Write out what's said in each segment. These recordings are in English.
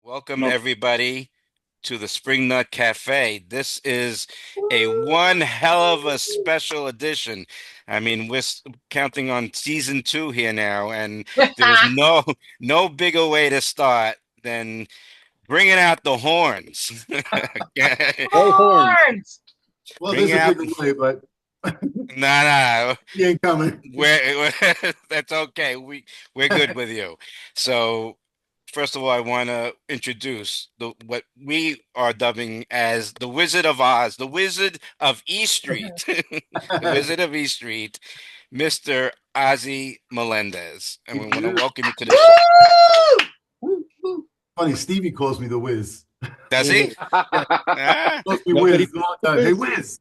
Welcome, No. everybody, to the Spring Nut Cafe. This is a one hell of a special edition. I mean, counting on season two here now, and there's no bigger way to start than bringing out the horns. Go Horns. Horns! Well, Bring there's a out, bigger way, but nah, he ain't coming. that's okay. We're good with you. So. First of all, I want to introduce what we are dubbing as the Wizard of Oz, the Wizard of E-Street, the Wizard of E-Street, Mr. Ozzie Melendez. And we want to welcome you to the show. Woo, woo. Funny, Stevie calls me the Wiz. Does he? Ah. Calls me Nobody Wiz. all the time. Hey, Wiz.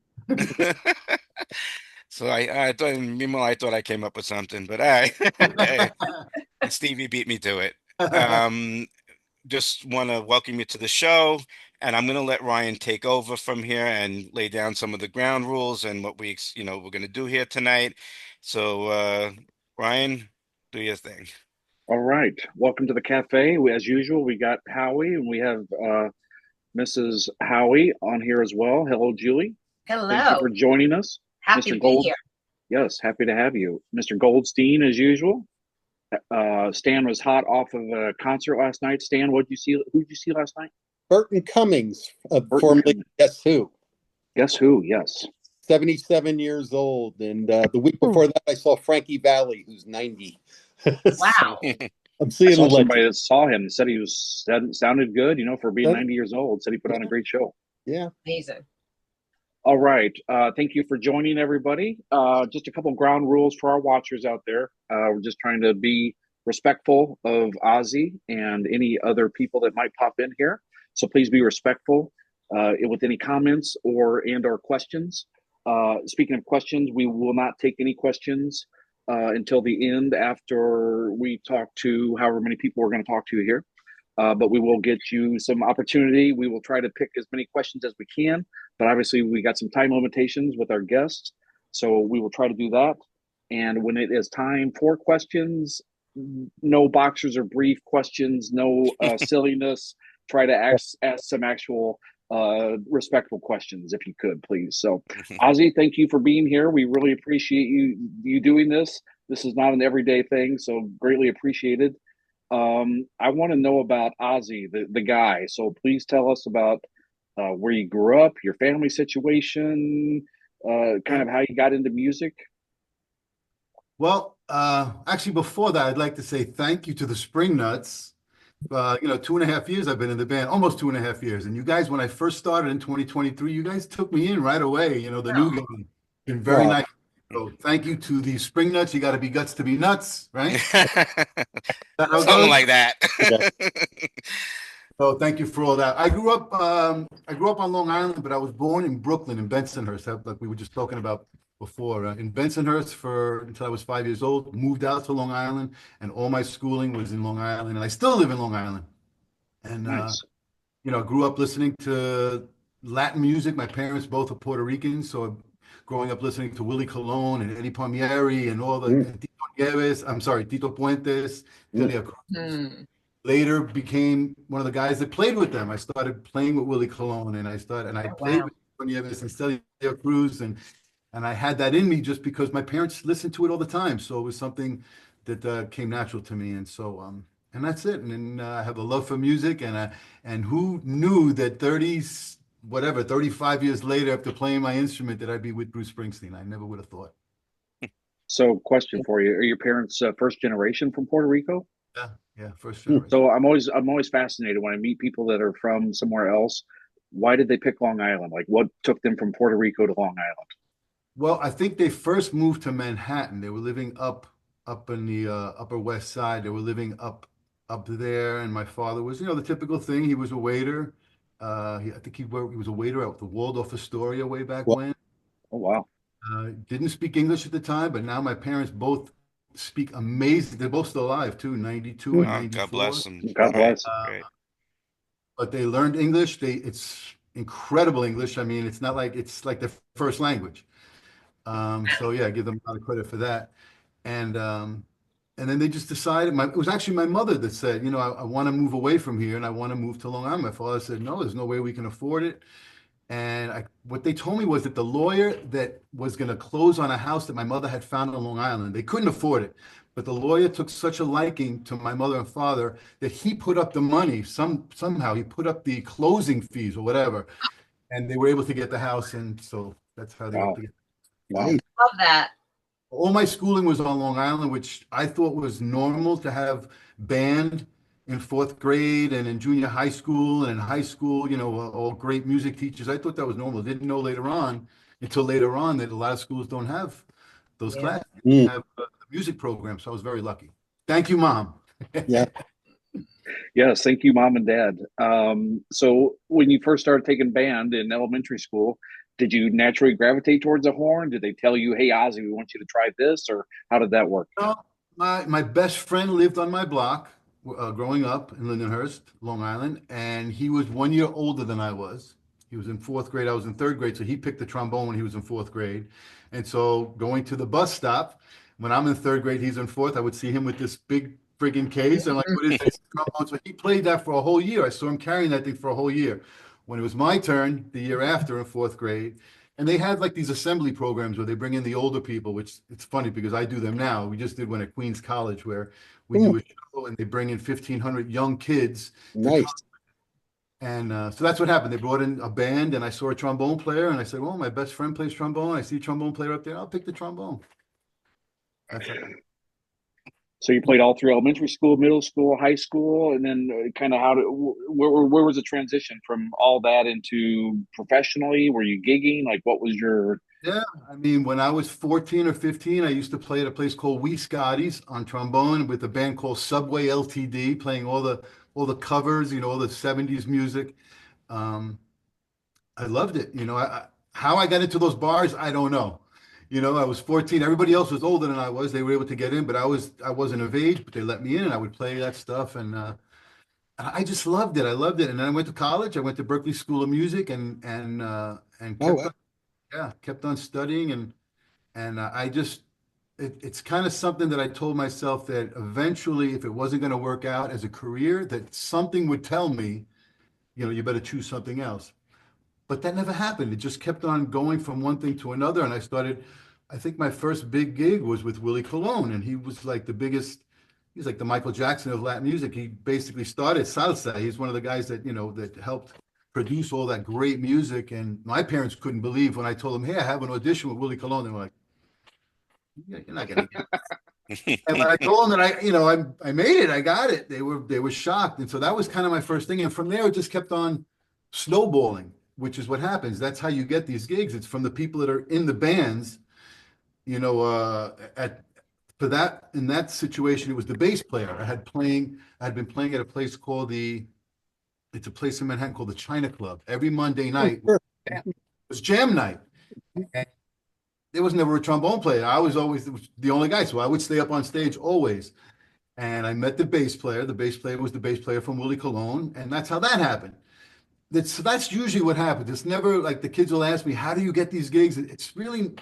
So I thought, meanwhile, I thought I came up with something, but and Stevie beat me to it. Um, just want to welcome you to the show, and I'm going to let Ryan take over from here and lay down some of the ground rules and what we're going to do here tonight. So, Ryan, do your thing. All right. Welcome to the cafe. As usual, we got Howie and we have Mrs. Howie on here as well. Hello, Julie. Thank you Hello. for joining us. Happy Mr. to be Gold. here. Yes, happy to have you. Mr. Goldstein, as usual. Stan was hot off of a concert last night. Stan, what did you see? Who did you see last night? Burton Cummings, Burton formerly Cummings. Guess Who, Guess who? Yes. 77 years old. And the week before that, I saw Frankie Valli, who's 90. Wow. I'm I seeing saw the somebody legend. that saw him and said he sounded good, for being Yeah. 90 years old. Said he put on a great show. Yeah. Amazing. All right. Thank you for joining, everybody. Just a couple ground rules for our watchers out there. We're just trying to be respectful of Ozzy and any other people that might pop in here. So please be respectful with any comments or questions. Speaking of questions, we will not take any questions until the end after we talk to however many people we're going to talk to here. But we will get you some opportunity. We will try to pick as many questions as we can, but obviously we got some time limitations with our guests, so we will try to do that. And when it is time for questions, no boxers or brief questions, no silliness. Try to ask some actual respectful questions if you could, please. So, Ozzy, thank you for being here. We really appreciate you doing this. This is not an everyday thing, so greatly appreciated. I want to know about Ozzy, the guy. So please tell us about where you grew up, your family situation, kind of how you got into music. Well, actually, before that, I'd like to say thank you to the Spring Nuts. 2.5 years I've been in the band, almost 2.5 years. And you guys, when I first started in 2023, you guys took me in right away. The new guy. Been very nice. So thank you to the Spring Nuts. You got to be guts to be nuts, right? Something like that. So thank you for all that. I grew up on Long Island, but I was born in Brooklyn, in Bensonhurst, like we were just talking about before. In Bensonhurst until I was 5 years old. Moved out to Long Island, and all my schooling was in Long Island, and I still live in Long Island. And Nice. grew up listening to Latin music. My parents both are Puerto Ricans, so growing up listening to Willie Colon and Eddie Palmieri and all the Tito Nieves. I'm sorry, Tito Puentes, Celia Cruz. Later became one of the guys that played with them. I started playing with Willie Colon, and I played with Tito Nieves and Celia Cruz, and I had that in me just because my parents listened to it all the time. So it was something that came natural to me, and so and that's it. And then I have a love for music, and who knew that 35 years later, after playing my instrument, that I'd be with Bruce Springsteen. I never would have thought. So, question for you: are your parents first generation from Puerto Rico? Yeah, first generation. So I'm always fascinated when I meet people that are from somewhere else. Why did they pick Long Island? Like, what took them from Puerto Rico to Long Island? Well, I think they first moved to Manhattan. They were living up in the Upper West Side. They were living up there, and my father was, the typical thing. He was a waiter. I think he was a waiter at the Waldorf Astoria way back when. Oh, wow. Didn't speak English at the time, but now my parents both speak amazing. They're both still alive too, 92 and 94. God bless them. God bless. But they learned English. It's incredible English. I mean, it's not like it's like their first language. So yeah, I give them a lot of credit for that. And And then they just decided, it was actually my mother that said, I want to move away from here and I want to move to Long Island. My father said, no, there's no way we can afford it. And what they told me was that the lawyer that was going to close on a house that my mother had found on Long Island, they couldn't afford it. But the lawyer took such a liking to my mother and father that he put up the money. Somehow he put up the closing fees or whatever. And they were able to get the house. And so that's how they got to get. Wow. Love that. All my schooling was on Long Island, which I thought was normal to have band in fourth grade and in junior high school and in high school, all great music teachers. I thought that was normal. Didn't know until later on that a lot of schools don't have those classes. They have the music program. So I was very lucky. Thank you, Mom. Yeah. Yes, thank you, Mom and Dad. So when you first started taking band in elementary school, did you naturally gravitate towards a horn? Did they tell you, hey, Ozzie, we want you to try this? Or how did that work? My best friend lived on my block growing up in Lindenhurst, Long Island, and he was 1 year older than I was. He was in fourth grade. I was in third grade, so he picked the trombone when he was in fourth grade. And so going to the bus stop, when I'm in third grade, he's in fourth, I would see him with this big friggin' case. And like, what is this trombone? So he played that for a whole year. I saw him carrying that thing for a whole year. When it was my turn, the year after in fourth grade, and they had like these assembly programs where they bring in the older people, which it's funny because I do them now. We just did one at Queens College where we do a show and they bring in 1,500 young kids. Nice. And so that's what happened. They brought in a band and I saw a trombone player and I said, well, my best friend plays trombone. I see a trombone player up there. I'll pick the trombone. That's it. So you played all through elementary school, middle school, high school, and then kind of where was the transition from all that into professionally? Were you gigging? Like, what was your? Yeah, I mean, when I was 14 or 15, I used to play at a place called Wee Scotty's on trombone with a band called Subway LTD, playing all the covers, all the 70s music. I loved it. How I got into those bars, I don't know. I was 14. Everybody else was older than I was. They were able to get in, but I wasn't of age, but they let me in and I would play that stuff. And I just loved it. I loved it. And then I went to college. I went to Berklee School of Music and kept on studying. And it's kind of something that I told myself that eventually, if it wasn't going to work out as a career, that something would tell me, you better choose something else. But that never happened. It just kept on going from one thing to another. And I think my first big gig was with Willie Colon. And he was like he's like the Michael Jackson of Latin music. He basically started salsa. He's one of the guys that, that helped produce all that great music. And my parents couldn't believe when I told them, hey, I have an audition with Willie Colon. They were like, you're not going to get it. And when I told them that I made it, I got it. They were shocked. And so that was kind of my first thing. And from there, it just kept on snowballing, which is what happens. That's how you get these gigs. It's from the people that are in the bands, in that situation, it was the bass player. I had been playing at a place called it's a place in Manhattan called the China Club. Every Monday night it was jam night. And there was never a trombone player. I was always the only guy. So I would stay up on stage always. And I met the bass player. The bass player was the bass player from Willie Colon. And that's how that happened. That's usually what happens. It's never like the kids will ask me, how do you get these gigs? It's really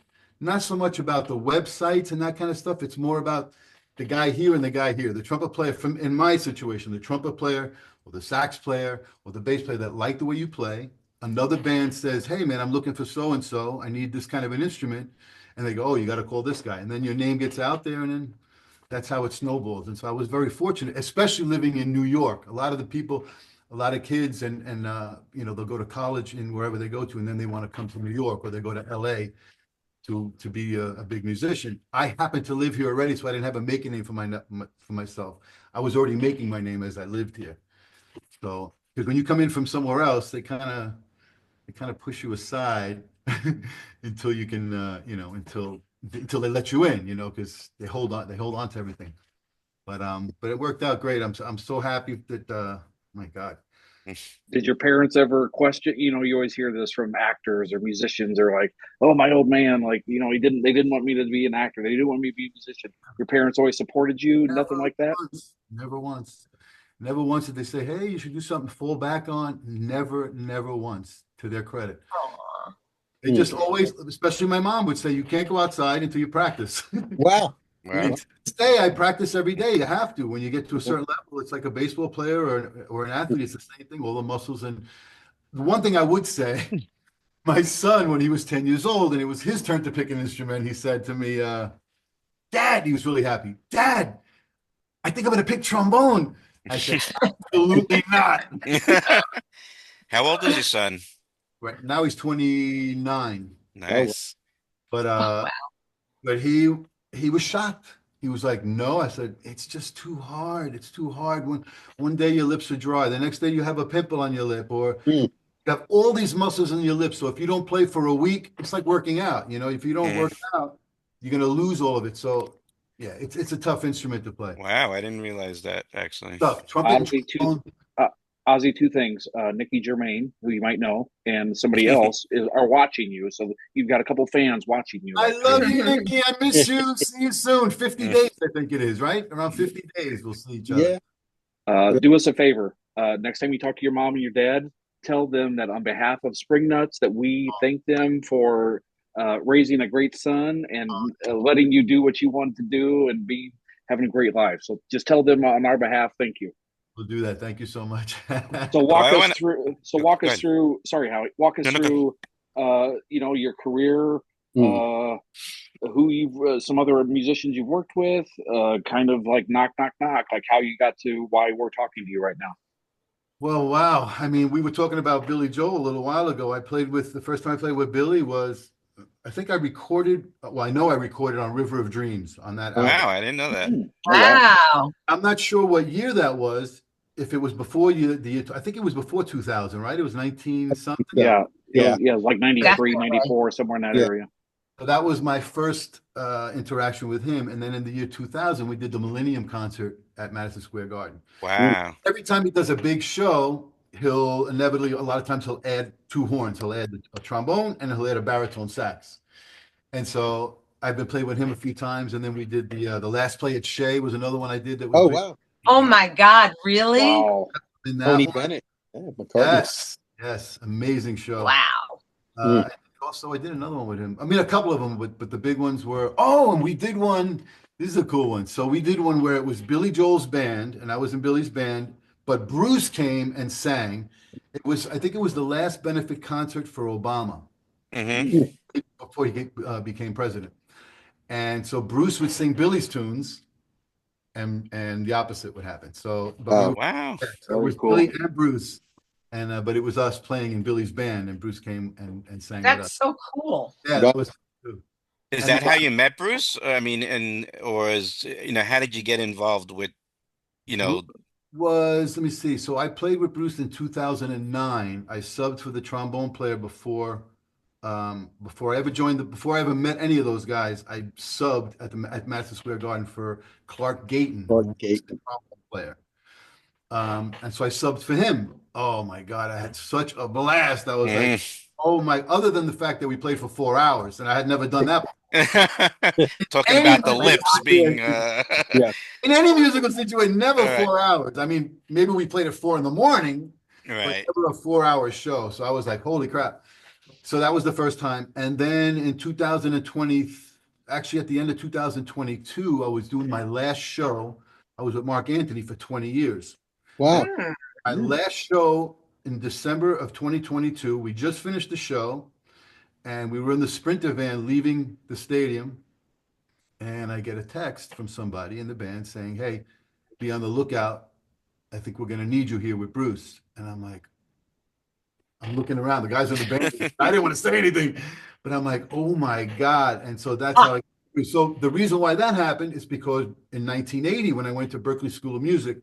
not so much about the websites and that kind of stuff. It's more about the guy here and the guy here. The trumpet player in my situation, the trumpet player or the sax player or the bass player that like the way you play. Another band says, hey man, I'm looking for so-and-so. I need this kind of an instrument. And they go, oh, you got to call this guy. And then your name gets out there and then that's how it snowballs. And so I was very fortunate, especially living in New York. A lot of kids and they'll go to college in wherever they go to, and then they want to come to New York or they go to LA to be a big musician. I happened to live here already, so I didn't have a making name for myself. I was already making my name as I lived here. So, because when you come in from somewhere else, they kind of push you aside until you can, until they let you in, because they hold on to everything. But it worked out great. I'm so happy that. My God. Did your parents ever question, you always hear this from actors or musicians are like, oh, my old man, like, they didn't want me to be an actor. They didn't want me to be a musician. Your parents always supported you, nothing like that? Never once. Never once did they say, hey, you should do something to fall back on. Never once, to their credit. They just always, especially my mom would say, you can't go outside until you practice. Wow. Wow. To this day, I practice every day. You have to. When you get to a certain level, it's like a baseball player or an athlete. It's the same thing, all the muscles. And the one thing I would say, my son, when he was 10 years old and it was his turn to pick an instrument, he said to me, Dad, he was really happy. Dad, I think I'm going to pick trombone. I said, absolutely not. How old is your son? Right now he's 29. Nice. But but he was shocked. He was like, no. I said, it's just too hard. It's too hard. One day your lips are dry. The next day you have a pimple on your lip, or you have all these muscles in your lips. So if you don't play for a week, it's like working out. If you don't work out, you're gonna lose all of it. So yeah, it's a tough instrument to play. Wow, I didn't realize that actually. Tough. Trumpet and trombone. Ozzie, two things. Nikki Germain, who you might know, and somebody else are watching you. So you've got a couple fans watching you. I love you, Nikki. I miss you. See you soon. 50 days, I think it is, right? Around 50 days, we'll see each other. Yeah. Do us a favor. Next time you talk to your mom and your dad, tell them that on behalf of Spring Nuts that we thank them for raising a great son and letting you do what you want to do and having a great life. So just tell them on our behalf, thank you. We'll do that. Thank you so much. So walk us through. Sorry, Howie. Walk us through. Your career. Who you've some other musicians you've worked with. Kind of like knock, like how you got to why we're talking to you right now. Well, wow. I mean, we were talking about Billy Joel a little while ago. The first time I played with Billy was, I think I know I recorded on River of Dreams on that album. Wow, I didn't know that. Wow. I'm not sure what year that was. If it was before I think it was before 2000, right? It was 19 something. Yeah. It was like 93, 94, somewhere in that area. So that was my first interaction with him. And then in the year 2000, we did the Millennium Concert at Madison Square Garden. Wow. Every time he does a big show, he'll inevitably, a lot of times he'll add two horns. He'll add a trombone and he'll add a baritone sax. And so I've been playing with him a few times. And then we did the Last Play at Shea was another one I did. That was wow. Oh my God, really? Wow. Tony Bennett. Yeah, McCartney. Yes. Amazing show. Wow. Also, I did another one with him. I mean, a couple of them, but the big ones were, and we did one. This is a cool one. So we did one where it was Billy Joel's band, and I was in Billy's band, but Bruce came and sang. I think it was the last benefit concert for Obama before he became president. And so Bruce would sing Billy's tunes, and the opposite would happen. So, Wow. So it was cool. Billy and Bruce. And but it was us playing in Billy's band, and Bruce came and sang. That's so cool. Yeah, that was cool. Is that how you met Bruce? I mean, how did you get involved with, Let me see. So I played with Bruce in 2009. I subbed for the trombone player before I ever met any of those guys. I subbed at Madison Square Garden for Clark Gayton, the trombone player. And so I subbed for him. Oh my God, I had such a blast. I was like, other than the fact that we played for 4 hours and I had never done that before. Talking about the lips being in any musical situation, never 4 hours. I mean, maybe we played at 4 in the morning, right? But never a 4-hour show. So I was like, holy crap. So that was the first time. And then in 2020, actually at the end of 2022, I was doing my last show. I was with Mark Anthony for 20 years. Wow. My last show in December of 2022, we just finished the show and we were in the Sprinter van leaving the stadium. And I get a text from somebody in the band saying, hey, be on the lookout. I think we're going to need you here with Bruce. And I'm looking around. The guys in the band, I didn't want to say anything, but I'm like, oh my God. And so that's how so the reason why that happened is because in 1980, when I went to Berklee School of Music,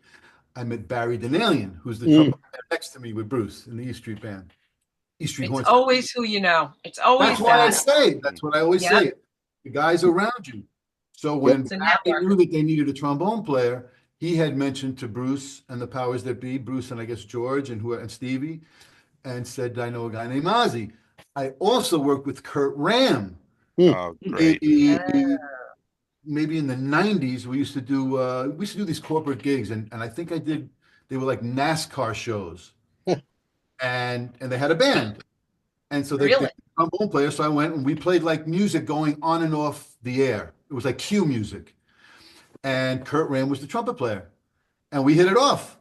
I met Barry Danielian, who's the drummer next to me with Bruce in the E-Street band. E-Street Horn. It's always who you know. It's always That's what I say. That's what I always say. The guys around you. So when Barry knew that they needed a trombone player, he had mentioned to Bruce and the powers that be, Bruce and I guess George and Stevie, and said, I know a guy named Ozzie. I also worked with Kurt Ram. Oh, great. Maybe in the 90s, we used to do these corporate gigs, and I think they were like NASCAR shows, and they had a band, and so they had a trombone player. So I went and we played like music going on and off the air. It was like cue music. and Kurt Ram was the trumpet player, and we hit it off.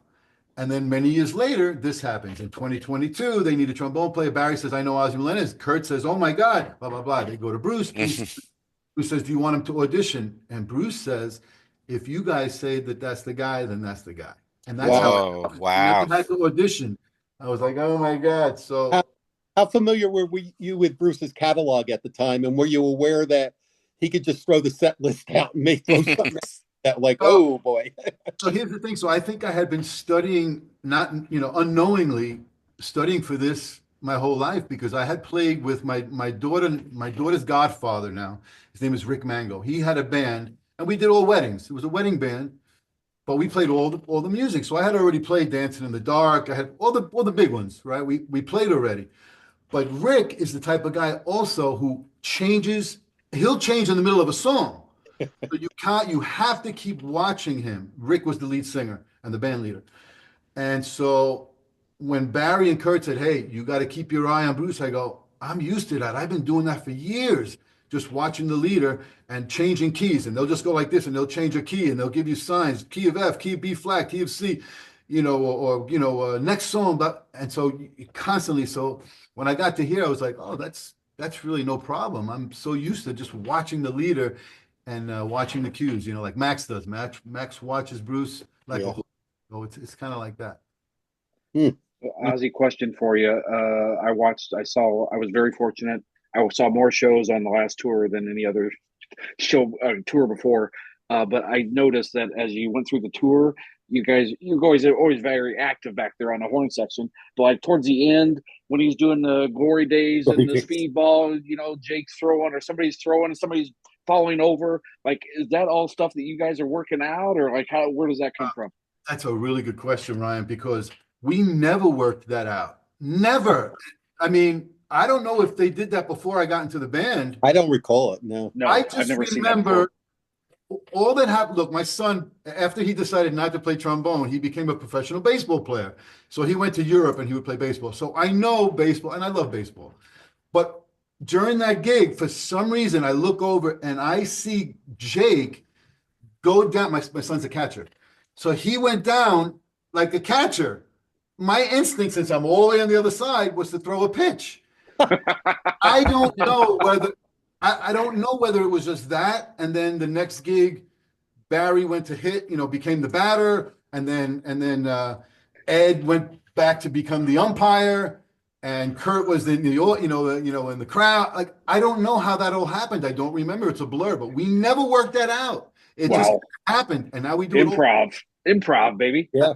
And then many years later, this happens. In 2022, they need a trombone player. Barry says, I know Ozzie Melendez. Kurt says, oh my God, blah, blah, blah. They go to Bruce. Bruce says, do you want him to audition? And Bruce says, if you guys say that that's the guy, then that's the guy. And that's Whoa, how wow. I had to audition. I was like, oh my God. So how familiar were you with Bruce's catalog at the time? And were you aware that he could just throw the set list out and make throw something that like, oh boy. So here's the thing. So I think I had been studying, not, unknowingly studying for this my whole life, because I had played with my daughter's godfather now. His name is Rick Mango. He had a band and we did all weddings. It was a wedding band, but we played all the music. So I had already played Dancing in the Dark. I had all the big ones, right? We played already. But Rick is the type of guy also who changes. He'll change in the middle of a song. But you have to keep watching him. Rick was the lead singer and the band leader. And so when Barry and Kurt said, hey, you got to keep your eye on Bruce, I go, I'm used to that. I've been doing that for years, just watching the leader and changing keys. And they'll just go like this and they'll change a key and they'll give you signs, key of F, key of B flat, key of C, or next song. And so constantly. So when I got to here, I was like, oh, that's really no problem. I'm so used to just watching the leader and watching the cues, like Max does. Max watches Bruce like a whole. So it's kind of like that. Ozzie, question for you. I was very fortunate. I saw more shows on the last tour than any other tour before. But I noticed that as you went through the tour, you guys are always very active back there on the horn section. But like towards the end, when he's doing the glory days and the speedball, Jake's throwing or somebody's throwing and somebody's falling over, like, is that all stuff that you guys are working out, or like where does that come from? That's a really good question, Ryan, because we never worked that out. Never. I mean, I don't know if they did that before I got into the band. I don't recall it. No, I just remember all that happened. Look, my son, after he decided not to play trombone, he became a professional baseball player. So he went to Europe and he would play baseball. So I know baseball and I love baseball. But during that gig, for some reason, I look over and I see Jake go down. My son's a catcher. So he went down like a catcher. My instinct, since I'm all the way on the other side, was to throw a pitch. I don't know whether it was just that, and then the next gig, Barry went to hit, became the batter, and then Ed went back to become the umpire, and Kurt was in in the crowd. Like, I don't know how that all happened. I don't remember. It's a blur, but we never worked that out. It just happened, and now we do improv, baby. Yeah.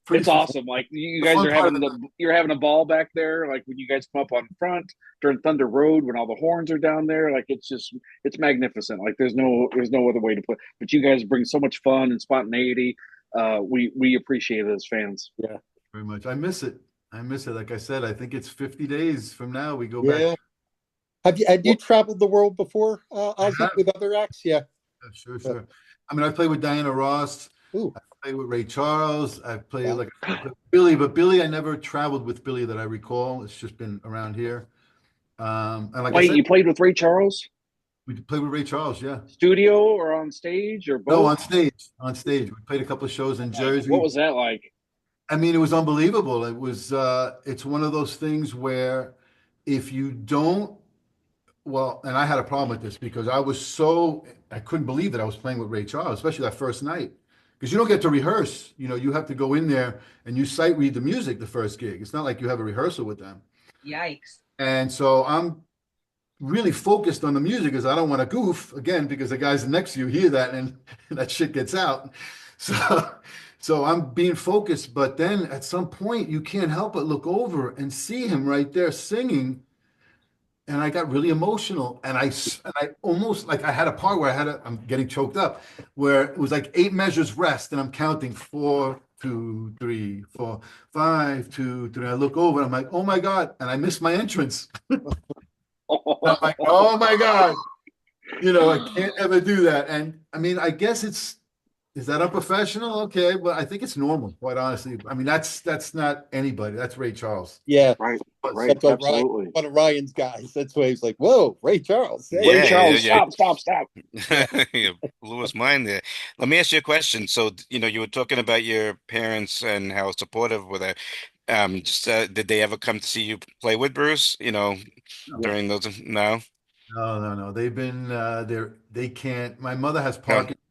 It's awesome. Like, you guys are having a ball back there. Like when you guys come up on front during Thunder Road, when all the horns are down there, like it's magnificent. Like there's no other way to put it. But you guys bring so much fun and spontaneity. We appreciate it as fans. Yeah, very much. I miss it. Like I said, I think it's 50 days from now we go back. Have you traveled the world before, Ozzie, with other acts? Yeah. Sure. I mean, I played with Diana Ross. Ooh. I played with Ray Charles. I played with Billy, but Billy, I never traveled with Billy that I recall. It's just been around here. And like Wait, you played with Ray Charles? We played with Ray Charles, yeah. Studio or on stage or both? No, on stage. On stage. We played a couple of shows in Jersey. What was that like? I mean, it was unbelievable. It was. It's one of those things where if you don't. Well, and I had a problem with this because I couldn't believe that I was playing with Ray Charles, especially that first night. Because you don't get to rehearse. You have to go in there and you sight read the music the first gig. It's not like you have a rehearsal with them. Yikes. And so I'm really focused on the music because I don't want to goof, again, because the guys next to you hear that and that shit gets out. So I'm being focused. But then at some point, you can't help but look over and see him right there singing. And I got really emotional, and I almost, like, I had a part where I'm getting choked up, where it was like 8 measures rest, and I'm counting 4, 2, 3, 4, 5, 2, 3. I look over, and I'm like, oh my God, and I missed my entrance. I'm like, oh my God, I can't ever do that. And I mean, I guess it's Is that unprofessional? Okay, but I think it's normal, quite honestly. I mean, that's not anybody. That's Ray Charles. Yeah, Right, right, that's why absolutely. one of Ryan's guys. That's why he's like, "Whoa, Ray Charles." Hey. Ray Yeah, Charles, yeah, stop. yeah. You blew his mind there. Let me ask you a question. So, you were talking about your parents and how supportive were they. Did they ever come to see you play with Bruce? No, During those? No. no. They've been they can't. My mother has No. Parkinson's.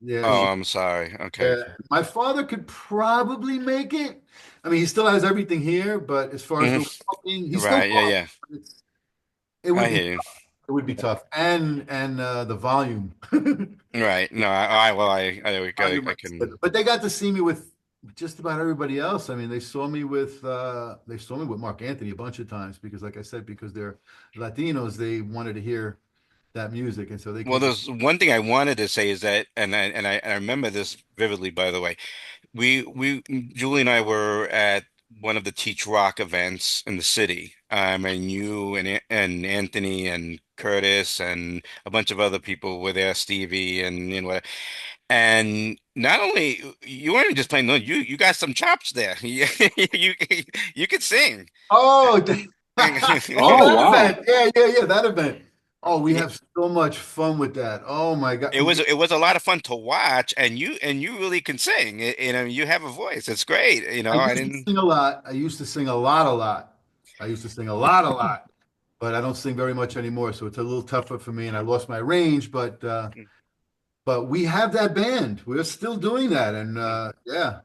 Yeah, Oh, I'm sorry. Okay. my father could probably make it. I mean, he still has everything here, but as far as the Mhm. walking, he still Right. Yeah. walks. Yeah. It I would be hear you. it would be tough, and the volume. Right. No. Well, I can. But they got to see me with just about everybody else. I mean, they saw me with Mark Anthony a bunch of times because, like I said, because they're Latinos, they wanted to hear that music, and so they Well, came to. there's one thing I wanted to say is that, and I remember this vividly, by the way. We Julie and I were at one of the Teach Rock events in the city. And you and Anthony and Curtis and a bunch of other people were there, Stevie and what. And not only you weren't just playing, no, you got some chops there. You you could sing. Oh, oh, Oh, that wow. event, yeah, that event. Oh, we have so much fun with that. Oh my God. It was a lot of fun to watch, and you really can sing. You have a voice. It's great. I I used to didn't. sing a lot. I used to sing a lot, a lot. I used to sing a lot, but I don't sing very much anymore. So it's a little tougher for me, and I lost my range. But we have that band. We're still doing that, and yeah,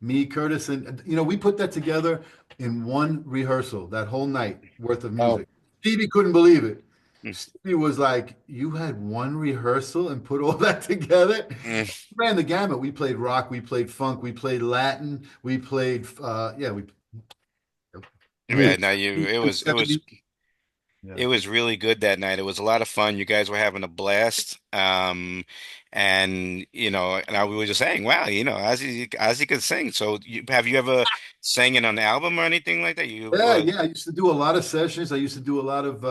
me, Curtis, and we put that together in one rehearsal, that whole night worth of Oh, music. Stevie couldn't believe it. Mm, Stevie was like, "You had one rehearsal and put all that together?" mm. Ran the gamut. We played rock, we played funk, we played Latin, we played yeah, Yeah, we no, yeah. it was really good that night. It was a lot of fun. You guys were having a blast. And we were just saying, wow, Ozzy could sing. So have you ever sang in an album or anything like that? Yeah. I used to do a lot of sessions. I used to do a lot of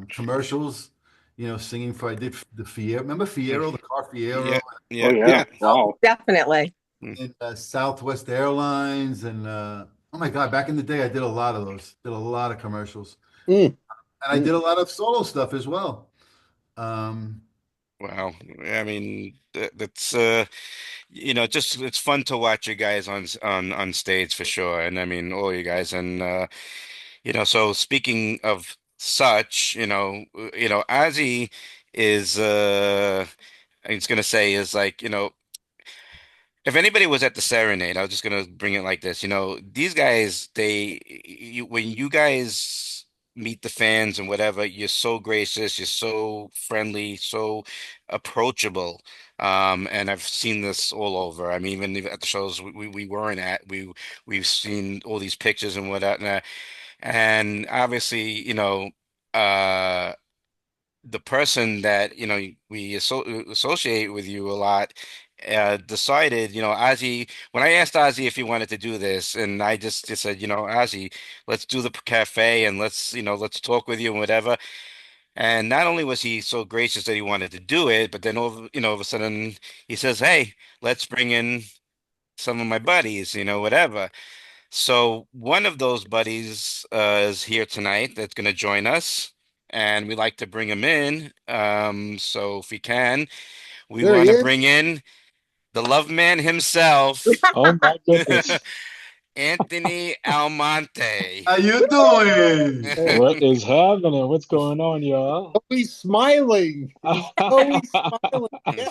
commercials, singing for I did the Fiero. Remember Fiero, the car Yeah, Fiero Oh, yeah, yeah. yeah. Wow. Definitely. Mm. in Southwest Airlines and oh my God, back in the day I did a lot of those. Did a lot of commercials. mm, And I did a lot of solo stuff as well. Um, Wow. I mean, that's just it's fun to watch you guys on stage for sure. And I mean, all you guys. And so speaking of such, Ozzy is I was gonna say is like, if anybody was at the Serenade, I was just gonna bring it like this. These guys, when you guys meet the fans and whatever, you're so gracious, you're so friendly, so approachable. And I've seen this all over. I mean, even at the shows we weren't at, we've seen all these pictures and whatnot. And obviously, uh, the person that we associate with you a lot decided, Ozzy, when I asked Ozzy if he wanted to do this, and I just said, Ozzy, let's do the cafe and let's talk with you and whatever. And not only was he so gracious that he wanted to do it, but then all of a sudden he says, hey, let's bring in some of my buddies, whatever. So one of those buddies is here tonight that's going to join us, and we like to bring him in. So if we can, we there he want to is. bring in the love man himself, Oh my goodness. Anthony Almonte. how you doing? Hey, What is happening? What's going on, y'all? oh, he's smiling. Oh, he's smiling. Yeah.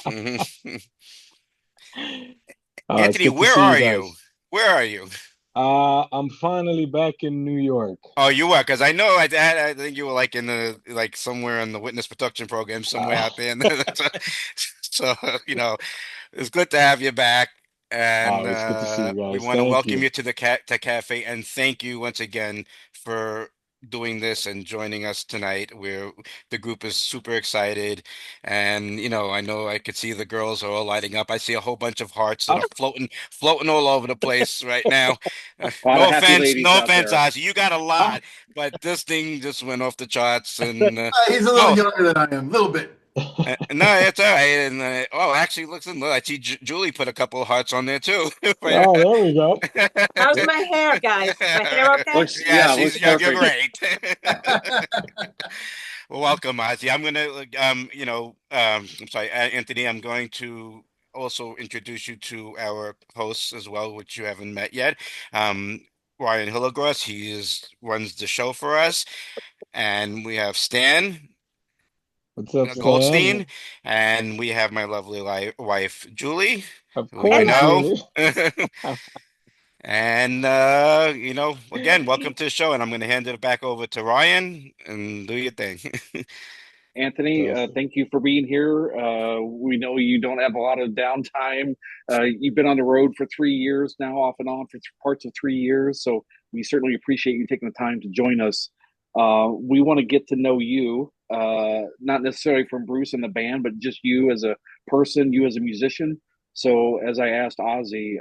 It's Anthony, good to where see you are you? guys. Where are you? I'm finally back in New York. Oh, you were, because I know I think you were like in somewhere in the witness protection program somewhere Uh, out there. So, it's good to have you back, and it's good to see you we guys. want to Thank welcome you. you to the cafe, and thank you once again for doing this and joining us tonight. The group is super excited, and I know I could see the girls are all lighting up. I see a whole bunch of hearts that are floating all over the place right now. A lot of happy ladies No out offense, there. Ozzy, you got a lot, but this thing just went off the charts, and He's a little oh, younger than I am, a little bit. No, it's all right. And oh, actually, look, I see Julie put a couple of hearts on there too. Right. Oh, there we go. How's my hair, guys? Is my hair okay? Looks, Yeah, looks you're perfect. great. Well, welcome, Ozzy. I'm gonna, I'm sorry, Anthony. I'm going to also introduce you to our hosts as well, which you haven't met yet. Um, Ryan Hilligoss, runs the show for us, and we have Stan What's up, Stan? Goldstein, and we have my lovely wife Julie, Of who you course, know. Julie. And again, welcome to the show, and I'm going to hand it back over to Ryan and do your thing. Anthony, Awesome. thank you for being here. We know you don't have a lot of downtime. You've been on the road for 3 years now, off and on for parts of 3 years. So we certainly appreciate you taking the time to join us. We want to get to know you, not necessarily from Bruce and the band, but just you as a person, you as a musician. So as I asked Ozzy,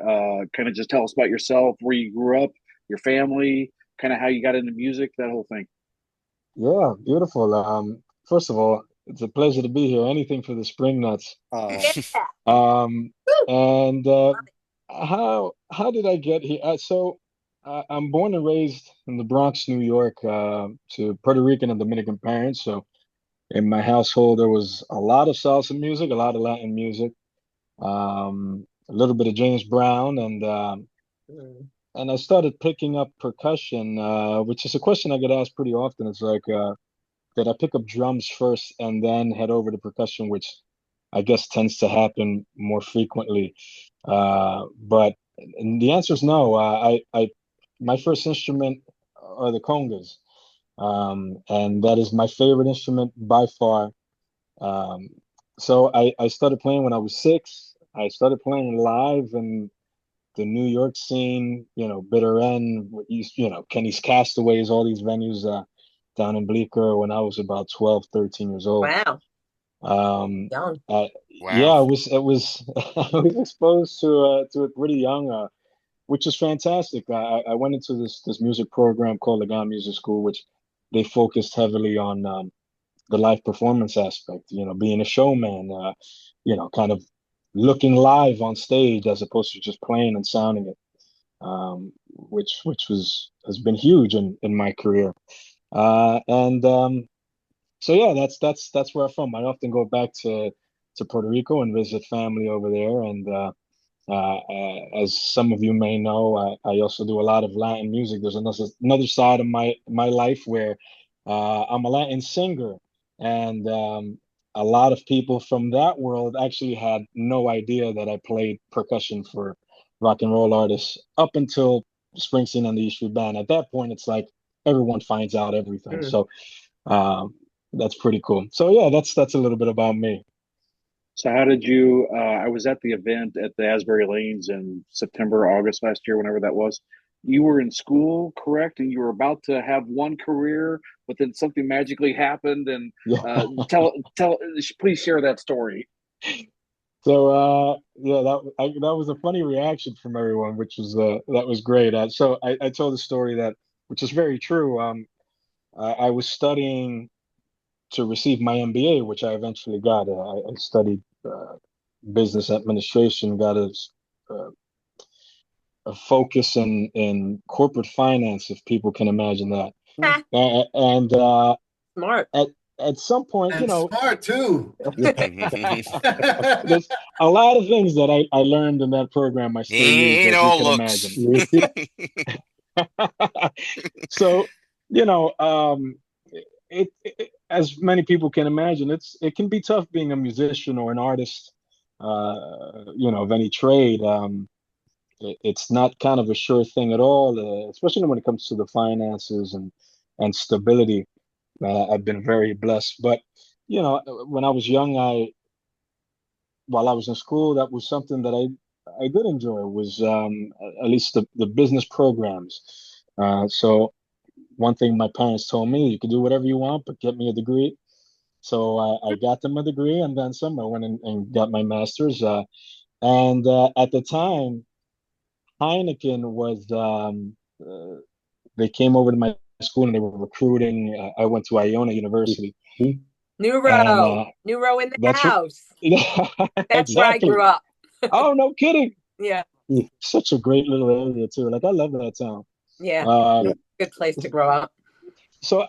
kind of just tell us about yourself, where you grew up, your family, kind of how you got into music, that whole thing. Yeah, beautiful. First of all, it's a pleasure to be here. Anything for the spring nuts. Um, and how did I get here? I'm born and raised in the Bronx, New York, to Puerto Rican and Dominican parents. So in my household, there was a lot of salsa music, a lot of Latin music, a little bit of James Brown, and I started picking up percussion, which is a question I get asked pretty often. It's like, did I pick up drums first and then head over to percussion, which I guess tends to happen more frequently. But the answer is no. My first instrument are the congas, and that is my favorite instrument by far. Um, so I started playing when I was 6. I started playing live in the New York scene, Bitter End, Kenny's Castaways, all these venues down in Bleecker when I was about 12, 13 years old. Wow. Um, uh, yeah, Wow. it was I was exposed to it pretty young, which is fantastic. I went into this music program called Ligon Music School, which they focused heavily on the live performance aspect, being a showman, kind of looking live on stage as opposed to just playing and sounding it, which has been huge in my career. And So yeah, that's where I'm from. I often go back to Puerto Rico and visit family over there. And as some of you may know, I also do a lot of Latin music. There's another side of my life where I'm a Latin singer, and a lot of people from that world actually had no idea that I played percussion for rock and roll artists up until Springsteen and the E-Street Band. At that point, it's like everyone finds out everything. So that's pretty cool. So yeah, that's a little bit about me. So how did you? I was at the event at the Asbury Lanes in September, August last year, whenever that was. You were in school, correct? And you were about to have one career, but then something magically happened. And Yeah. please share that story. So yeah, that was a funny reaction from everyone, which was that was great. So I told the story which is very true. I was studying to receive my MBA, which I eventually got. I studied business administration, got uh, a focus in corporate finance, if people can imagine that. And Smart. at some point, And smart too. there's a lot of things that I learned in that program I still use, Ain't as you all can looks. imagine. So, you know, as many people can imagine, it can be tough being a musician or an artist, of any trade. It's not kind of a sure thing at all, especially when it comes to the finances and stability. I've been very blessed, but when I was young, while I was in school, that was something that I did enjoy, was at least the business programs. So one thing my parents told me, you can do whatever you want, but get me a degree. So I got them a degree and then some. I went and got my master's. And at the time, Heineken was, they came over to my school and they were recruiting. I went to Iona University. New And row. New row in the that's what, house. yeah, That's where I exactly. grew up. Oh, no kidding. Yeah. Such a great little area too. Like I love that town. Yeah. Um, Good place to grow up. so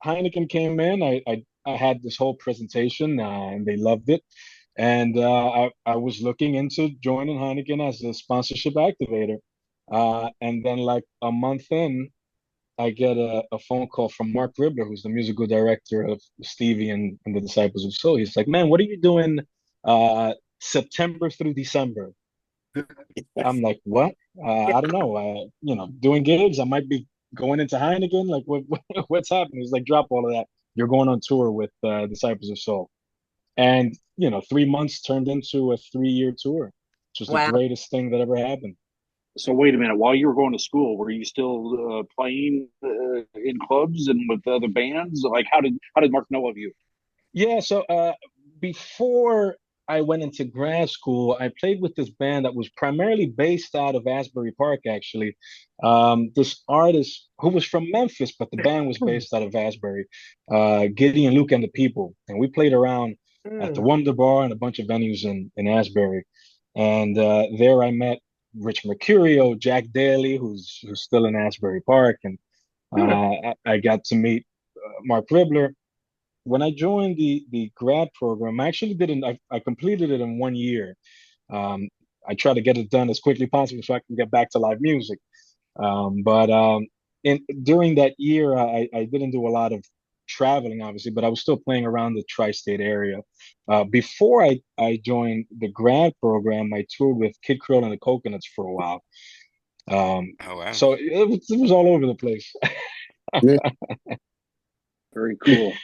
Heineken came in. I had this whole presentation, and they loved it. And I was looking into joining Heineken as a sponsorship activator. And then like a month in, I get a phone call from Mark Ribler, who's the musical director of Stevie and the Disciples of Soul. He's like, "Man, what are you doing September through December?" I'm like, "What? I don't know. Doing gigs. I might be going into Heineken. Like, what's happening?" He's like, "Drop all of that. You're going on tour with Disciples of Soul." And 3 months turned into a 3-year tour, which was the Wow. greatest thing that ever happened. So wait a minute. While you were going to school, were you still playing in clubs and with other bands? Like, how did Mark know of you? Yeah, so before I went into grad school, I played with this band that was primarily based out of Asbury Park, actually. This artist who was from Memphis, but the band was based out of Asbury, Gideon Luke and the People. And we played around at the Wonder Bar and a bunch of venues in Asbury. And there I met Rich Mercurio, Jack Daly, who's still in Asbury Park. And I got to meet Mark Ribler. When I joined the grad program, I actually didn't. I completed it in 1 year. I try to get it done as quickly as possible so I can get back to live music. But during that year, I didn't do a lot of traveling, obviously, but I was still playing around the tri-state area. Before I joined the grad program, I toured with Kid Creole and the Coconuts for a while. Oh wow. So it was all over the place. Very cool.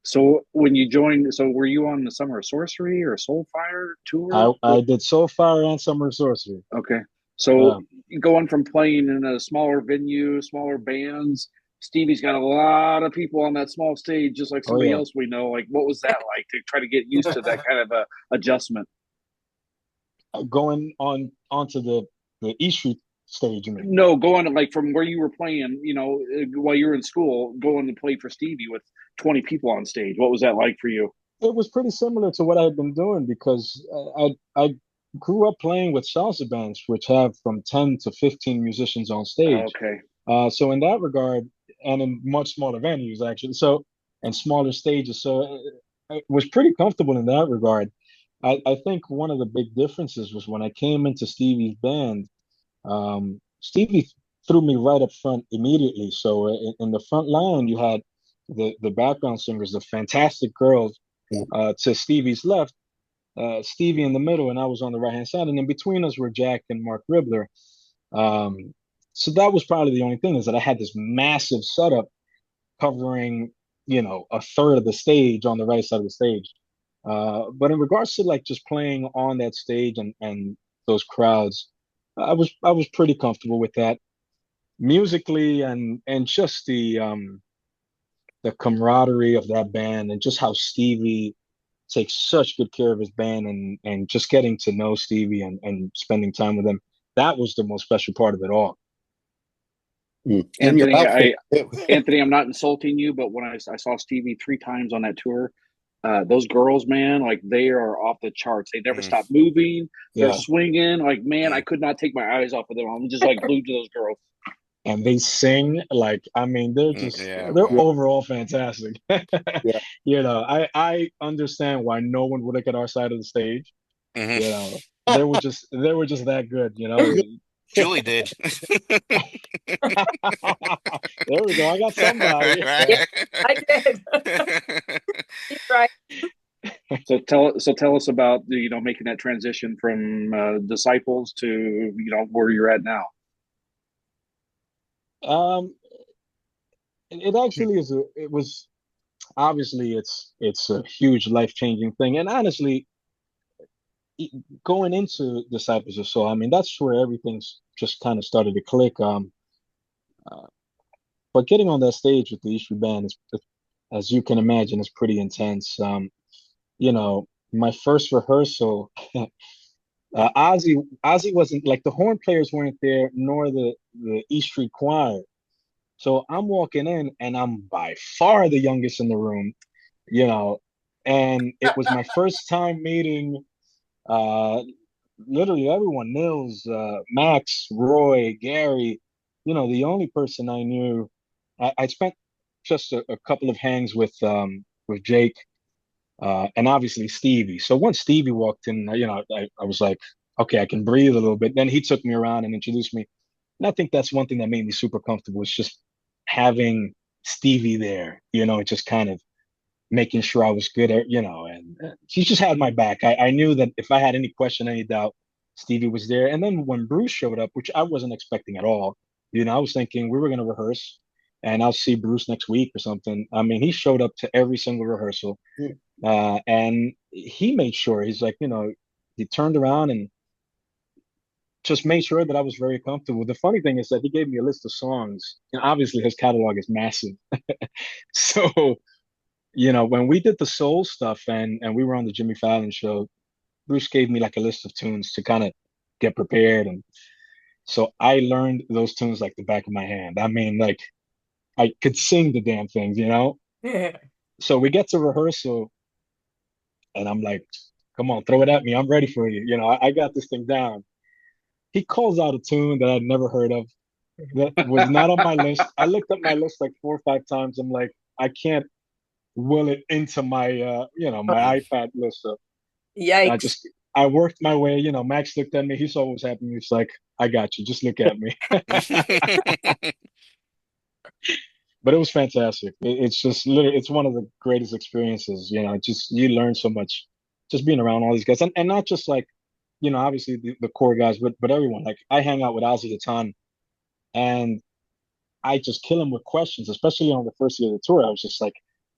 So when you joined, so were you on the Summer of Sorcery or Soulfire tour? I did Soulfire and Summer Sorcery. Okay. So going from playing in a smaller venue, smaller bands, Stevie's got a lot of people on that small stage, just like somebody else we know. Like, what was that like to try to get used to that kind of a adjustment? Going onto the E-Street stage, you mean? No, going like from where you were playing, while you were in school, going to play for Stevie with 20 people on stage. What was that like for you? It was pretty similar to what I had been doing because I grew up playing with salsa bands, which have from 10 to 15 musicians on stage. Okay. So in that regard, and in much smaller venues actually, and smaller stages, so it was pretty comfortable in that regard. I think one of the big differences was when I came into Stevie's band. Stevie threw me right up front immediately. So in the front line, you had the background singers, the fantastic girls, to Stevie's left, Stevie in the middle, and I was on the right hand side, and in between us were Jack and Mark Ribler. So that was probably the only thing, is that I had this massive setup covering, a third of the stage on the right side of the stage. But in regards to like just playing on that stage and those crowds, I was pretty comfortable with that musically, and just the camaraderie of that band, and just how Stevie takes such good care of his band, and just getting to know Stevie and spending time with him. That was the most special part of it all. Anthony, I'm not insulting you, but when I saw Stevie 3 times on that tour, those girls, man, like they are off the charts. They never stop moving. They're swinging. Like, man, I could not take my eyes off of them. I'm just like glued to those girls. And they sing like, I mean, they're just they're overall fantastic. I understand why no one would look at our side of the stage. They were just that good. Julie did. There we go. I got somebody. Yeah, I did. He's right. So tell us about making that transition from Disciples to where you're at now. It actually is. It was obviously it's a huge life-changing thing, and honestly, going into Disciples of Soul, I mean, that's where everything's just kind of started to click. But getting on that stage with the E-Street band is, as you can imagine, is pretty intense. My first rehearsal, Ozzie wasn't, like, the horn players weren't there, nor the E-Street choir. So I'm walking in, and I'm by far the youngest in the room. you know, and it was my first time meeting uh literally everyone, Nils, Max, Roy, Gary, the only person I knew. I spent just a couple of hangs with Jake, and obviously Stevie. So once Stevie walked in, I was like, okay, I can breathe a little bit. Then he took me around and introduced me. And I think that's one thing that made me super comfortable. It's just having Stevie there, just kind of making sure I was good at, and she just had my back. I knew that if I had any question, any doubt, Stevie was there. And then when Bruce showed up, which I wasn't expecting at all, I was thinking we were going to rehearse and I'll see Bruce next week or something. I mean, he showed up to every single rehearsal. And he made sure, he's like, he turned around and just made sure that I was very comfortable. The funny thing is that he gave me a list of songs, and obviously his catalog is massive. So, when we did the soul stuff and we were on the Jimmy Fallon show, Bruce gave me like a list of tunes to kind of get prepared. And so I learned those tunes like the back of my hand. I mean, like I could sing the damn things, Yeah. So we get to rehearsal and I'm like, come on, throw it at me. I'm ready for you. I got this thing down. He calls out a tune that I'd never heard of that was not on my list. I looked at my list like 4 or 5 times. I'm like, I can't will it into my my iPad list. So Yikes. I worked my way, Max looked at me, he saw what was happening. He's like, I got you, just look at me. But it was fantastic. It's just literally, it's one of the greatest experiences, just you learn so much just being around all these guys. And not just like, obviously the core guys, but everyone. Like I hang out with Ozzie a ton and I just kill him with questions, especially on the first year of the tour. I was just like,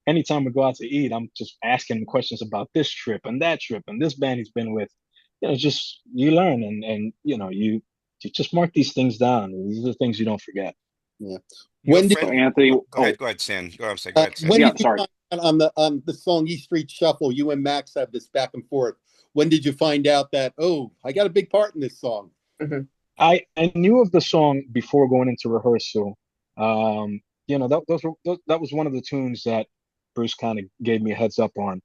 anytime we go out to eat, I'm just asking him questions about this trip and that trip and this band he's been with. Just you learn and you just mark these things down. These are the things you don't forget. Yeah. Your When did friend, Anthony, go ahead, Sam. Go ahead, Sam. when Yeah, did you sorry. find out on the song E-Street Shuffle? You and Max have this back and forth. When did you find out that I got a big part in this song? Mhm. I knew of the song before going into rehearsal. That was one of the tunes that Bruce kind of gave me a heads up on.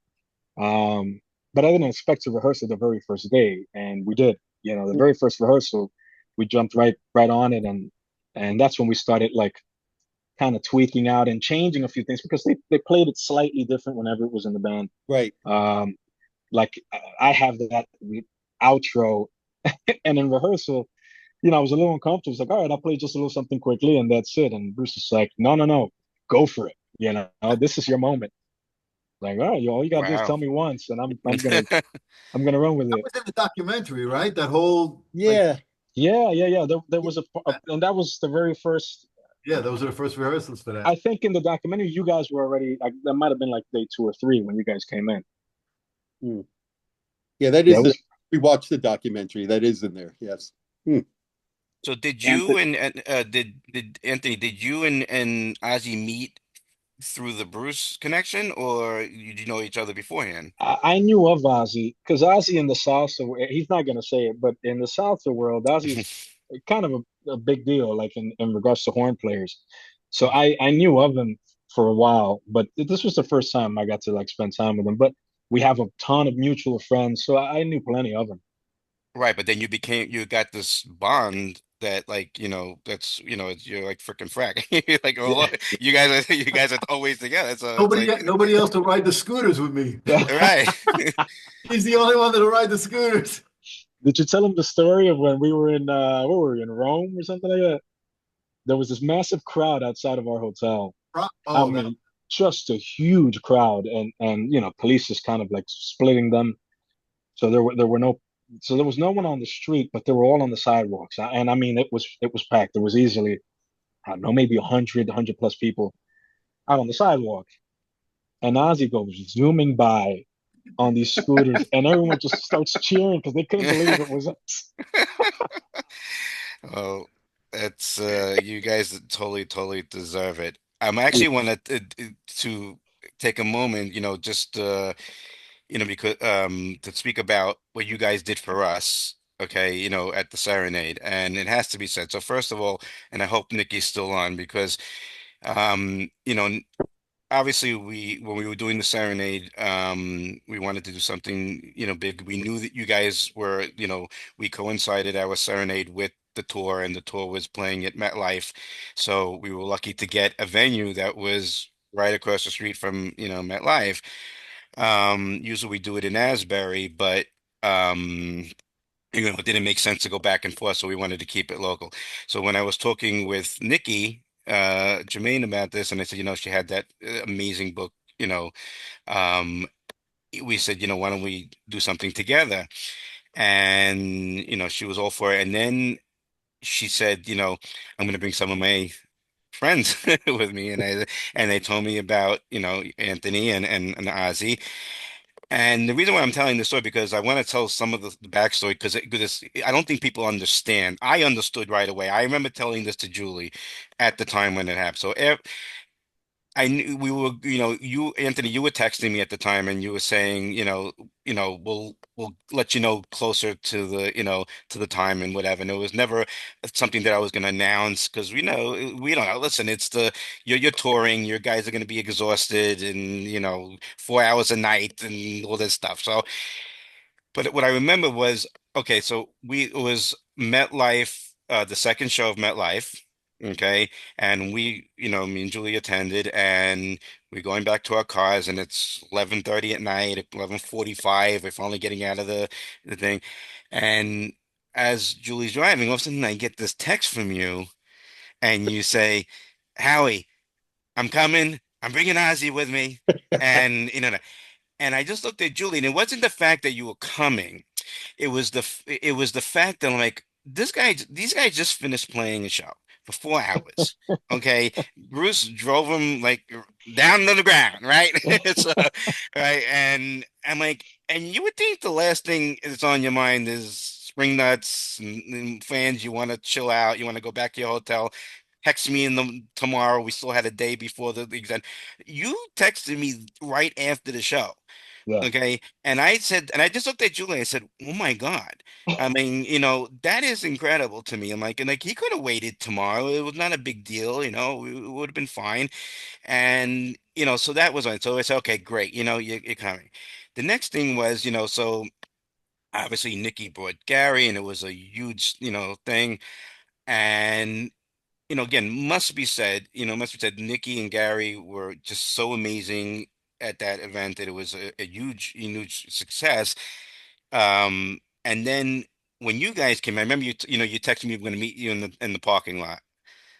But I didn't expect to rehearse it the very first day, and we did. The very first rehearsal, we jumped right on it, and that's when we started like kind of tweaking out and changing a few things because they played it slightly different whenever it was in the band. Right. Like I have that outro, and in rehearsal, I was a little uncomfortable. It's like, all right, I'll play just a little something quickly, and that's it. And Bruce is like, no, go for it. This is your moment. Like, all right, all you gotta do is Wow. tell me once, and I'm gonna run with That it. was in the documentary, right? That whole Yeah. Yeah. There was and that was the very first. yeah, those are the first rehearsals for that. I think in the documentary, you guys were already. That might have been like day 2 or 3 when you guys came in. Yeah, that Yeah, is. We watched the documentary. That is in there. Yes. So did you and did Anthony, did you and Ozzy meet through the Bruce connection, or did you know each other beforehand? I knew of Ozzy because Ozzy in the salsa, he's not gonna say it, but in the salsa world, Ozzy's kind of a big deal, like in regards to horn players. So I knew of him for a while, but this was the first time I got to like spend time with him. But we have a ton of mutual friends, so I knew plenty of him. Right, but then you got this bond that like, you're like freaking frack. Like you guys are always together. So it's like Nobody else to ride the scooters with me. right. He's the only one that'll ride the scooters. Did you tell him the story of when we were in where were we, in Rome or something like that? There was this massive crowd outside of our hotel. I mean, just a huge crowd, and police is kind of like splitting them. So there was no one on the street, but they were all on the sidewalks. And I mean, it was packed. There was easily, I don't know, maybe 100 plus people out on the sidewalk. And Ozzy goes zooming by on these scooters, and everyone just starts cheering because they couldn't believe it was us. Well, that's you guys totally deserve it. I'm actually want to take a moment, just because to speak about what you guys did for us, okay, at the Serenade, and it has to be said. So first of all, and I hope Nikki's still on because um, you know, obviously when we were doing the serenade, we wanted to do something, big. We knew that you guys were, we coincided our serenade with the tour, and the tour was playing at MetLife. So we were lucky to get a venue that was right across the street from, MetLife. Usually we do it in Asbury, but um it didn't make sense to go back and forth, so we wanted to keep it local. So when I was talking with Nikki, Jermaine about this, and I said, she had that amazing book, um, we said, why don't we do something together? And, she was all for it. And then she said, I'm going to bring some of my friends with me. And they told me about, Anthony and Ozzy. And the reason why I'm telling this story because I want to tell some of the backstory because I don't think people understand. I understood right away. I remember telling this to Julie at the time when it happened. So I knew we were, you, Anthony, you were texting me at the time and you were saying, we'll let you know closer to to the time and whatever. And it was never something that I was going to announce because we don't know. Listen, you're touring, your guys are going to be exhausted and 4 hours a night and all this stuff. So, but what I remember was, okay, so it was MetLife, the second show of MetLife, okay, and me and Julie attended, and we're going back to our cars, and it's 11:30 at night, 11:45. We're finally getting out of the thing, and as Julie's driving, all of a sudden I get this text from you, and you say, "Howie, I'm coming. I'm bringing Ozzy with me," and and I just looked at Julie, and it wasn't the fact that you were coming. It was the fact that I'm like, these guys just finished playing a show for 4 hours. Okay. Bruce drove them like down to the ground, right? So, right. And I'm like, and you would think the last thing that's on your mind is spring nuts and fans, you want to chill out, you want to go back to your hotel. Text me tomorrow. We still had a day before the exam. You texted me right after the show. Yeah. Okay. And I just looked at Julie. I said, "Oh my God." I mean, that is incredible to me. I'm like, and like he could have waited tomorrow. It was not a big deal, it would have been fine. And, so that was on. So I said, okay, great. You're coming. The next thing was, so obviously Nikki brought Gary and it was a huge, thing. And again, must be said, Nikki and Gary were just so amazing at that event that it was a huge success. And then when you guys came, I remember you texted me, we're going to meet you in the parking lot.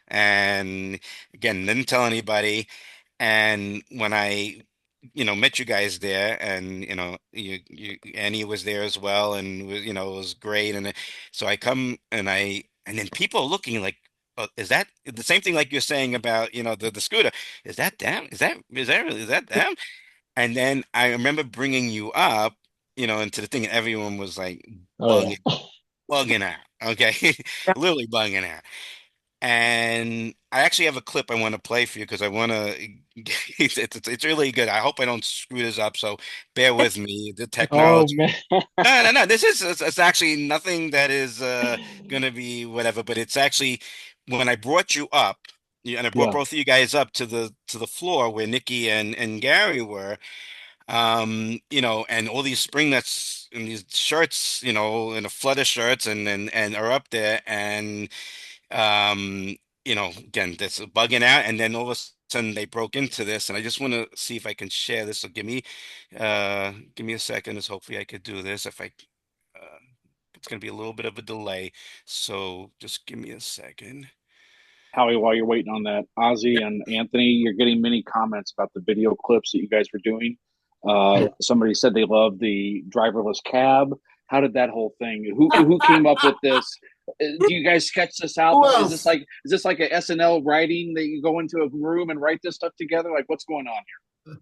And again, didn't tell anybody. And when I, met you guys there, and Annie was there as well, and it was great. And so I come and then people are looking like, is that the same thing like you're saying about the scooter? Is that them? Is that them? And then I remember bringing you up, into the thing, and everyone was like Oh bugging, yeah. bugging out. Okay, literally bugging out. And I actually have a clip I want to play for you because I want to. It's really good. I hope I don't screw this up, so bear with me. The Oh technology. man. No. It's actually nothing that is gonna be whatever, but it's actually when I brought you up, and I brought Yeah. both of you guys up to the floor where Nikki and Gary were, and all these spring nuts and these shirts, and a flood of shirts and are up there and again, that's bugging out, and then all of a sudden they broke into this, and I just want to see if I can share this. So give me a second. As hopefully I could do this. Uh, it's gonna be a little bit of a delay, so just give me a second. Howie, while you're waiting on that, Ozzy and Anthony, you're getting many comments about the video clips that you guys were doing. Somebody said they loved the driverless cab. How did that whole thing? Who came up with this? Do you guys sketch this out? Who Is else? this like a SNL writing that you go into a room and write this stuff together? Like what's going on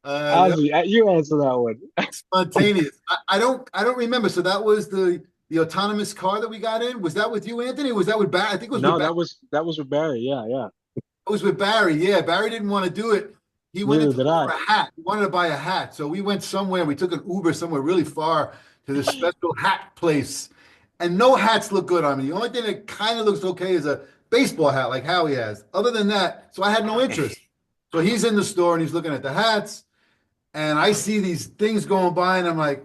That Ozzy, you answer that one. was spontaneous. I don't remember. So that was the autonomous car that we got in. Was that with you, Anthony? Or was that with Barry? I think it was with No, Barry. that was with Barry. Yeah, yeah. It was with Barry. Yeah, Barry didn't want to do it. He went Neither into did I. for a hat. He wanted to buy a hat. So we went somewhere. We took an Uber somewhere really far to this special hat place. And no hats look good on me. The only thing that kind of looks okay is a baseball hat like Howie has. Other than that, so I had no interest. So he's in the store and he's looking at the hats, and I see these things going by, and I'm like,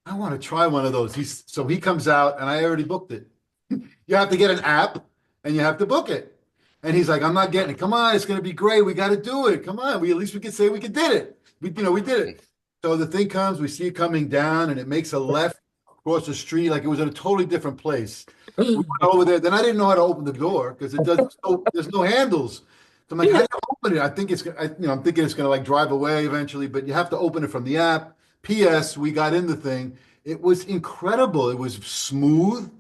I want to try one of those. So he comes out, and I already booked it. You have to get an app, and you have to book it. And he's like, I'm not getting it. Come on, it's going to be great. We got to do it. Come on, at least we can say we did it. We did it. So the thing comes, we see it coming down, and it makes a left across the street, like it was in a totally different place. We went over there. Then I didn't know how to open the door because there's no handles. So I'm like, how do you open it? I think I'm thinking it's gonna like drive away eventually, but you have to open it from the app. P.S. We got in the thing. It was incredible. It was smooth.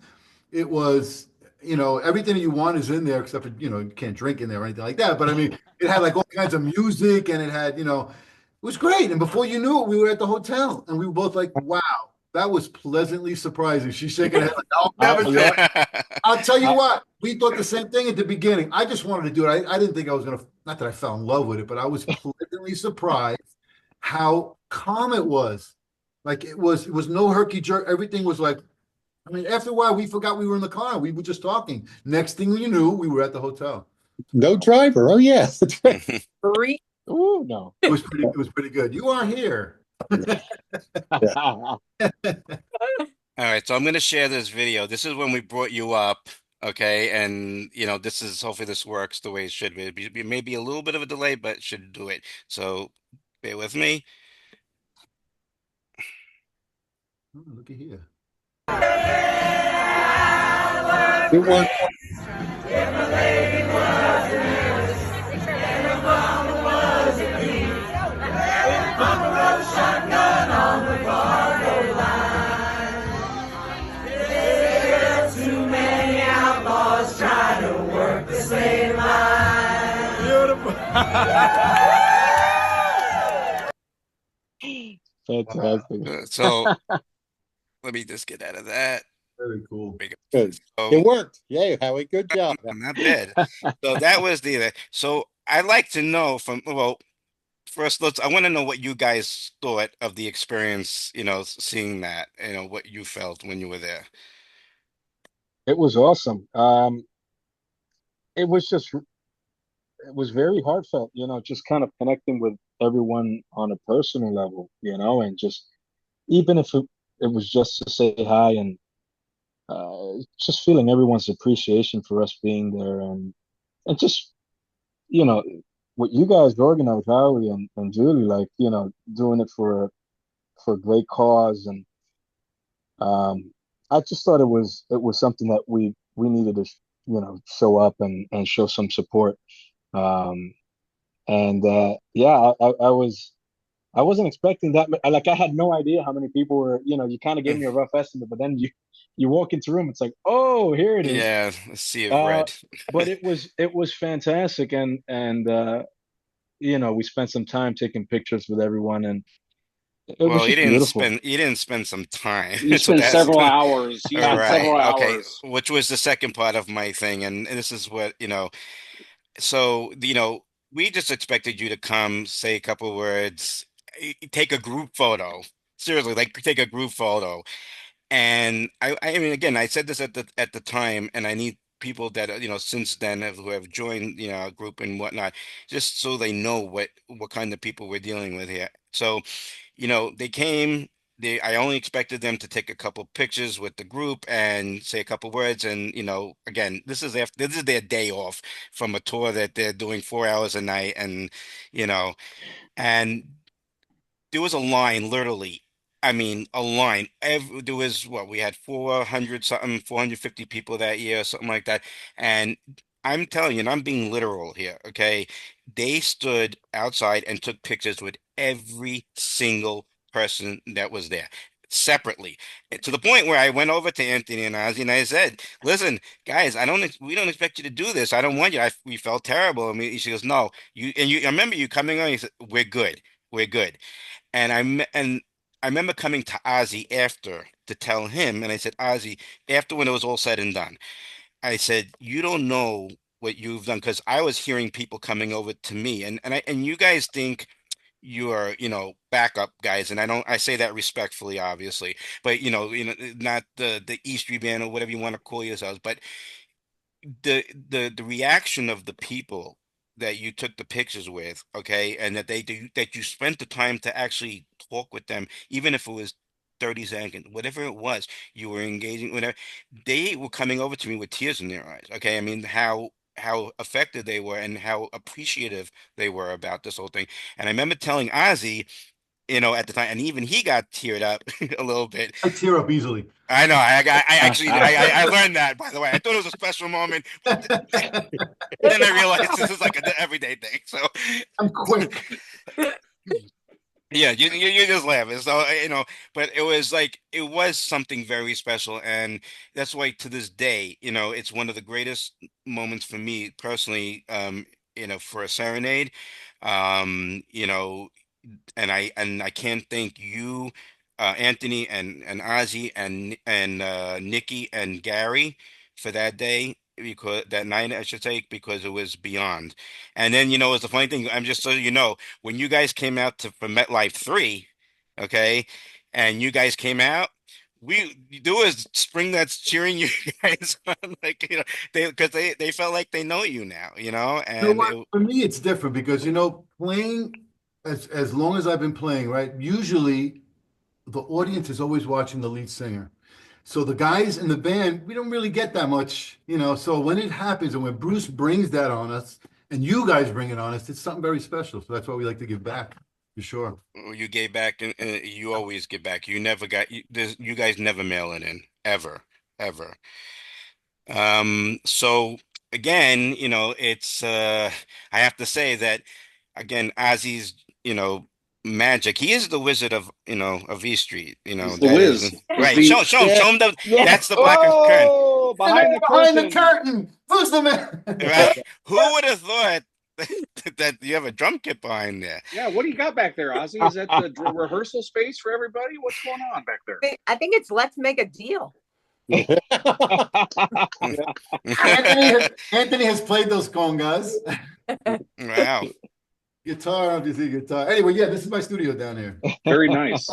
It was, everything that you want is in there except for, you can't drink in there or anything like that. But I mean, it had like all kinds of music, and it had, it was great. And before you knew it, we were at the hotel, and we were both like, wow, that was pleasantly surprising. She's shaking her head like, I'll never do it. I'll tell you what, we thought the same thing at the beginning. I just wanted to do it. I didn't think I was going to, not that I fell in love with it, but I was pleasantly surprised how calm it was. Like it was no herky jerk. Everything was like, I mean, after a while, we forgot we were in the car. We were just talking. Next thing you knew, we were at the hotel. No driver. Oh, yeah. That's right. Oh, no. It was pretty good. You are here. All right, so I'm going to share this video. This is when we brought you up, okay? And, hopefully this works the way it should be. Maybe a little bit of a delay, but it should do it. So bear with me. Oh, look at here. It worked. Fantastic. So let me just get out of that. Very cool. Good. So, It worked. Yay, Howie. Good job. not bad. So that was so I'd like to know first I want to know what you guys thought of the experience, seeing that, what you felt when you were there. It was awesome. It was very heartfelt, just kind of connecting with everyone on a personal level, and just even if it was just to say hi and just feeling everyone's appreciation for us being there, and just what you guys organized, Howie and Julie, like doing it for a great cause, and I just thought it was something that we needed to show up and show some support. And yeah, I wasn't expecting that. Like I had no idea how many people were. You kind of gave me a rough estimate, but then you walk into the room, it's like, oh, here it is. Yeah, a sea of red. But it was fantastic, and we spent some time taking pictures with everyone, and it was just beautiful. You didn't spend some time. You spent several hours. You spent several hours. Okay, which was the second part of my thing, and this is what So we just expected you to come, say a couple words, take a group photo. Seriously, like take a group photo. And I mean, again, I said this at the time, and I need people that since then who have joined a group and whatnot, just so they know what kind of people we're dealing with here. So, they came. I only expected them to take a couple pictures with the group and say a couple words. And again, this is their day off from a tour that they're doing 4 hours a night, and and there was a line, literally. I mean, a line. There was we had 450 people that year, something like that. And I'm telling you, and I'm being literal here, okay? They stood outside and took pictures with every single person that was there separately, to the point where I went over to Anthony and Ozzie and I said, listen, guys, we don't expect you to do this. I don't want you. We felt terrible. I mean, she goes, no, I remember you coming on. He said, we're good. We're good. And I remember coming to Ozzie after to tell him, and I said, Ozzie, after when it was all said and done, I said, you don't know what you've done, because I was hearing people coming over to me, and you guys think you are, backup guys, and I say that respectfully, obviously, but not the E-Street band or whatever you want to call yourselves, but the reaction of the people that you took the pictures with, okay, and that you spent the time to actually talk with them, even if it was 30 seconds, whatever it was, you were engaging, whatever. They were coming over to me with tears in their eyes. Okay, I mean how affected they were and how appreciative they were about this whole thing. And I remember telling Ozzy, at the time, and even he got teared up a little bit. I tear up easily. I know. I actually I learned that, by the way. I thought it was a special moment, but then I realized this is like an everyday thing. So I'm quick. yeah, you just laughing. So but it was something very special, and that's why to this day, it's one of the greatest moments for me personally. For a serenade, um, you know, and I can't thank you, Anthony and Ozzy and Nikki and Gary for that day, because that night I should say, because it was beyond. And then it's the funny thing. I'm just so when you guys came out for MetLife 3, okay, and you guys came out. There was spring that's cheering you guys on, like they felt like they know you now, and For me, it's different because playing as long as I've been playing, right? Usually, the audience is always watching the lead singer. So the guys in the band, we don't really get that much, So when it happens and when Bruce brings that on us, and you guys bring it on us, it's something very special. So that's why we like to give back, for sure. you gave back, and you always give back. You never got you guys never mail it in, ever, ever. So again, it's I have to say that again, Ozzy's, magic. He is the wizard of E-Street. He's the whiz. Right. Show him. Show him that's the black curtain. Oh, behind the curtain. Who's the man? Right? Who would have thought that you have a drum kit behind there? Yeah, what do you got back there, Ozzy? Is that the rehearsal space for everybody? What's going on back there? I think it's Let's Make a Deal. Anthony has played those congas. Wow. Guitar, obviously guitar. Anyway, yeah, this is my studio down here. Very nice.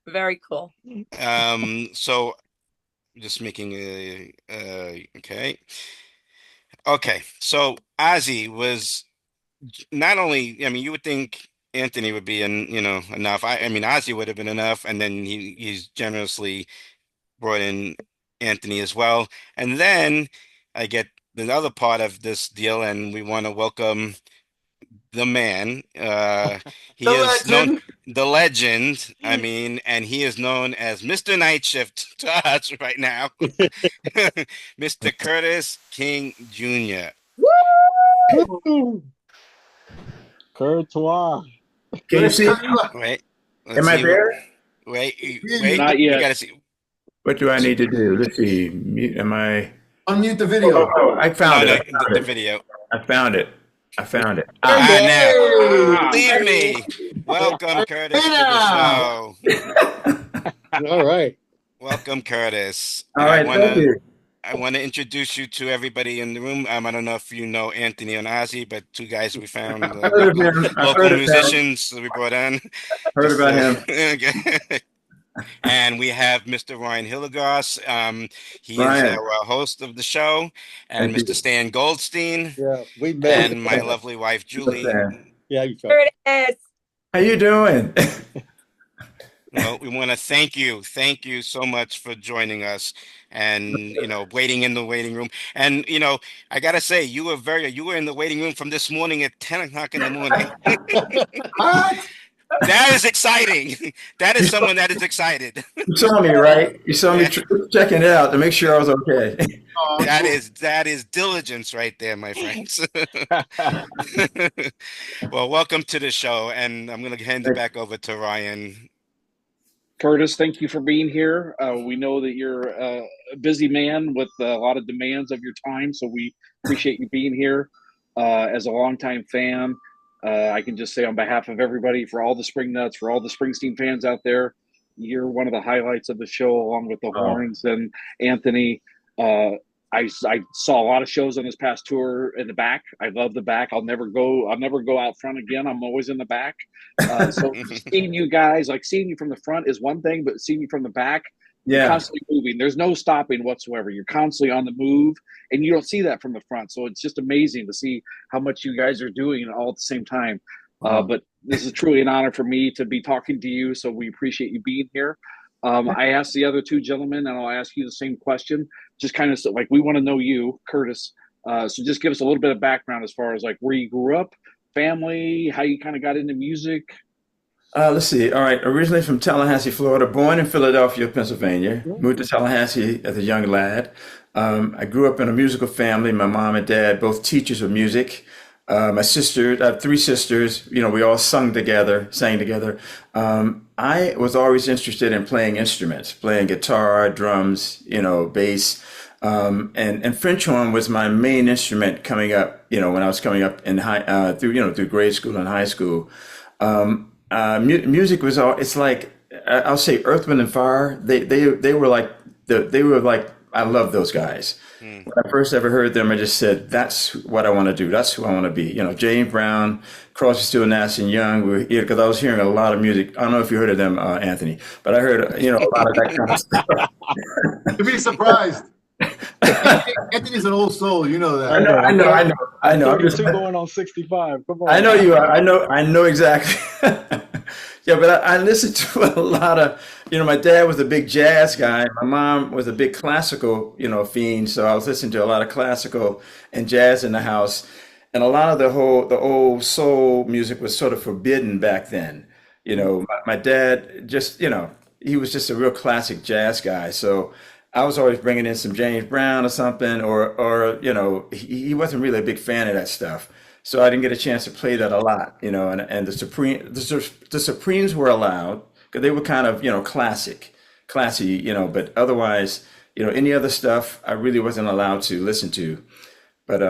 Very cool. So just making okay. So Ozzy was not only, I mean, you would think Anthony would be enough. I mean, Ozzy would have been enough, and then he's generously brought in Anthony as well. And then I get the other part of this deal, and we want to welcome the man. He is known, the legend. I mean, and he is known as Mr. Night Shift to us right now, Mr. Curtis King Jr. Woo! Courtois. Can you see? Wait, Am I there? Wait. Not yet. You gotta see. What do I need to do? Let's see. Am I? Unmute the video. Oh, I found it. The video. I found it. Now, leave me. Welcome, Curtis, to the show. All right. Welcome, Curtis. All right, thank you. I want to introduce you to everybody in the room. I don't know if you know Anthony and Ozzy, but two guys we found, local musicians that we brought in. Heard about him. Okay. And we have Mr. Ryan Hilligoss. He is our host of the show, and Mr. Stan Goldstein. Yeah, we met. And my lovely wife, Julie. Yeah, you Curtis. How you doing? Well, we want to thank you so much for joining us, and waiting in the waiting room. And I gotta say, you were in the waiting room from this morning at 10 o'clock in the morning. That is exciting. That is someone that is excited. You saw me, right? You saw me checking it out to make sure I was okay. That is diligence right there, my friends. Well, welcome to the show, and I'm going to hand it back over to Ryan. Curtis, thank you for being here. We know that you're a busy man with a lot of demands of your time, so we appreciate you being here. As a longtime fan, I can just say on behalf of everybody, for all the Spring Nuts, for all the Springsteen fans out there, you're one of the highlights of the show, along with the Horns and Anthony. I saw a lot of shows on this past tour in the back. I love the back. I'll never go out front again. I'm always in the back. So seeing you guys, like seeing you from the front is one thing, but seeing you from the back, You're Yeah. constantly moving. There's no stopping whatsoever. You're constantly on the move, and you don't see that from the front. So it's just amazing to see how much you guys are doing all at the same time. But this is truly an honor for me to be talking to you. So we appreciate you being here. I asked the other two gentlemen, and I'll ask you the same question. Just kind of like, we want to know you, Curtis. So just give us a little bit of background as far as like where you grew up, family, how you kind of got into music. Let's see. All right. Originally from Tallahassee, Florida, born in Philadelphia, Pennsylvania. Moved to Tallahassee as a young lad. I grew up in a musical family. My mom and dad, both teachers of music. My sister, I have three sisters. You know, we all sang together. I was always interested in playing instruments, playing guitar, drums, you know, bass. And French horn was my main instrument coming up, you know, when I was coming up in through grade school and high school. Music was it's like, I'll say Earth, Wind and Fire. They were like, I love those guys. When I first ever heard them, I just said, that's what I want to do. That's who I want to be. You know, James Brown, Crosby, Stills, Nash and Young, because I was hearing a lot of music. I don't know if you heard of them, Anthony, but I heard, you know, a lot of that kind of stuff. You'd be surprised. Anthony's an old soul, you know that. I know. I'm just going on 65. Come on. I know you are. I know exactly. Yeah, but I listened to a lot of, you know, my dad was a big jazz guy. My mom was a big classical, you know, fiend. So I was listening to a lot of classical and jazz in the house. And a lot of the old soul music was sort of forbidden back then. You know, my dad just, you know, he was just a real classic jazz guy. So I was always bringing in some James Brown or something, or you know, he wasn't really a big fan of that stuff. So I didn't get a chance to play that a lot, you know, and the Supremes were allowed because they were kind of, you know, classy, you know, but otherwise, you know, any other stuff I really wasn't allowed to listen to. But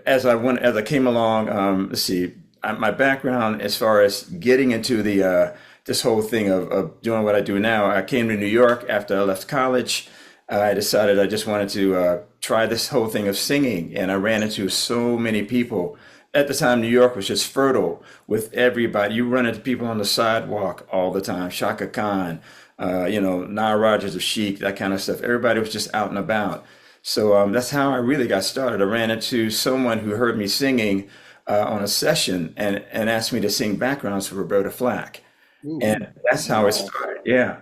as I came along, let's see, my background as far as getting into the this whole thing of doing what I do now, I came to New York after I left college. I decided I just wanted to try this whole thing of singing, and I ran into so many people. At the time, New York was just fertile with everybody. You run into people on the sidewalk all the time. Shaka Khan, you know, Nile Rodgers of Chic, that kind of stuff. Everybody was just out and about. So that's how I really got started. I ran into someone who heard me singing on a session and asked me to sing backgrounds for Roberta Flack. Ooh. And that's how it started. Yeah.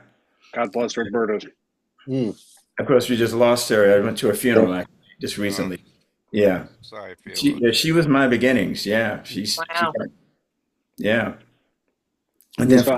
God bless Roberta. Of course, we just lost her. I went to her funeral actually, just recently. Yeah. Sorry for you. She was my beginnings. Yeah. Wow. Yeah. And then So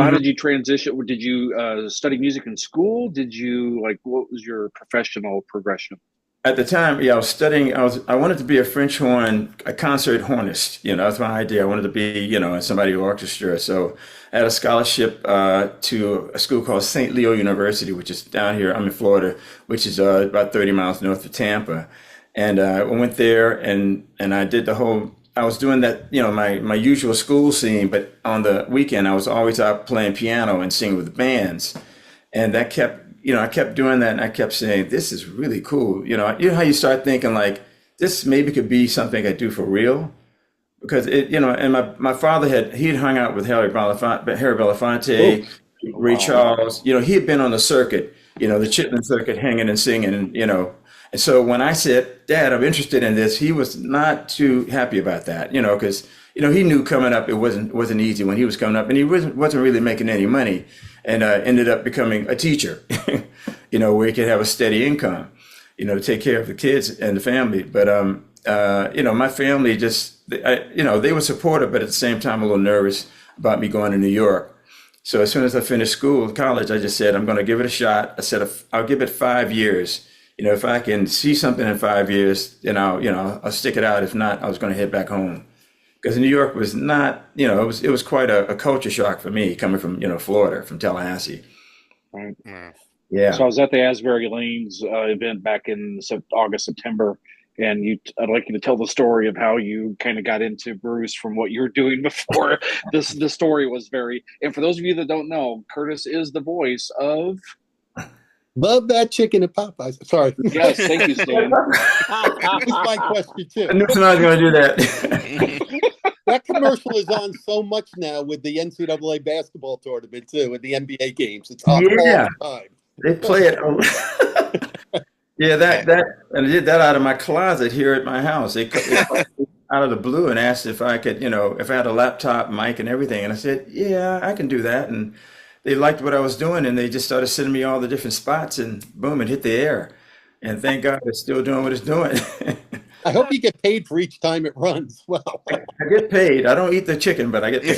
how did you transition? Did you study music in school? Did you what was your professional progression? At the time, yeah, I was studying. I wanted to be a French horn, a concert hornist. You know, that's my idea. I wanted to be, you know, in somebody's orchestra. So I had a scholarship to a school called St. Leo University, which is down here. I'm in Florida, which is about 30 miles north of Tampa. And I went there and I did the whole. I was doing that, you know, my usual school scene, but on the weekend I was always out playing piano and singing with bands, and that kept. You know, I kept doing that and I kept saying, this is really cool. You know how you start thinking like, this maybe could be something I do for real? Because it, you know, and my father he'd hung out with Harry Belafonte, Ray Charles, you know, he had been on the circuit, you know, the Chitlin circuit, hanging and singing, and, you know. And so when I said, Dad, I'm interested in this, he was not too happy about that, you know, because, you know, he knew coming up, it wasn't easy when he was coming up, and he wasn't really making any money, and ended up becoming a teacher, you know, where he could have a steady income, you know, to take care of the kids and the family. But, you know, my family just, you know, they were supportive, but at the same time, a little nervous about me going to New York. So as soon as I finished college, I just said, I'm going to give it a shot. I said, I'll give it 5 years. You know, if I can see something in 5 years, then I'll stick it out. If not, I was going to head back home. Because New York was not, you know, it was quite a culture shock for me coming from, you know, Florida, from Tallahassee. Right. Yeah. So I was at the Asbury Lanes event back in August, September, and I'd like you to tell the story of how you kind of got into Bruce from what you were doing before. The story was and for those of you that don't know, Curtis is the voice of. Love that chicken at Popeyes. Sorry. Yes, thank you, Stan. That was my question too. I knew somebody was going to do that. That commercial is on so much now with the NCAA basketball tournament too, with the NBA games. It's on all the time. They play it. Yeah, and I did that out of my closet here at my house. They called me out of the blue and asked if I could, if I had a laptop mic and everything. And I said, yeah, I can do that. And they liked what I was doing, and they just started sending me all the different spots, and boom, it hit the air. And thank God it's still doing what it's doing. I hope you get paid for each time it runs. Well, I get paid. I don't eat the chicken, but I get paid.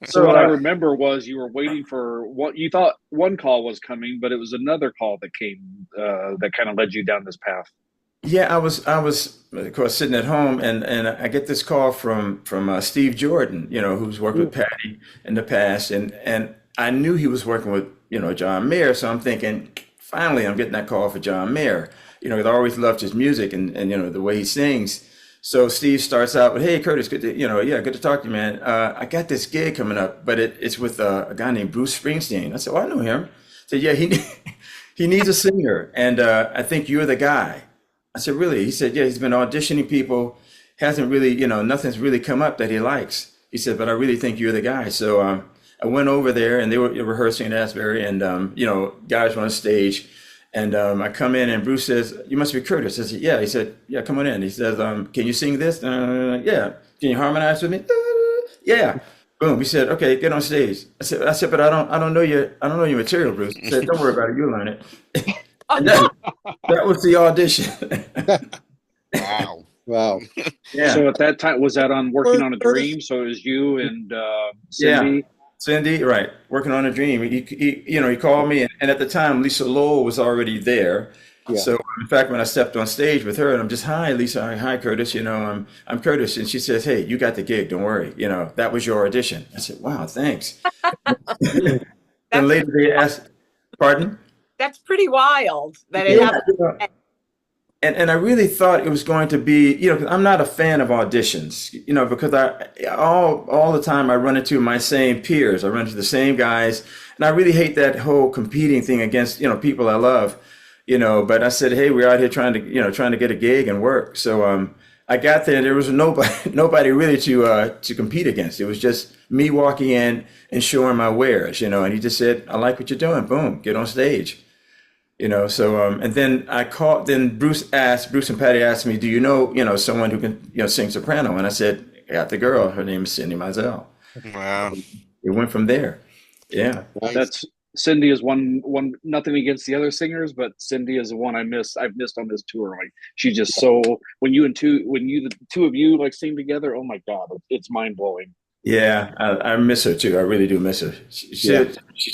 So what I remember was you were waiting for what you thought one call was coming, but it was another call that came that kind of led you down this path. Yeah, I was of course sitting at home, and I get this call from Steve Jordan, who's worked with Patty in the past, and I knew he was working with John Mayer, so I'm thinking finally I'm getting that call for John Mayer. I always loved his music and the way he sings. So Steve starts out with, "Hey Curtis, good to good to talk to you, man. I got this gig coming up, but it's with a guy named Bruce Springsteen." I said, "Oh, I know him." I said, "Yeah, he needs a singer, and I think you're the guy." I said, "Really?" He said, "Yeah, he's been auditioning people, hasn't really, nothing's really come up that he likes." He said, "But I really think you're the guy." So I went over there, and they were rehearsing at Asbury, and guys were on stage. And I come in, and Bruce says, "You must be Curtis." I said, "Yeah." He said, "Yeah, come on in." He says, "Can you sing this?" "Yeah." "Can you harmonize with me?" "Yeah." Boom. He said, "Okay, get on stage." I said, "But I don't know your material, Bruce." He said, "Don't worry about it. You'll learn it." And that was the audition. Wow. wow. Yeah. So at that time, was that on Working on a Dream? So it was you and Cindy? Yeah. Cindy, right, working on a dream. He called me, and at the time, Lisa Lowell was already there. Yeah. So in fact, when I stepped on stage with her, and I'm just, "Hi, Lisa, hi, Curtis. I'm Curtis," and she says, "Hey, you got the gig. Don't worry. That was your audition." I said, "Wow, thanks." And later they asked, "Pardon?" That's pretty wild that it happened. And I really thought it was going to be, 'cause I'm not a fan of auditions, because all the time I run into my same peers. I run into the same guys, and I really hate that whole competing thing against, people I love, but I said, "Hey, we're out here trying to get a gig and work." So I got there, and there was nobody really to compete against. It was just me walking in and showing my wares, and he just said, "I like what you're doing. Boom, get on stage." So and then Bruce and Patty asked me, "Do you know someone who can sing soprano?" And I said, "I got the girl. Her name is Cindy Mizell." Wow. It went from there. Yeah. Nice. That's Cindy is one. Nothing against the other singers, but Cindy is the one I've missed on this tour. Like she's just so when the two of you like sing together. Oh my God, it's mind blowing. Yeah, I miss her too. I really do miss her. She's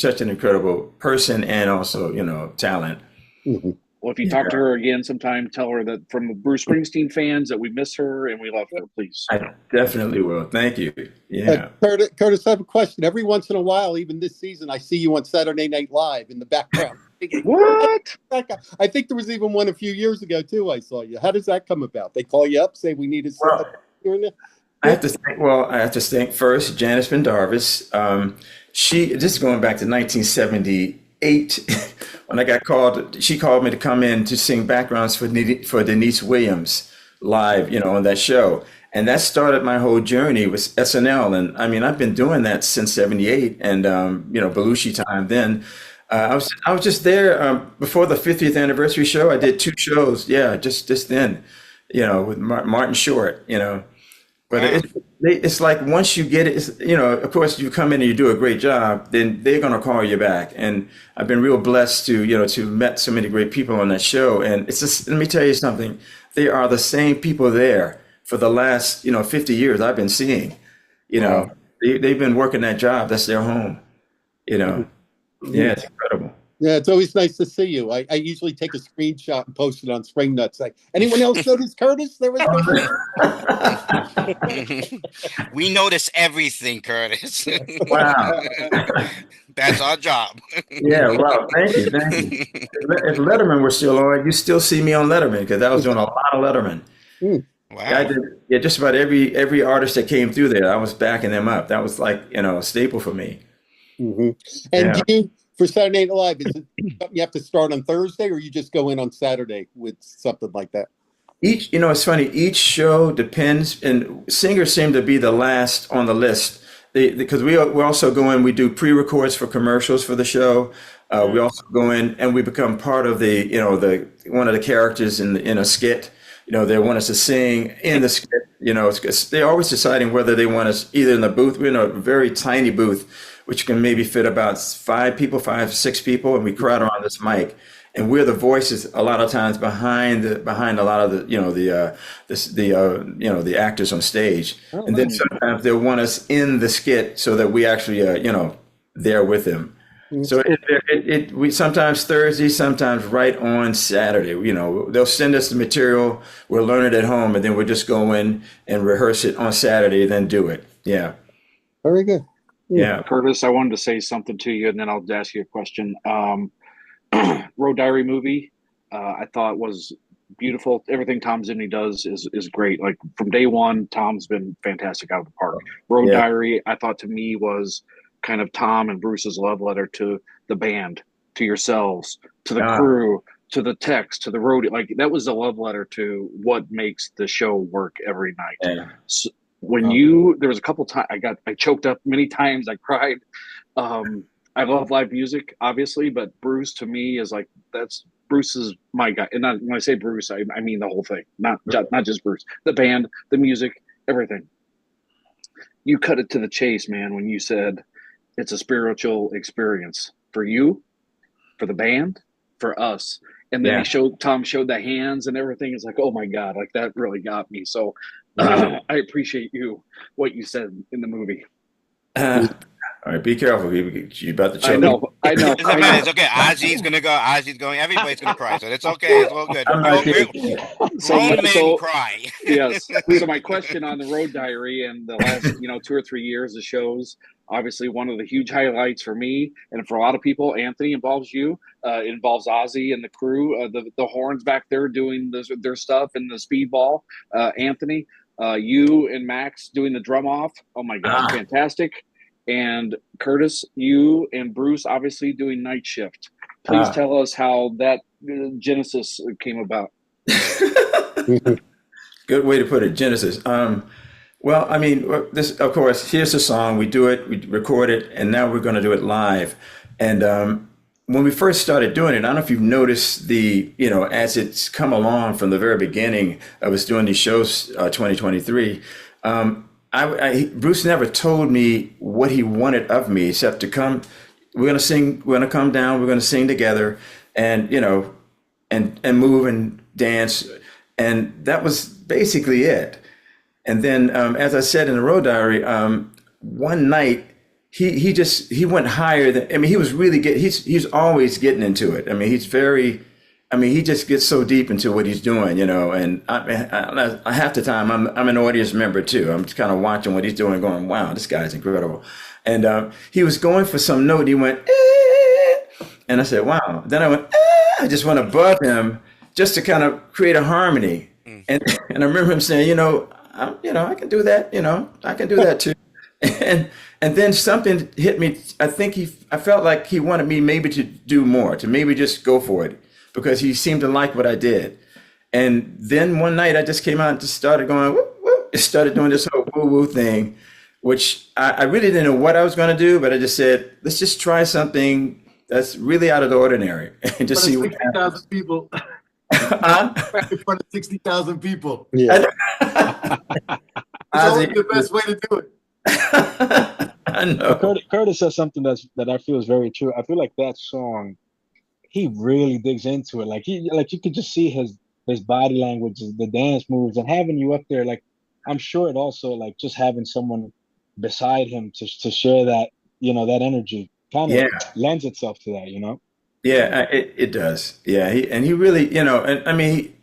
such an incredible person and also, talent. Mhm. Well, if you talk to her again sometime, tell her that from the Bruce Springsteen fans that we miss her and we love her, please. I definitely will. Thank you. Yeah. Curtis, I have a question. Every once in a while, even this season, I see you on Saturday Night Live in the background. What? I think there was even one a few years ago too. I saw you. How does that come about? They call you up, say we need a singer. I have to thank first Janice Pendarvis. This is going back to 1978 when I got called. She called me to come in to sing backgrounds for Denise Williams live, on that show, and that started my whole journey with SNL. And I mean, I've been doing that since '78, and Belushi time. Then I was just there before the 50th anniversary show. I did 2 shows, just then, with Martin Short, But it's like once you get it, of course you come in and you do a great job, then they're going to call you back. And I've been real blessed to met so many great people on that show. And it's just, let me tell you something, they are the same people there for the last, 50 years I've been seeing, Wow. they've been working that job. That's their home, Yeah, it's incredible. Yeah, it's always nice to see you. I usually take a screenshot and post it on Spring Nuts. Like, anyone else notice Curtis? There was We notice everything, Curtis. Wow. That's our job. Yeah, wow. Thank you. If Letterman were still on, you still see me on Letterman because I was doing a lot of Letterman. Wow. I did, just about every artist that came through there, I was backing them up. That was like, a staple for me. Mm-hmm. And you, for Saturday Night Live, is it something you have to start on Thursday, or you just go in on Saturday with something like that? It's funny. Each show depends, and singers seem to be the last on the list because we also go in, we do pre-records for commercials for the show. We also go in and we become part of the one of the characters in a skit. They want us to sing in the skit. They're always deciding whether they want us either in the booth. We're in a very tiny booth, which can maybe fit about 5, 6 people, and we crowd around this mic. And we're the voices a lot of times behind a lot of the actors on stage. And then sometimes they'll want us in the skit so that we actually there with them. So we sometimes Thursday, sometimes right on Saturday. They'll send us the material. We'll learn it at home, and then we'll just go in and rehearse it on Saturday, then do it. Yeah. Very good. Yeah. Curtis, I wanted to say something to you, and then I'll ask you a question. Road Diary movie, I thought was beautiful. Everything Tom Zinni does is great. Like from day one, Tom's been fantastic out of the park. Road Diary, I thought to me was kind of Tom and Bruce's love letter to the band, to yourselves, to the crew, to the text, to the road. Like that was a love letter to what makes the show work every night. Yeah. So when there was a couple times I choked up many times. I cried. I love live music, obviously, but Bruce to me is like Bruce is my guy. And when I say Bruce, I mean the whole thing, not just Bruce. The band, the music, everything. You cut it to the chase, man, when you said it's a spiritual experience for you, for the band, for us. And then Tom showed the hands and everything. It's like, oh my God, like that really got me. So I appreciate what you said in the movie. All right, be careful. You're about to choke. I know. It's okay. Ozzie's gonna go. Ozzie's going. Everybody's gonna cry. So it's okay. It's all good. Grown men cry. Yes. So my question on the Road Diary and the last 2 or 3 years of shows, obviously one of the huge highlights for me and for a lot of people, Anthony, involves you. It involves Ozzie and the crew, the horns back there doing their stuff, and the speedball. Anthony, you and Max doing the drum off. Oh my God, fantastic. And Curtis, you and Bruce obviously doing night shift. Please tell us how that genesis came about. Good way to put it, genesis. Well, I mean, this, of course, here's the song. We do it, we record it, and now we're going to do it live. And when we first started doing it, I don't know if you've noticed as it's come along from the very beginning of us doing these shows, 2023, Bruce never told me what he wanted of me except to come. We're going to sing. We're going to come down. We're going to sing together, and and move and dance, and that was basically it. And then, as I said in the Road Diary, one night he went higher than. I mean, he was really he's always getting into it. I mean, he just gets so deep into what he's doing, and I half the time I'm an audience member too. I'm just kind of watching what he's doing, going, wow, this guy's incredible. And he was going for some note. He went, and I said, wow. Then I went, I just went above him just to kind of create a harmony. And I remember him saying, I can do that. I can do that too. And then something hit me. I felt like he wanted me maybe to do more, to maybe just go for it, because he seemed to like what I did. And then one night I just came out and just started going, whoop, whoop. It started doing this whole woo-woo thing, which I really didn't know what I was going to do, but I just said, let's just try something that's really out of the ordinary and just see what happens. 60,000 people. In front of 60,000 people. Yeah. It's always the best way to do it. I know. Curtis says something that I feel is very true. I feel like that song, he really digs into it. Like you could just see his body language, the dance moves, and having you up there. Like, I'm sure it also, like, just having someone beside him to share that, that energy kind of lends itself to that, Yeah, it does. Yeah, he really, and I mean,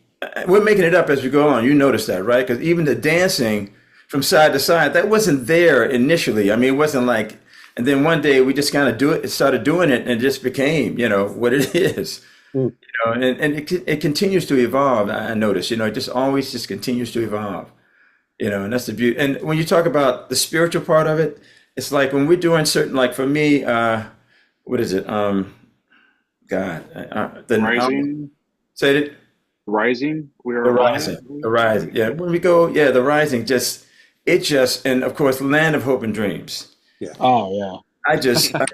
we're making it up as we go on. You notice that, right? Because even the dancing from side to side, that wasn't there initially. I mean, it wasn't like. And then one day we just kind of started doing it, and it just became, what it is. And it continues to evolve. I notice, it just always just continues to evolve. And that's the beauty. And when you talk about the spiritual part of it, it's like when we're doing certain, like for me, what is it? The Rising. Say it. Rising. The Rising. Yeah. When we go, the Rising. And of course, Land of Hope and Dreams. Yeah. Oh yeah. I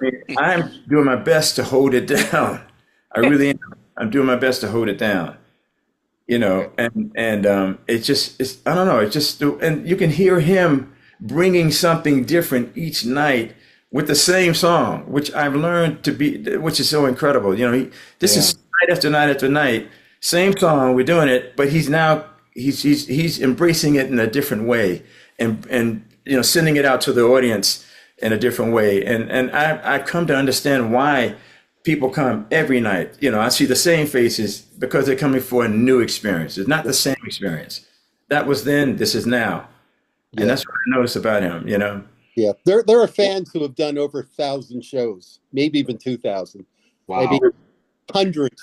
mean, I'm doing my best to hold it down. I really am. I'm doing my best to hold it down. It's I don't know, it's just, and you can hear him bringing something different each night with the same song, which I've learned to be, which is so incredible. This is night after night after night, same song, we're doing it, but he's embracing it in a different way, and sending it out to the audience in a different way, and I've come to understand why people come every night. I see the same faces because they're coming for a new experience. It's not the same experience. That was then, this is now. And that's what I notice about him, Yeah. There are fans who have done over 1,000 shows, maybe even 2,000. Wow. Maybe hundreds.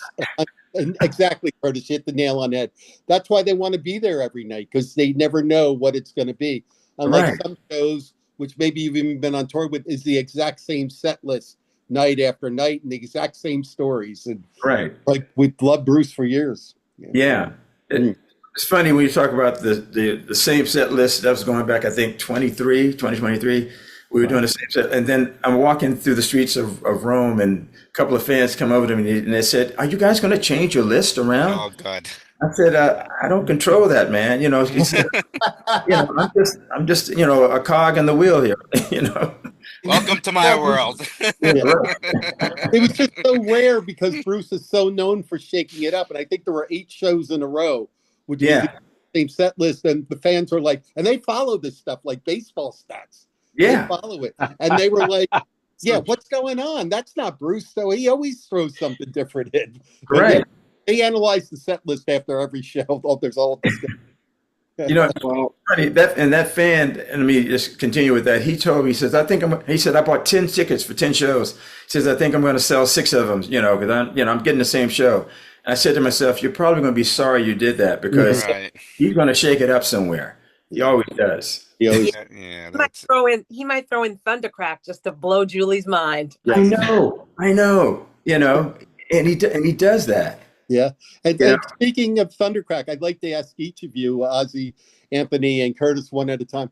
And exactly, Curtis, you hit the nail on the head. That's why they want to be there every night, because they never know what it's going to be. Unlike some shows, which maybe you've even been on tour with, is the exact same set list night after night and the exact same stories. And like, we've loved Bruce for years. Yeah. It's funny when you talk about the same set list. That was going back, I think, 2023. We were doing the same set. And then I'm walking through the streets of Rome, and a couple of fans come over to me and they said, "Are you guys going to change your list around?" Oh, God. I said, "I don't control that, man. He said, I'm just a cog in the wheel here, Welcome to my world. It was just so rare because Bruce is so known for shaking it up. And I think there were 8 shows in a row, which is the same set list. And the fans were like, and they follow this stuff like baseball stats. Yeah. They follow it. And they were like, yeah, what's going on? That's not Bruce. So he always throws something different in. Right. They analyze the set list after every show. Oh, there's all this stuff. Funny that fan, and let me just continue with that. He told me, he says, he said, I bought 10 tickets for 10 shows. He says, I think I'm going to sell 6 of them, because I'm getting the same show. And I said to myself, you're probably going to be sorry you did that, because he's going to shake it up somewhere. He always does. He always, he might throw in Thundercrack just to blow Julie's mind. I know, and he does that. Yeah. And speaking of Thundercrack, I'd like to ask each of you, Ozzie, Anthony, and Curtis, one at a time,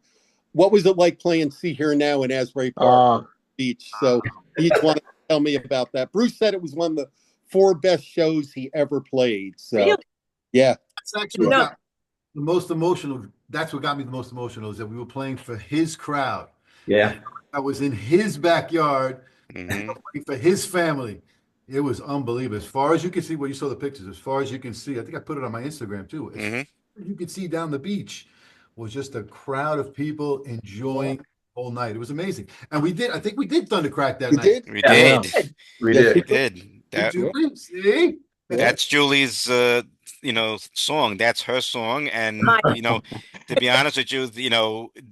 what was it like playing See Here Now in Asbury Park Beach? So each one tell me about that. Bruce said it was one of the 4 best shows he ever played. So really? Yeah. That's actually the most emotional. That's what got me the most emotional, is that we were playing for his crowd. Yeah. I was in his backyard for his family. It was unbelievable. As far as you can see, you saw the pictures, as far as you can see, I think I put it on my Instagram too. You could see down the beach was just a crowd of people enjoying the whole night. It was amazing. And I think we did Thundercrack that night. We did. See? That's Julie's, song. That's her song. And, to be honest with you,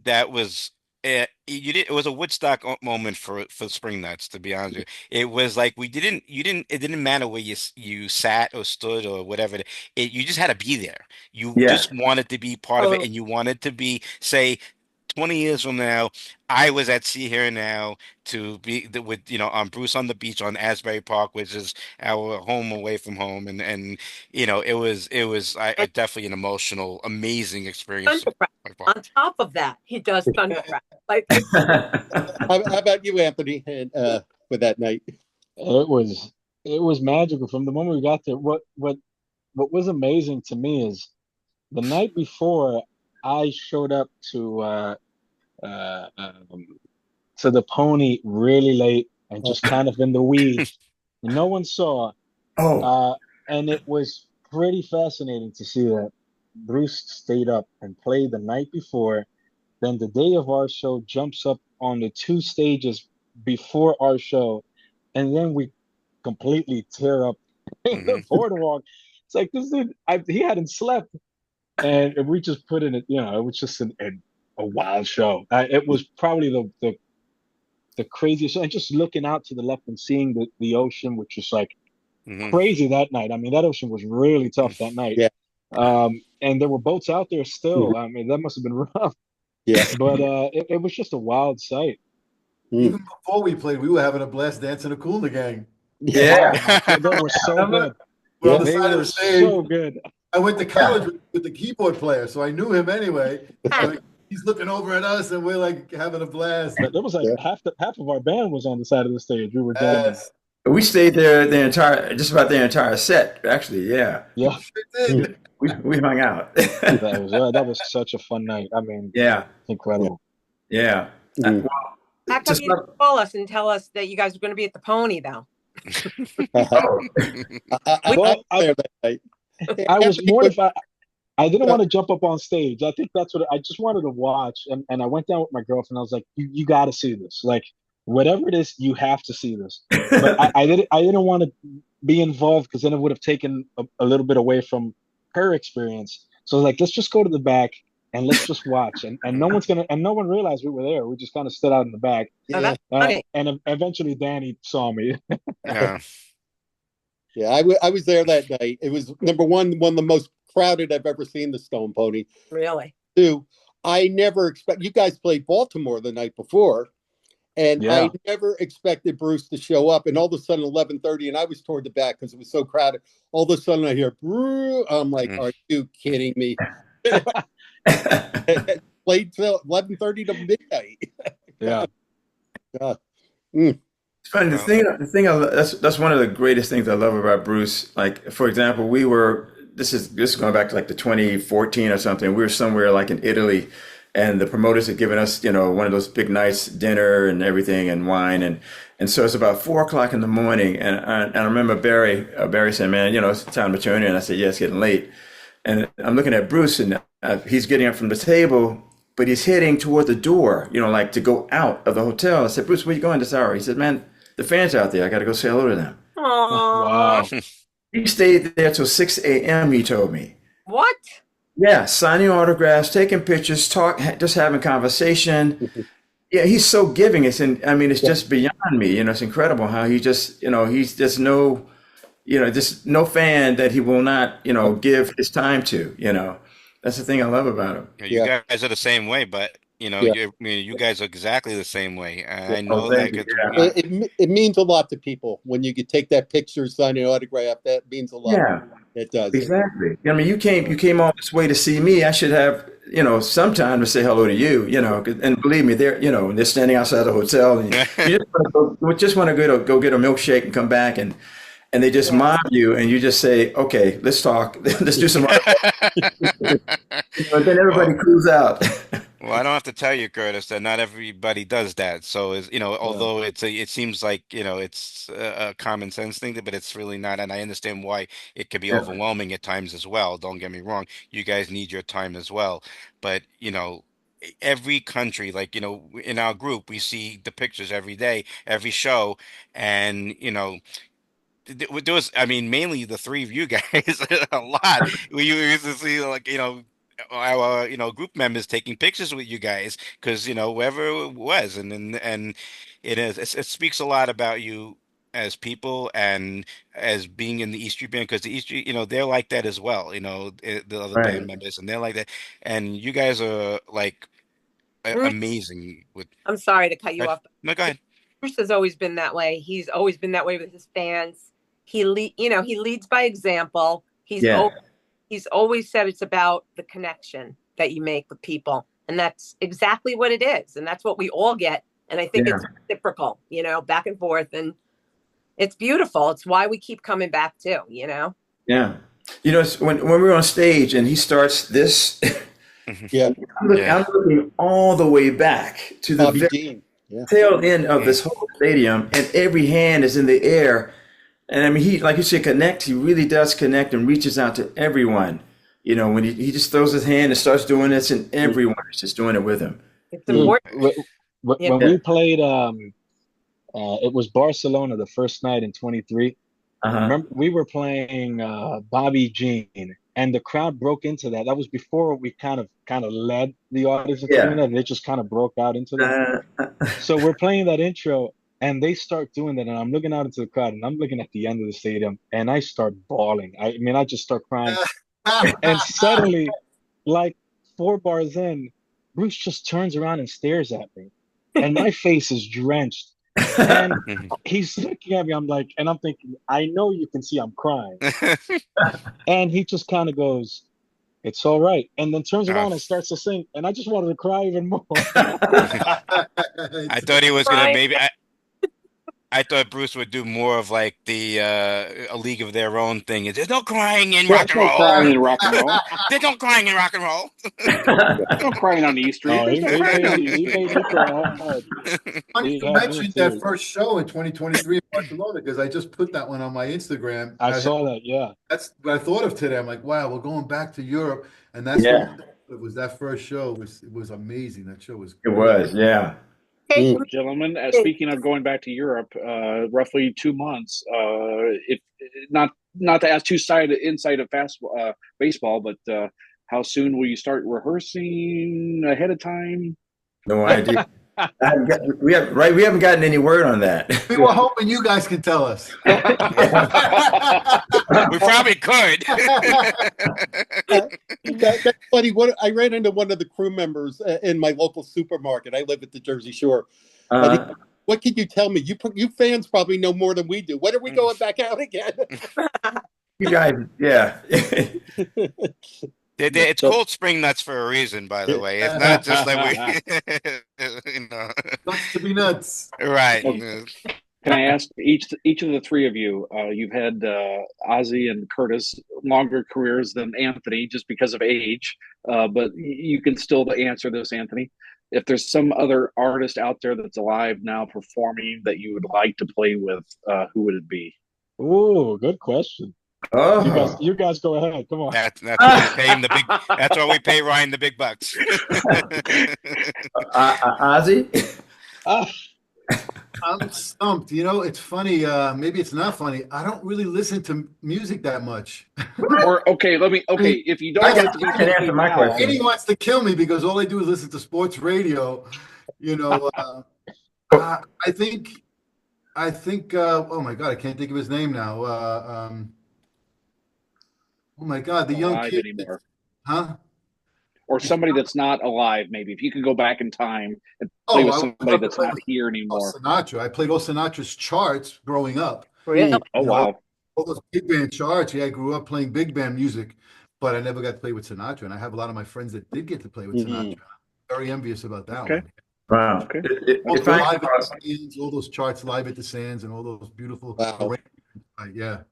that was, it was a Woodstock moment for Spring Nuts, to be honest with you. It was like it didn't matter where you sat or stood or whatever. You just had to be there. You just wanted to be part of it, and you wanted to say, 20 years from now, I was at See Here Now to be with on Bruce on the Beach on Asbury Park, which is our home away from home, and it was definitely an emotional, amazing experience. On top of that, he does Thundercrack. How about you, Anthony, for that night? It was magical from the moment we got there. What was amazing to me is the night before I showed up to the Pony really late and just kind of in the weeds. No one saw. And it was pretty fascinating to see that Bruce stayed up and played the night before. Then the day of our show jumps up on the 2 stages before our show, and then we completely tear up the boardwalk. It's like, this dude, he hadn't slept, and we just put in it. It was just a wild show. It was probably the craziest. And just looking out to the left and seeing the ocean, which was like crazy that night. I mean, that ocean was really tough that night. Yeah. And there were boats out there still. I mean, that must have been rough. Yeah. But it was just a wild sight. Even before we played, we were having a blast dancing a Cooler Gang. Yeah. They were so good. We're on the side of the stage. So good. I went to college with the keyboard player, so I knew him anyway. He he's looking over at us, and we're like having a blast. There was like half of our band was on the side of the stage. We were jamming. Yes. We stayed there just about the entire set, actually. Yeah. Yeah. We hung out. That was such a fun night. I mean, yeah. Incredible. Yeah. Mhm. How come you didn't call us and tell us that you guys were going to be at the Pony, though? I was mortified. I didn't want to jump up on stage. I think that's what I just wanted to watch. And I went down with my girlfriend. I was like, you got to see this. Like, whatever it is, you have to see this. But I didn't want to be involved because then it would have taken a little bit away from her experience. So I was like, let's just go to the back and let's just watch. And no one realized we were there. We just kind of stood out in the back. Oh, that's funny. And eventually Danny saw me. Yeah. Yeah, I was there that night. It was one of the most crowded I've ever seen the Stone Pony. Really? 2, I never expect you guys played Baltimore the night before, and I never expected Bruce to show up. And all of a sudden, 11:30, and I was toward the back because it was so crowded. All of a sudden, I hear Bruce. I'm like, are you kidding me? Played till 11:30 to midnight. Yeah. It's funny. The thing that's one of the greatest things I love about Bruce. Like, for example, this is going back to like the 2014 or something. We were somewhere like in Italy, and the promoters had given us, one of those big nights, dinner and everything, and wine, and so it's about 4:00 in the morning, and I remember Barry said, "Man, it's time to turn in." And I said, "Yeah, it's getting late," and I'm looking at Bruce, and he's getting up from the table, but he's heading toward the door, like to go out of the hotel. I said, "Bruce, where you going this hour?" He said, "Man, the fans out there. I got to go say hello to them." Aww. Wow. He stayed there till 6 a.m., he told me. What? Yeah, signing autographs, taking pictures, just having conversation. Yeah, he's so giving. It's just beyond me. It's incredible how he just, he's just just no fan that he will not, give his time to, That's the thing I love about him. You guys are the same way, but you guys are exactly the same way. I know that it means a lot to people when you could take that picture, sign an autograph. That means a lot. Yeah, it does. Exactly. You came all this way to see me. I should have, some time to say hello to you. And believe me, they're standing outside the hotel, and you just want to go get a milkshake and come back, and they just mob you, and you just say, "Okay, let's talk. Let's do some." But then everybody cools out. Well, I don't have to tell you, Curtis, that not everybody does that. So, although it seems like, it's a common sense thing, but it's really not. And I understand why it can be overwhelming at times as well. Don't get me wrong. You guys need your time as well. But, every country, like, in our group, we see the pictures every day, every show. And, there was, mainly the three of you guys a lot. We used to see, like, our group members taking pictures with you guys because whoever it was, and it speaks a lot about you as people and as being in the E-Street band, because the E-Street, they're like that as well, the other band members, and they're like that, and you guys are like amazing with. I'm sorry to cut you off. No, go ahead. Bruce has always been that way. He's always been that way with his fans. He leads by example. He's always said it's about the connection that you make with people. And that's exactly what it is. And that's what we all get. And I think it's reciprocal, back and forth. And it's beautiful. It's why we keep coming back too, Yeah. When we're on stage and he starts this, I'm looking all the way back to the very tail end of this whole stadium, and every hand is in the air. And he, like you said, he really does connect and reaches out to everyone. When he just throws his hand and starts doing this, and everyone is just doing it with him. It's important. When we played, it was Barcelona the first night in 23. Remember, we were playing Bobby Jean, and the crowd broke into that. That was before we kind of led the audience into that. They just kind of broke out into that. So we're playing that intro. And they start doing that, and I'm looking out into the crowd, and I'm looking at the end of the stadium, and I start bawling. I just start crying. And suddenly, like 4 bars in, Bruce just turns around and stares at me, and my face is drenched. And he's looking at me. I'm thinking, I know you can see I'm crying. And he just kind of goes, It's all right. And then turns Oh. around and starts to sing. And I just wanted to cry even more. I thought he was gonna Right. maybe. I thought Bruce would do more of like the A League of Their Own thing. There's no crying in rock and No roll. crying in rock and roll. There's no crying in rock and roll. No crying on E-Street. Oh, There's no crying on he E-Street. made me cry hard. Funny He you had me mentioned in that tears. first show in 2023 in Barcelona because I just put that one on my Instagram. I saw that, yeah. That's what I thought of today. I'm like, wow, we're going back to Europe, and that's Yeah. what it was. That first show was amazing. That show was. It was, yeah. Hey, Gentlemen, speaking of going back to Europe, roughly 2 months. If not to ask too inside of baseball, but how soon will you start rehearsing ahead of time? No idea. We haven't gotten any word on that. We were hoping you guys could tell us. We probably could. That's funny. I ran into one of the crew members in my local supermarket. I live at the Jersey Shore. What can you tell me? You fans probably know more than we do. When are we going back out again? You guys, yeah. It's called spring nuts for a reason, by the way. It's not just like we, you know. Nuts to be nuts. Right. Well, can I ask each of the three of you? You've had Ozzie and Curtis longer careers than Anthony just because of age, but you can still answer this, Anthony. If there's some other artist out there that's alive now performing that you would like to play with, who would it be? Ooh, good question. Oh, You guys go ahead. Come on. That's why we pay him the big. That's why we pay Ryan the big bucks. Ozzie? I'm stumped. You know, it's funny. Maybe it's not funny. I don't really listen to music that much. Or if you don't have to be I can answer my question. Eddie wants to kill me because all I do is listen to sports radio. You know, I think. Oh my God, I can't think of his name now. Oh my God, the young kid. Anymore. Huh? Or somebody that's not alive, maybe. If you could go back in time and play with somebody that's not here anymore. Sinatra. I played all Sinatra's charts growing up. Really? Oh, wow. All those big band charts. Yeah, I grew up playing big band music, but I never got to play with Sinatra. And I have a lot of my friends that did get to play with Sinatra. I'm very envious about that one. Wow. Okay. All those charts live at the Sands and all those beautiful yeah.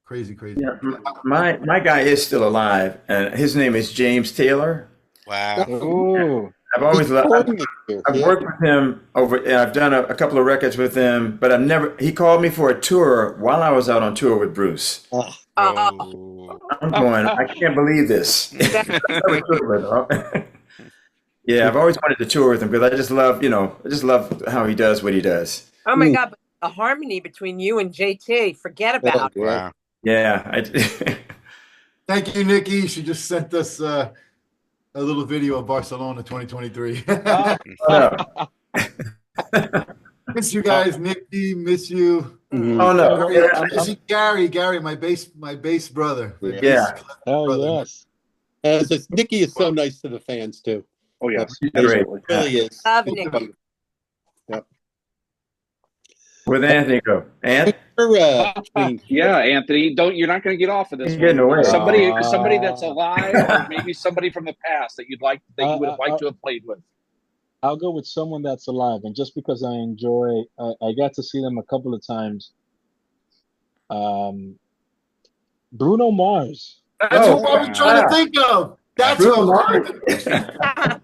Crazy. Yeah, my guy is still alive, and his name is James Taylor. Wow. Ooh. I've always loved. I've worked with him and I've done a couple of records with him, but I've never. He called me for a tour while I was out on tour with Bruce. Oh. I'm going. I can't believe this. Yeah, I've always wanted to tour with him because I just love how he does what he does. Oh my God, the harmony between you and JT, forget about it. Wow. Yeah. Thank you, Nikki. She just sent us a little video of Barcelona 2023. Miss you guys, Nikki. Miss you. Oh no, Miss you, Gary, my bass brother. Yeah. Oh yes. Nikki is so nice to the fans too. Oh yes, great. Really is. Love Nikki. Where'd Anthony go? Ant? Yeah, Anthony. You're not going to get off of this. He's getting away. Somebody that's alive, or maybe somebody from the past that you would have liked to have played with. I'll go with someone that's alive, and just because I enjoy, I got to see them a couple of times. Bruno Mars. That's what I was trying to think of. That's Bruno Mars.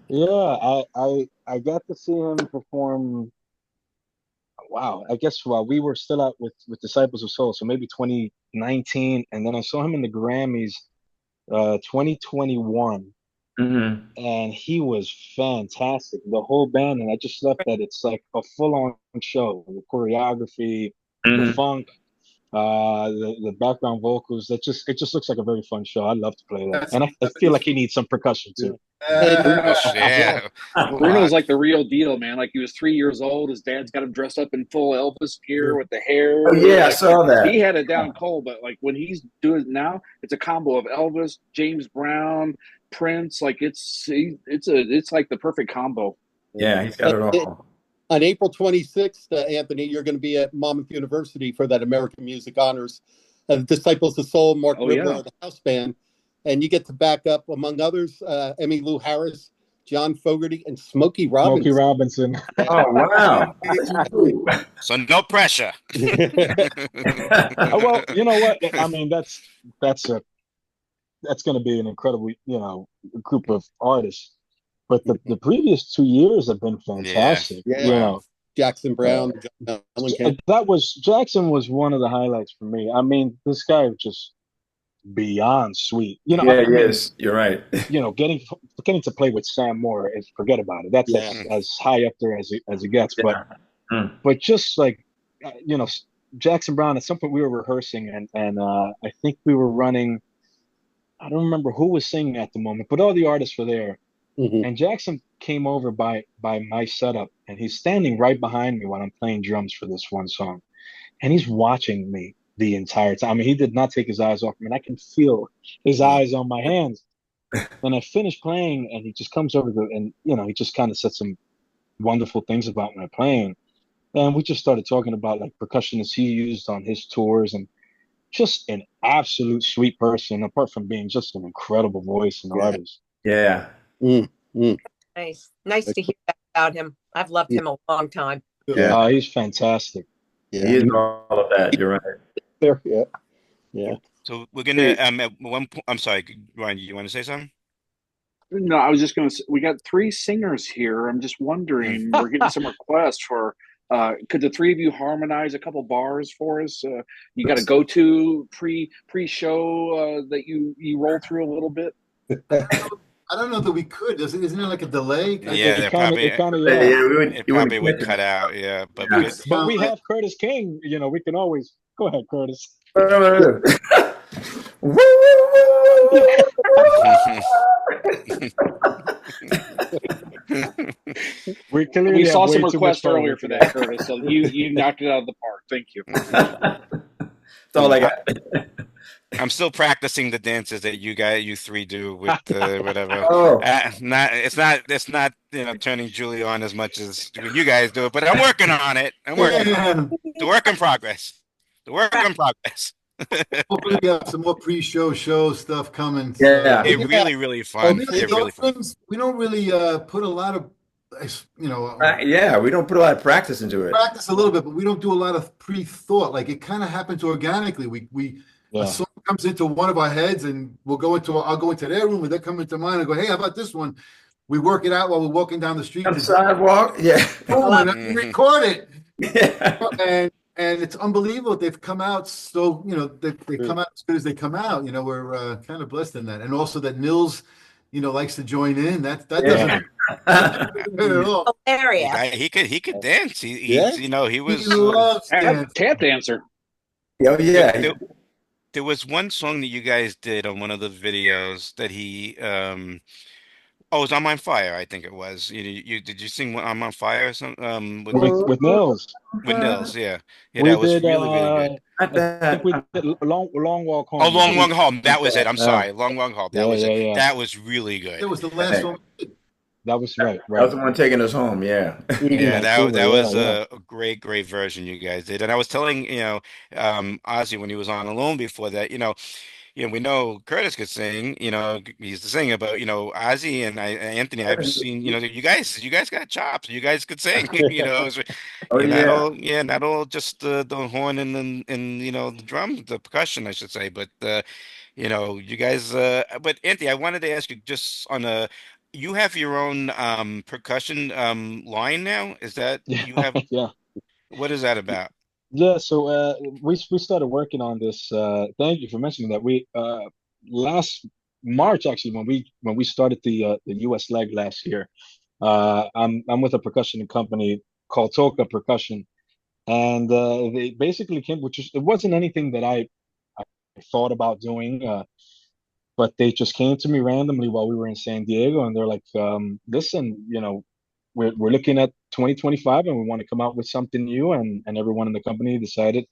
Yeah, I got to see him perform. Wow, I guess while we were still out with Disciples of Soul, so maybe 2019, and then I saw him in the Grammys 2021. And he was fantastic, the whole band, and I just love that it's like a full-on show, the choreography, the funk, the background vocals. It just looks like a very fun show. I love to play that, and I feel like he needs some percussion too. Bruno's like the real deal, man. Like he was 3 years old. His dad's got him dressed up in full Elvis gear with the hair. Oh yeah, I like, saw that. He had it down cold, but like when he's doing it now, it's a combo of Elvis, James Brown, Prince. Like it's like the perfect combo. Yeah, he's got it all. On April 26th, Anthony, you're going to be at Monmouth University for that American Music Honors. Disciples of Soul, Mark Ribler, the house band. and you get to back up, among others, Emmylou Harris, John Fogerty, and Smokey Robinson. Smokey Robinson. Oh, wow. So no pressure. Well, you know what? I mean, that's going to be an incredible, group of artists. But the previous 2 years have been fantastic. Yeah. Jackson Brown, Jackson was one of the highlights for me. I mean, this guy was just beyond sweet. Yes, you're right. Getting to play with Sam Moore, forget about it. That's as high up there as it gets. But just like, Jackson Brown, at some point we were rehearsing and I think we were running, I don't remember who was singing at the moment, but all the artists were there. Mm-hmm. And Jackson came over by my setup, and he's standing right behind me when I'm playing drums for this one song. And he's watching me the entire time. I mean, he did not take his eyes off me, and I can feel his eyes on my hands. And I finished playing, and he just comes over and he just kind of said some wonderful things about my playing. And we just started talking about like percussionists he used on his tours, and just an absolute sweet person, apart from being just an incredible voice and artist. Yeah. Nice to hear that about him. I've loved him a long time. Yeah, he's fantastic. He is all of that. You're right. Yeah. So we're gonna at one point. I'm sorry, Ryan. You want to say something? No, I was just going to. We got 3 singers here. I'm just wondering. We're getting some requests for. Could the 3 of you harmonize a couple bars for us? You got a go-to pre-show that you roll through a little bit. I don't know that we could. Isn't there like a delay? Yeah, it probably would cut out. Yeah, but we have Curtis King. We can always go ahead, Curtis. We saw some requests earlier for that, Curtis. So you knocked it out of the park. Thank you. That's all I got. I'm still practicing the dances that you 3 do with whatever. It's not turning Julie on as much as you guys do it, but I'm working on it. The work in progress. Hopefully we have some more pre-show stuff coming. So. Really fun. We don't really put a lot of, we don't put a lot of practice into it. Practice a little bit, but we don't do a lot of pre-thought. Like it kind of happens organically. A song comes into one of our heads, and I'll go into their room, and they come into mine and go, hey, how about this one? We work it out while we're walking down the street. On the sidewalk, and we record it. Yeah. And it's unbelievable. They've come out so, they come out as good as they come out. We're kind of blessed in that. And also that Nils, likes to join in. That doesn't at all. Hilarious. He could dance. He was he loves tap dancer. Oh yeah. There was one song that you guys did on one of the videos that he it was On My Fire, I think it was. You did you sing On My Fire or something? With Nils. With Nils, yeah. That was really good. I think we did Long Walk Home. Oh, Long Walk Home. That was it. I'm sorry. Long Walk Home. That was it. Yeah. That was really good. It was the last one. That was right. That was the one taking us home. Yeah. That was a great version you guys did. And I was telling Ozzie when he was on alone before that, we know Curtis could sing. He's the singer, but Ozzie and Anthony, I've seen. You guys got chops. You guys could sing. Not all just the horn and the drum, the percussion, I should say. But you guys. But Anthony, I wanted to ask you just on a. You have your own percussion line now. Is that you have? Yeah. What is that about? Yeah, so we started working on this. Thank you for mentioning that. We last March actually when we started the US leg last year. I'm with a percussion company called Toka Percussion, and they basically came, it wasn't anything that I thought about doing. But they just came to me randomly while we were in San Diego, and they're like, "Listen, we're looking at 2025, and we want to come out with something new." And everyone in the company decided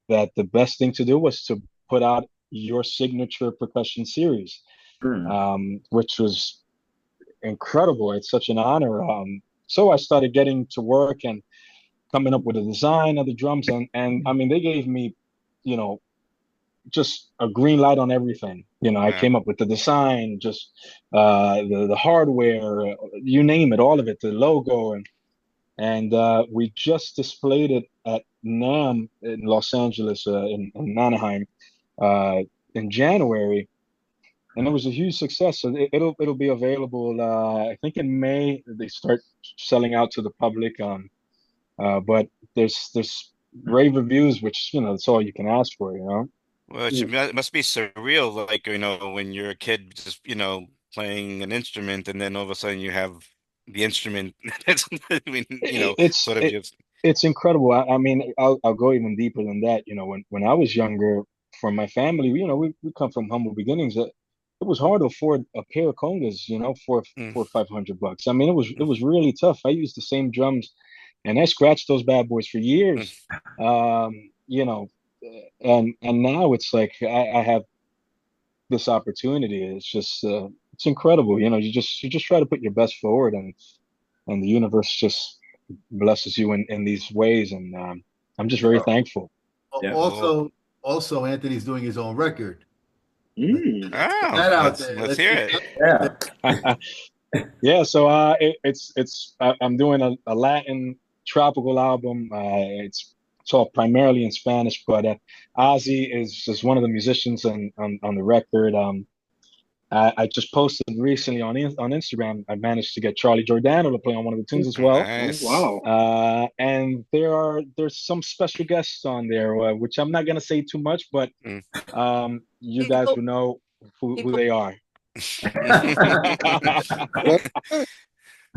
that the best thing to do was to put out your signature percussion series, which was incredible. It's such an honor. So I started getting to work and coming up with a design of the drums, and I mean, they gave me, just a green light on everything. You know, I Yeah. came up with the design, just the hardware, you name it, all of it, the logo, and we just displayed it at NAMM in Los Angeles, in Anaheim, in January, and it was a huge success. So it'll be available. I think in May they start selling out to the public. But there's rave reviews, which that's all you can ask for. Well, it must be surreal, like, when you're a kid, just, playing an instrument, and then all of a sudden you have the instrument. That's, I mean, It's sort of just. it's incredible. I mean, I'll go even deeper than that. When I was younger, for my family, we come from humble beginnings. It was hard to afford a pair of congas, for Mm, $400 or $500. I mean, it was really tough. I used the same drums, and I scratched those bad boys for mm. years. And now it's like I have this opportunity. It's just it's incredible. You just try to put your best forward, and the universe just blesses you in these ways, and I'm just very thankful. Yeah. Also, Anthony's doing his own record. Mm. Let's Oh, get that out let's there. let's hear it. Yeah. Yeah, so I'm doing a Latin tropical album. It's all primarily in Spanish, but Ozzie is one of the musicians on the record. I just posted recently on Instagram. I managed to get Charlie Giordano to play on one of the tunes as well. Nice. Wow. And there's some special guests on there, which I'm not gonna say too much, but Mm. you guys will know who they are.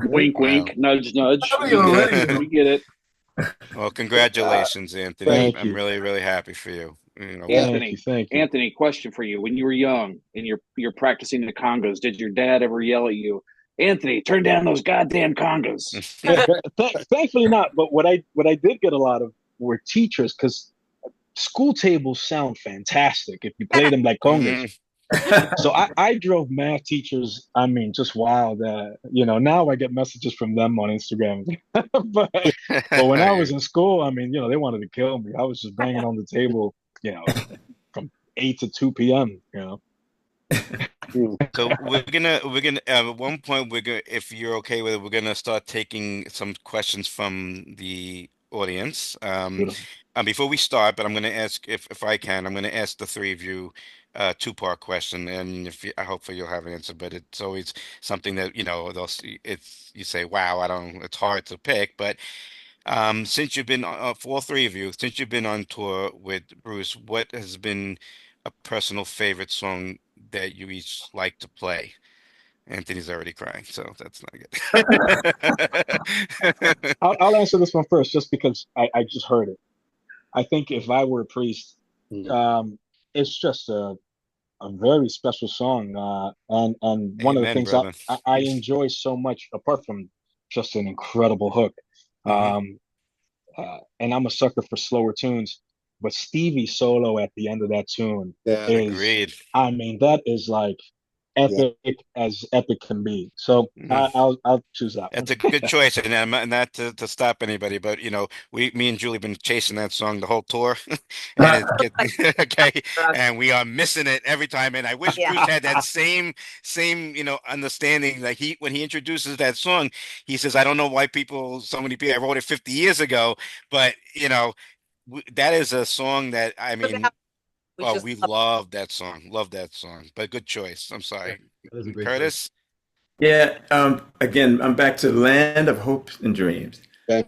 Wink, wink, nudge, nudge. Oh, you already know. We get it. Well, congratulations, Anthony. Thank I'm you. really, really happy for you. Anthony, Thank you. Anthony, question for you. When you were young and you're practicing the congas, did your dad ever yell at you, Anthony, turn down those goddamn congas? Thankfully not. But what I did get a lot of were teachers, because school tables sound fantastic if you play them like congas. Mhm. So I drove math teachers, I mean, just wild. Now I get messages from them on Instagram. but when I was in school, I mean, they wanted to kill me. I was just banging on the table, from 8 to 2 p.m. So we're gonna at one point, if you're okay with it, we're gonna start taking some questions from the audience. Beautiful. Before we start, but I'm gonna ask, if I can, I'm gonna ask the three of you a two-part question, and hopefully you'll have an answer. But it's always something that you say, wow, it's hard to pick. But since you've been for all three of you, since you've been on tour with Bruce, what has been a personal favorite song that you each like to play? Anthony's already crying, so that's not good. I'll answer this one first, just because I just heard it. I think If I Were a Priest, it's just a very special song, and one of the Amen, things brother. I enjoy so much, apart from just an incredible hook. Mhm. And I'm a sucker for slower tunes, but Stevie's solo at the end of that tune is, Agreed. I mean, that is like epic as epic can be. So I'll choose that That's one. a good choice, and not to stop anybody, but me and Julie been chasing that song the whole tour, and okay, and we are missing it every time. And I wish Bruce had that same understanding. Like when he introduces that song, he says, "I don't know why so many people. I wrote it 50 years ago, but that is a song that, I mean." We love that song. Love that song. But good choice. I'm sorry. That is a great Curtis? Yeah. Again, I'm back to Land of Hope and Dreams. Yeah.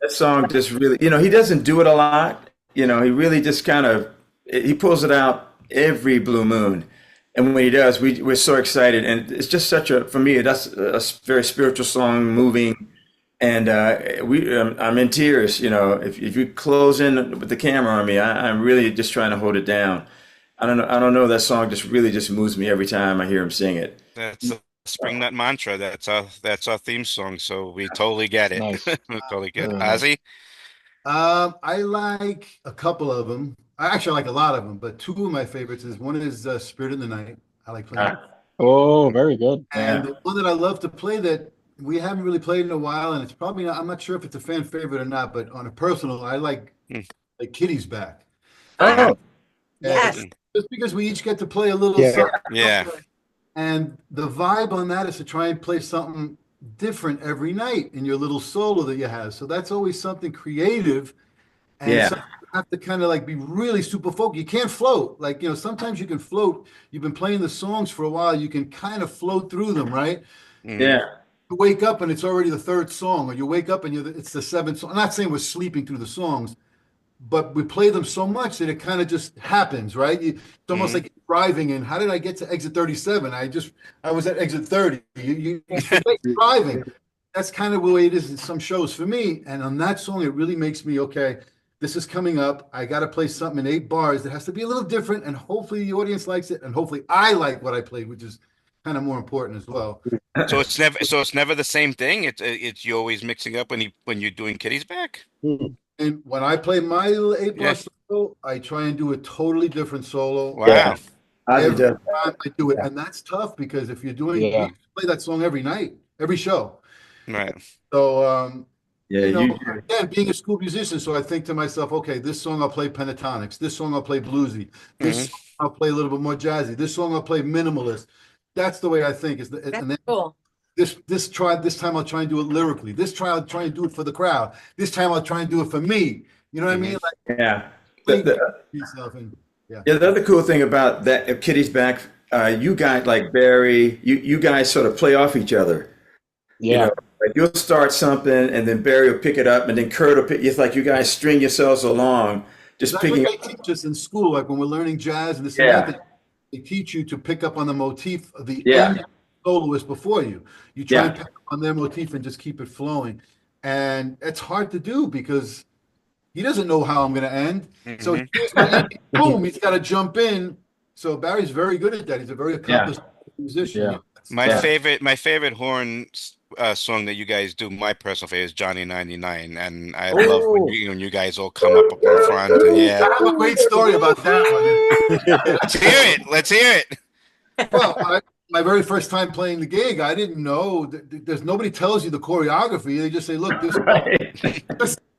That song just really, he doesn't do it a lot. He really just he pulls it out every blue moon. And when he does, we're so excited. And it's just for me, that's a very spiritual song, moving. And I'm in tears. If you close in with the camera on me, I'm really just trying to hold it down. I don't know. That song just really just moves me every time I hear him sing it. That's a Spring Nut Mantra. That's our theme song. So we totally get it. Nice. We totally get it. Ozzie? I like a couple of them. I actually like a lot of them, but two of my favorites one is Spirit in the Night. I like playing it. Oh, very good. And the one that I love to play that we haven't really played in a while, and it's probably not, I'm not sure if it's a fan favorite or not, but on a personal, I like Kitty's Back. Oh, Yes. Just because we each get to play a little Yeah. something. Yeah. And the vibe on that is to try and play something different every night in your little solo that you have. So that's always something creative. And something you have to kind of like be really super focused. You can't float. Like, sometimes you can float. You've been playing the songs for a while. You can kind of float through them, right? Yeah. You wake up and it's already the third song, or you wake up and it's the seventh song. I'm not saying we're sleeping through the songs, but we play them so much that it kind of just happens, right? It's almost like driving in. How did I get to exit 37? I was at exit 30. You forget driving. That's kind of the way it is in some shows for me. And on that song, it really makes me, okay, this is coming up. I got to play something in 8 bars that has to be a little different, and hopefully the audience likes it, and hopefully I like what I played, which is kind of more important as well. So it's never the same thing. It's you always mixing up when you're doing Kitty's Back. And when I play my little 8-bar solo, I try and do a totally different solo. Wow. Every time I do it, and that's tough because if you're doing, you play that song every night, every show. Right. So, again, being a school musician, so I think to myself, okay, this song I'll play pentatonics. This song I'll play bluesy. This song I'll play a little bit more jazzy. This song I'll play minimalist. That's the way I think. And then Cool. This time I'll try and do it lyrically. This try I'll try and do it for the crowd. This time I'll try and do it for me. You know what I mean? Like, the other cool thing about that, if Kitty's Back, you guys like Barry, you guys sort of play off each other. Yeah. Like you'll start something and then Barry will pick it up and then Kurt will pick. It's like you guys string yourselves along, just that's picking. What they teach us in school, like when we're learning jazz and this and that. They teach you to pick up on the motif of the end soloist before you. You try and pick up on their motif and just keep it flowing. And it's hard to do because he doesn't know how I'm going to end. So here's my ending. Boom, he's got to jump in. So Barry's very good at that. He's a very accomplished musician. Yeah. My favorite horn song that you guys do, my personal favorite, is Johnny 99, and I love when you guys all come up in front. And I have a great story about that one. Let's hear it. Well, my very first time playing the gig, I didn't know. There's nobody tells you the choreography. They just say, "Look,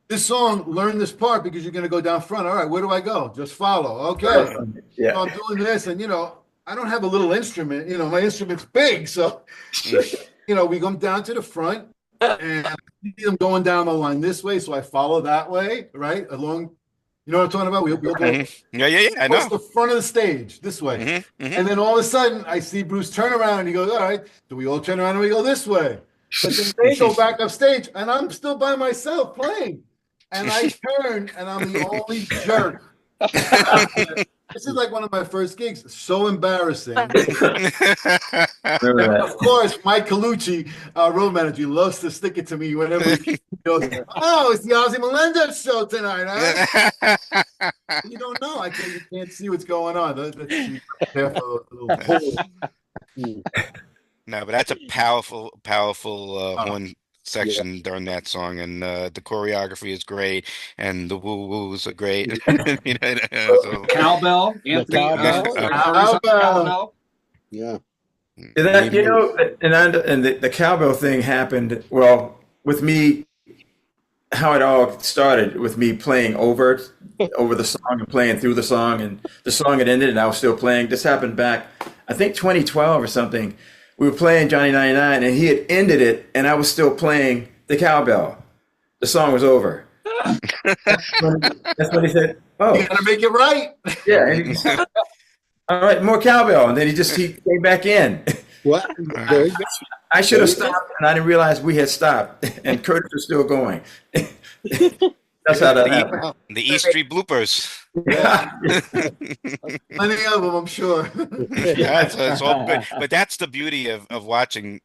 this song, learn this part because you're going to go down front. All right, where do I go? Just follow. Okay, so I'm doing this, and I don't have a little instrument. My instrument's big, so we come down to the front, and I see them going down the line this way, so I follow that way, right along. You know what I'm talking about? We'll go. I know. The front of the stage this way, and then all of a sudden I see Bruce turn around and he goes, "All right, do we all turn around and we go this way?" But then they go back up stage, and I'm still by myself playing, and I turn and I'm the only jerk. This is like one of my first gigs. So embarrassing. Of course, Mike Colucci, road manager, loves to stick it to me whenever he goes, "Oh, it's the Ozzie Melendez show tonight, huh?" You don't know. You can't see what's going on. No, but that's a powerful horn section during that song, and the choreography is great, and the woo-woos are great. Cowbell, Anthony. Cowbell. Yeah. That, and the cowbell thing happened, with me, how it all started with me playing over the song and playing through the song, and the song had ended and I was still playing. This happened back, I think 2012 or something. We were playing Johnny 99 and he had ended it and I was still playing the cowbell. The song was over. That's what he said. Oh, you gotta make it right. Yeah. All right, more cowbell. And then he came back in. What? I should have stopped and I didn't realize we had stopped and Curtis was still going. That's how that happened. The E-Street bloopers. Yeah. Plenty of them, I'm sure. Yeah, it's all good. But that's the beauty of watching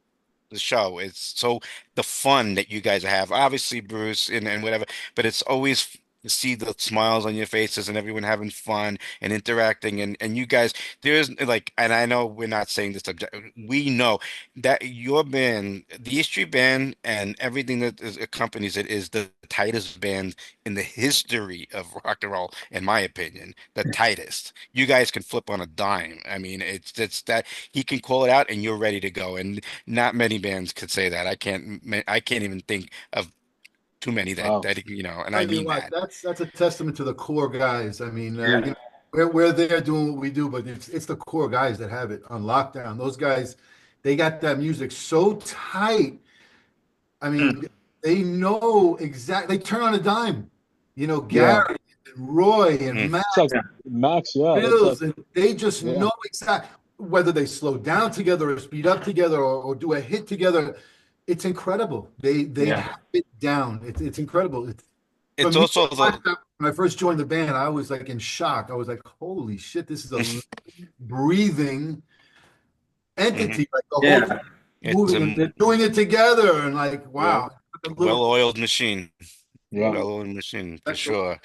the show. It's the fun that you guys have. Obviously, Bruce and whatever, but it's always to see the smiles on your faces and everyone having fun and interacting and you guys, there's and I know we're not saying this we know that your band, the E-Street Band, and everything that accompanies it is the tightest band in the history of rock and roll, in my opinion. The tightest. You guys can flip on a dime. I mean, it's that he can call it out and you're ready to go, and not many bands could say that. I can't even think of too many that and I mean that. That's a testament to the core guys. I mean, we're there doing what we do, but it's the core guys that have it on lockdown. Those guys, they got that music so tight. I mean, they know exactly. They turn on a dime. You know, Gary and Roy and Max, Bills, and they just know exactly whether they slow down together or speed up together or do a hit together. It's incredible. They have it down. It's incredible. It's also when I first joined the band, I was like in shock. I was like, "Holy shit! This is a breathing entity." Like the whole moving, they're doing it together, and like, wow, well-oiled machine. Well-oiled machine for sure.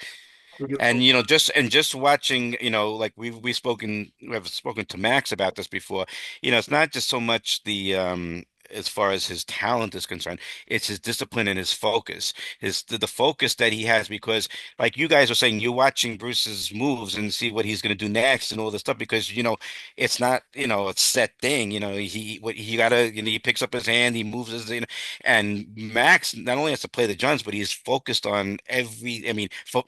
And just watching, like we've spoken to Max about this before. It's not just so much the as far as his talent is concerned, it's his discipline and his focus, the focus that he has, because like you guys are saying, you're watching Bruce's moves and see what he's going to do next and all this stuff, because it's not a set thing. He picks up his hand, he moves his, and Max not only has to play the drums, but he's focused on for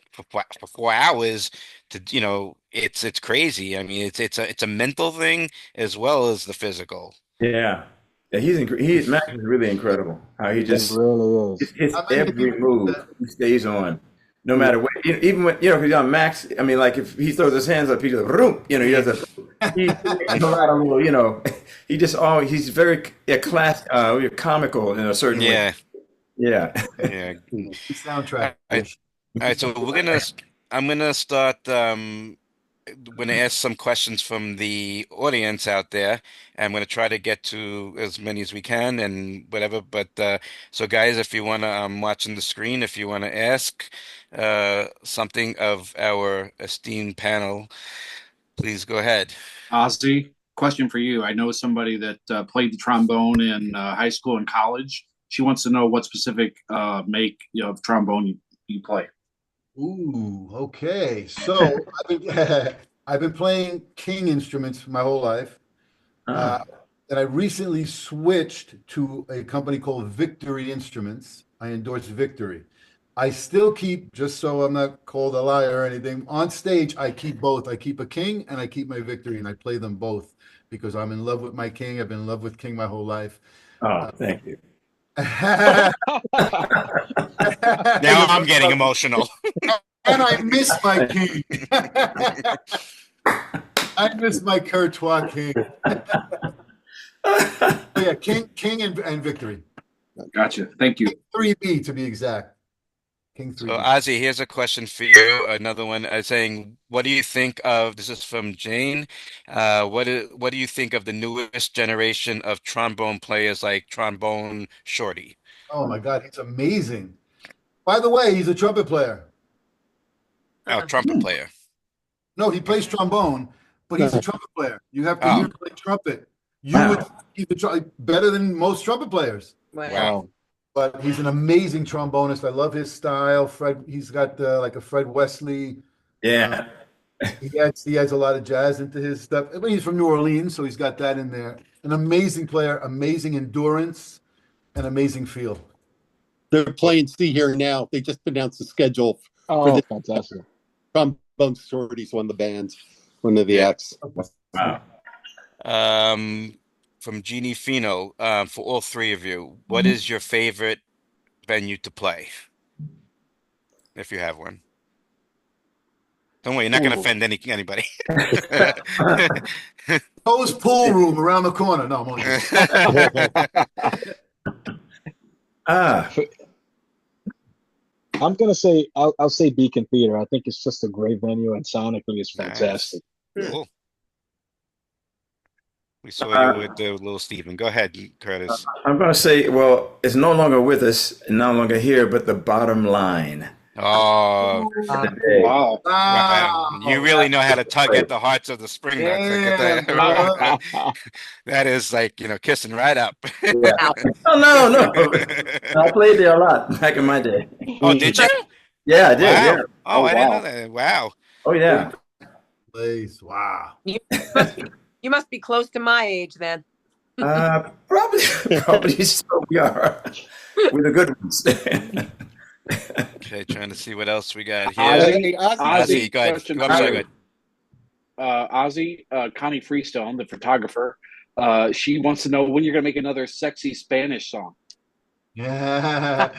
4 hours to it's crazy. I mean, it's a mental thing as well as the physical. Max is really incredible. How he just really is. His every move he stays on, no matter what. Even when because on Max, I mean, like if he throws his hands up, he just he does he a lot of little, he just he's very comical in a certain way. Yeah. Soundtrack. All right, so I'm gonna start. I'm going to ask some questions from the audience out there. I'm going to try to get to as many as we can and whatever. But so guys, if you want to, I'm watching the screen. If you want to ask something of our esteemed panel, please go ahead. Ozzie, question for you. I know somebody that played the trombone in high school and college. She wants to know what specific make of trombone you play. Ooh, okay. So I've been playing King instruments my whole life, and I recently switched to a company called Victory Instruments. I endorse Victory. I still keep, just so I'm not called a liar or anything, on stage I keep both. I keep a King and I keep my Victory, and I play them both because I'm in love with my King. I've been in love with King my whole life. Oh, thank you. Now I'm getting emotional. And I miss my King. I miss my Courtois King. Yeah, King and Victory. Gotcha. Thank you. 3B to be exact. King 3B. So Ozzie, here's a question for you. Another one saying, what do you think of, this is from Jane, what do you think of the newest generation of trombone players like Trombone Shorty? Oh my God, he's amazing. By the way, he's a trumpet player. Oh, trumpet player. No, he plays trombone, but he's a trumpet player. You have to hear him play trumpet. Would he's better than most trumpet players. Wow. But he's an amazing trombonist. I love his style. He's got like a Fred Wesley. Yeah. He adds a lot of jazz into his stuff. I mean, he's from New Orleans, so he's got that in there. An amazing player, amazing endurance, and amazing feel. They're playing See Here Now. They just announced the schedule for the fantastic. Trombone Shorty's one of the bands, one of the acts. Wow. From Jeannie Fino, for all three of you, what is your favorite venue to play? If you have one. Don't worry, you're not going to offend anybody. Post pool room around the corner. No, I'm going to say, I'll say Beacon Theater. I think it's just a great venue, and sonically it's fantastic. Nice. Cool. We saw you with little Steven. Go ahead, Curtis. I'm going to say, well, it's no longer with us and no longer here, but the Bottom Line. Oh, wow. You really know how to tug at the hearts of the spring nuts. Yeah. That is like, kissing right up. Yeah. Oh, no. I played there a lot back in my day. Oh, did you? Yeah, I did. Wow. Yeah. Oh, I didn't know that. Wow. Oh, yeah. Please. Wow. You must be close to my age then. Probably so we are. We're the good ones. Okay, trying to see what else we got here. Ozzie, go ahead. question I'm sorry, go ahead. Ozzie, Connie Freestone, the photographer, she wants to know when you're going to make another sexy Spanish song. Yeah.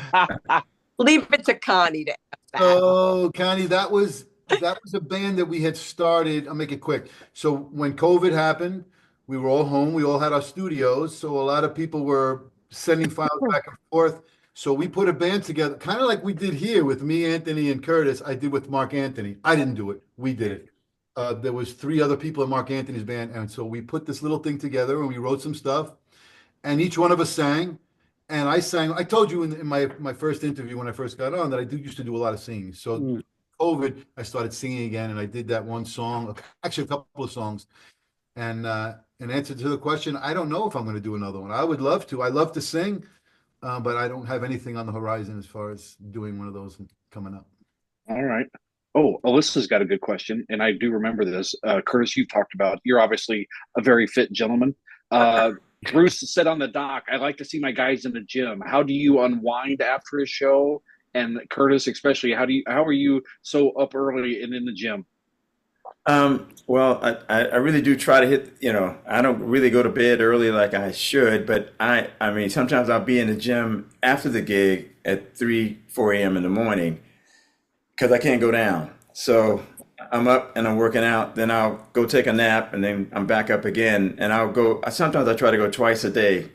Leave it to Connie to ask that. Oh, Connie, that was a band that we had started. I'll make it quick. So when COVID happened, we were all home. We all had our studios. So a lot of people were sending files back and forth. So we put a band together, kind of like we did here with me, Anthony, and Curtis. I did with Mark Anthony. I didn't do it. We did it. There was 3 other people in Mark Anthony's band. And so we put this little thing together and we wrote some stuff. And each one of us sang. And I sang. I told you in my first interview when I first got on that I used to do a lot of singing. So COVID, I started singing again, and I did that one song, actually a couple of songs. And in answer to the question, I don't know if I'm going to do another one. I would love to. I love to sing, but I don't have anything on the horizon as far as doing one of those coming up. All right. Oh, Alyssa's got a good question, and I do remember this. Curtis, you've talked about, you're obviously a very fit gentleman. Bruce said on the doc, I like to see my guys in the gym. How do you unwind after a show? And Curtis, especially, how are you so up early and in the gym? Well, I really do try to hit, I don't really go to bed early like I should, but I mean, sometimes I'll be in the gym after the gig at 4 a.m. in the morning because I can't go down. So I'm up and I'm working out, then I'll go take a nap and then I'm back up again. And sometimes I try to go twice a day.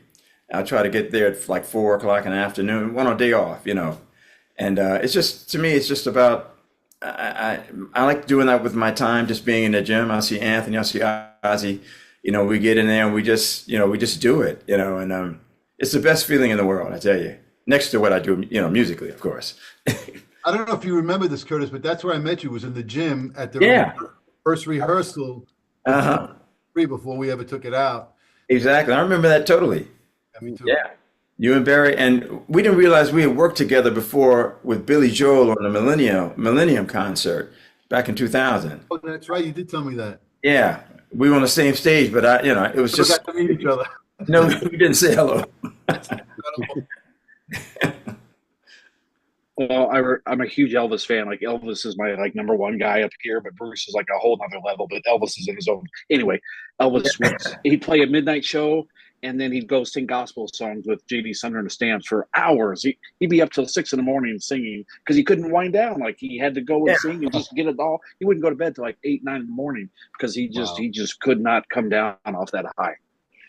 I'll try to get there at like 4 o'clock in the afternoon, one on day off, And it's just, to me, it's just about, I like doing that with my time, just being in the gym. I'll see Anthony, I'll see Ozzie, we get in there and we just do it, and it's the best feeling in the world, I tell you, next to what I do, musically, of course. I don't know if you remember this, Curtis, but that's where I met you, was in the gym at the first rehearsal before we ever took it out. Exactly. I remember that totally. Yeah, me too. Yeah. You and Barry, and we didn't realize we had worked together before with Billy Joel on the Millennium concert back in 2000. Oh, that's right. You did tell me that. Yeah. We were on the same stage, but it was just. We got to meet each other. No, we didn't say hello. Well, I'm a huge Elvis fan. Like, Elvis is my number one guy up here, but Bruce is like a whole nother level. But Elvis is in his own. Anyway, Elvis he'd play a midnight show, and then he'd go sing gospel songs with J.D. Sunder and the Stamps for hours. He'd be up till 6 a.m. singing because he couldn't wind down. Like, he had to go and sing and just get it all. He wouldn't go to bed till like 8, 9 a.m. because he just could not come down off that high.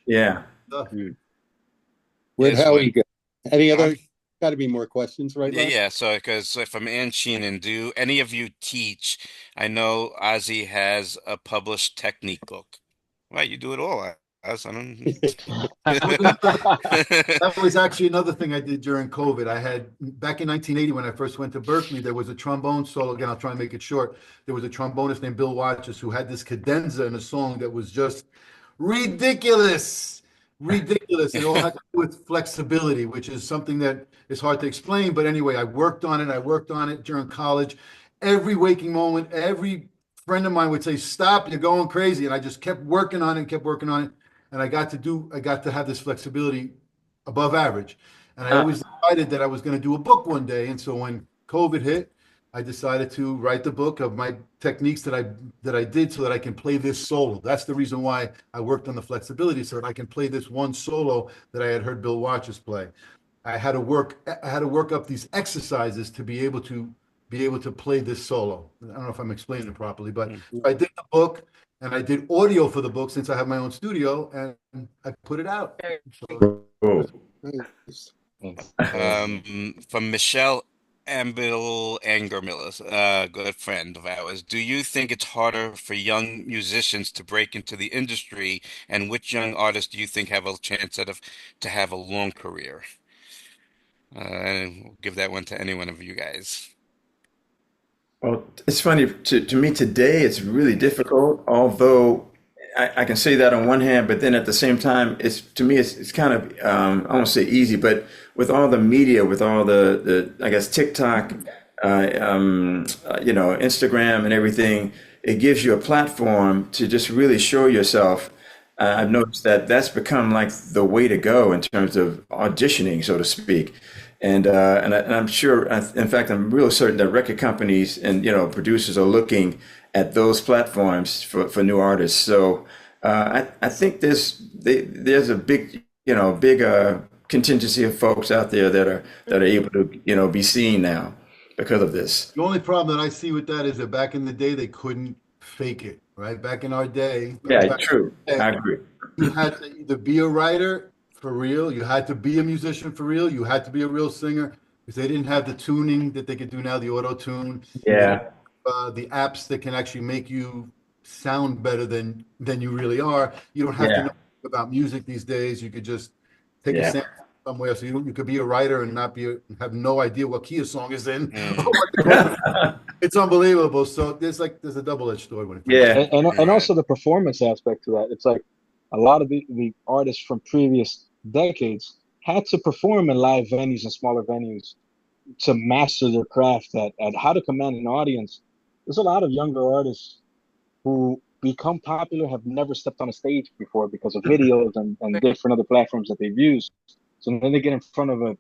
Yeah. Where'd Howie go? Any other? Got to be more questions, right? Yeah. So, because from Ann Sheenan, do any of you teach? I know Ozzie has a published technique book. Right, you do it all. I don't. That was actually another thing I did during COVID. I had, back in 1980 when I first went to Berkeley, there was a trombone solo. Again, I'll try and make it short. There was a trombonist named Bill Watchers who had this cadenza in a song that was just ridiculous. And it all had to do with flexibility, which is something that is hard to explain. But anyway, I worked on it during college. Every waking moment, every friend of mine would say, "Stop, you're going crazy." And I just kept working on it. And I got to have this flexibility above average. And I always decided that I was going to do a book one day. And so when COVID hit, I decided to write the book of my techniques that I did so that I can play this solo. That's the reason why I worked on the flexibility, so that I can play this one solo that I had heard Bill Watchers play. I had to work up these exercises to be able to play this solo. I don't know if I'm explaining it properly, but I did the book and I did audio for the book since I have my own studio, and I put it out. From Michelle Ambil Angermillis, good friend of ours. Do you think it's harder for young musicians to break into the industry, and which young artists do you think have a chance to have a long career? I'll give that one to any one of you guys. Well, it's funny, to me today, it's really difficult, although I can say that on one hand, but then at the same time, it's kind of, I won't say easy, but with all the media, with all the I guess, TikTok, Instagram and everything, it gives you a platform to just really show yourself. I've noticed that that's become like the way to go in terms of auditioning, so to speak. And I'm sure, in fact, I'm real certain that record companies and producers are looking at those platforms for new artists. So I think there's a big contingency of folks out there that are able to be seen now because of this. The only problem that I see with that is that back in the day they couldn't fake it, right? Back in our day. Yeah, true. I agree. You had to either be a writer for real, you had to be a musician for real, you had to be a real singer, because they didn't have the tuning that they could do now, the auto tune. Yeah. The apps that can actually make you sound better than you really are. You don't have to know about music these days. You could just take a sample somewhere. So you could be a writer and have no idea what key a song is in. It's unbelievable. So there's a double-edged sword when it comes and also the performance aspect to that. It's like a lot of the artists from previous decades had to perform in live venues and smaller venues to master their craft at how to command an audience. There's a lot of younger artists who become popular, have never stepped on a stage before because of videos and different other platforms that they've used. So then they get in front of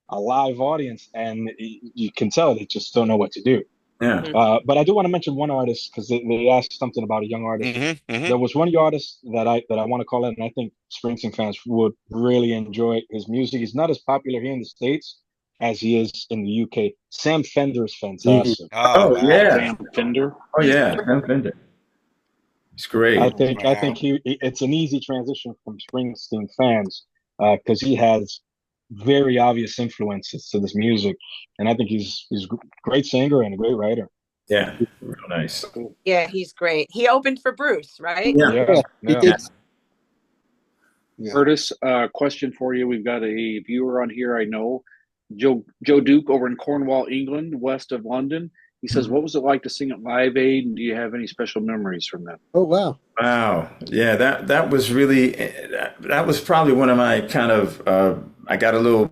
a live audience and you can tell they just don't know what to do. Yeah. But I do want to mention one artist because they asked something about a young artist. There was one artist that I want to call out, and I think Springsteen fans would really enjoy his music. He's not as popular here in the States as he is in the UK. Sam Fender is fantastic. Sam Fender. Oh yeah, Sam Fender. It's great. I think it's an easy transition from Springsteen fans because he has very obvious influences to this music, and I think he's a great singer and a great writer. Yeah, real nice. Yeah, he's great. He opened for Bruce, right? Yeah. Curtis, question for you. We've got a viewer on here I know, Joe Duke over in Cornwall, England, west of London. He says, what was it like to sing at Live Aid, and do you have any special memories from that? Oh, wow. Wow. Yeah, that was really, that was probably one of my kind of, I got a lot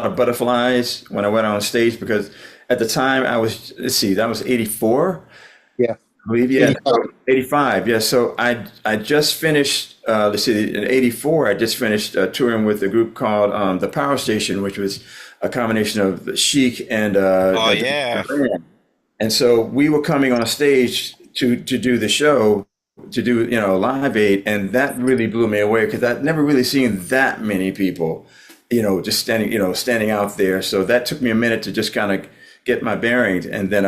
of butterflies when I went on stage because at the time that was 84. Yeah. I believe, 85. Yeah. So I just finished, in 84, I just finished touring with a group called The Power Station, which was a combination of Chic and and so we were coming on stage to do the show, to do Live Aid, and that really blew me away because I'd never really seen that many people, just standing out there. So that took me a minute to just kind of get my bearings, and then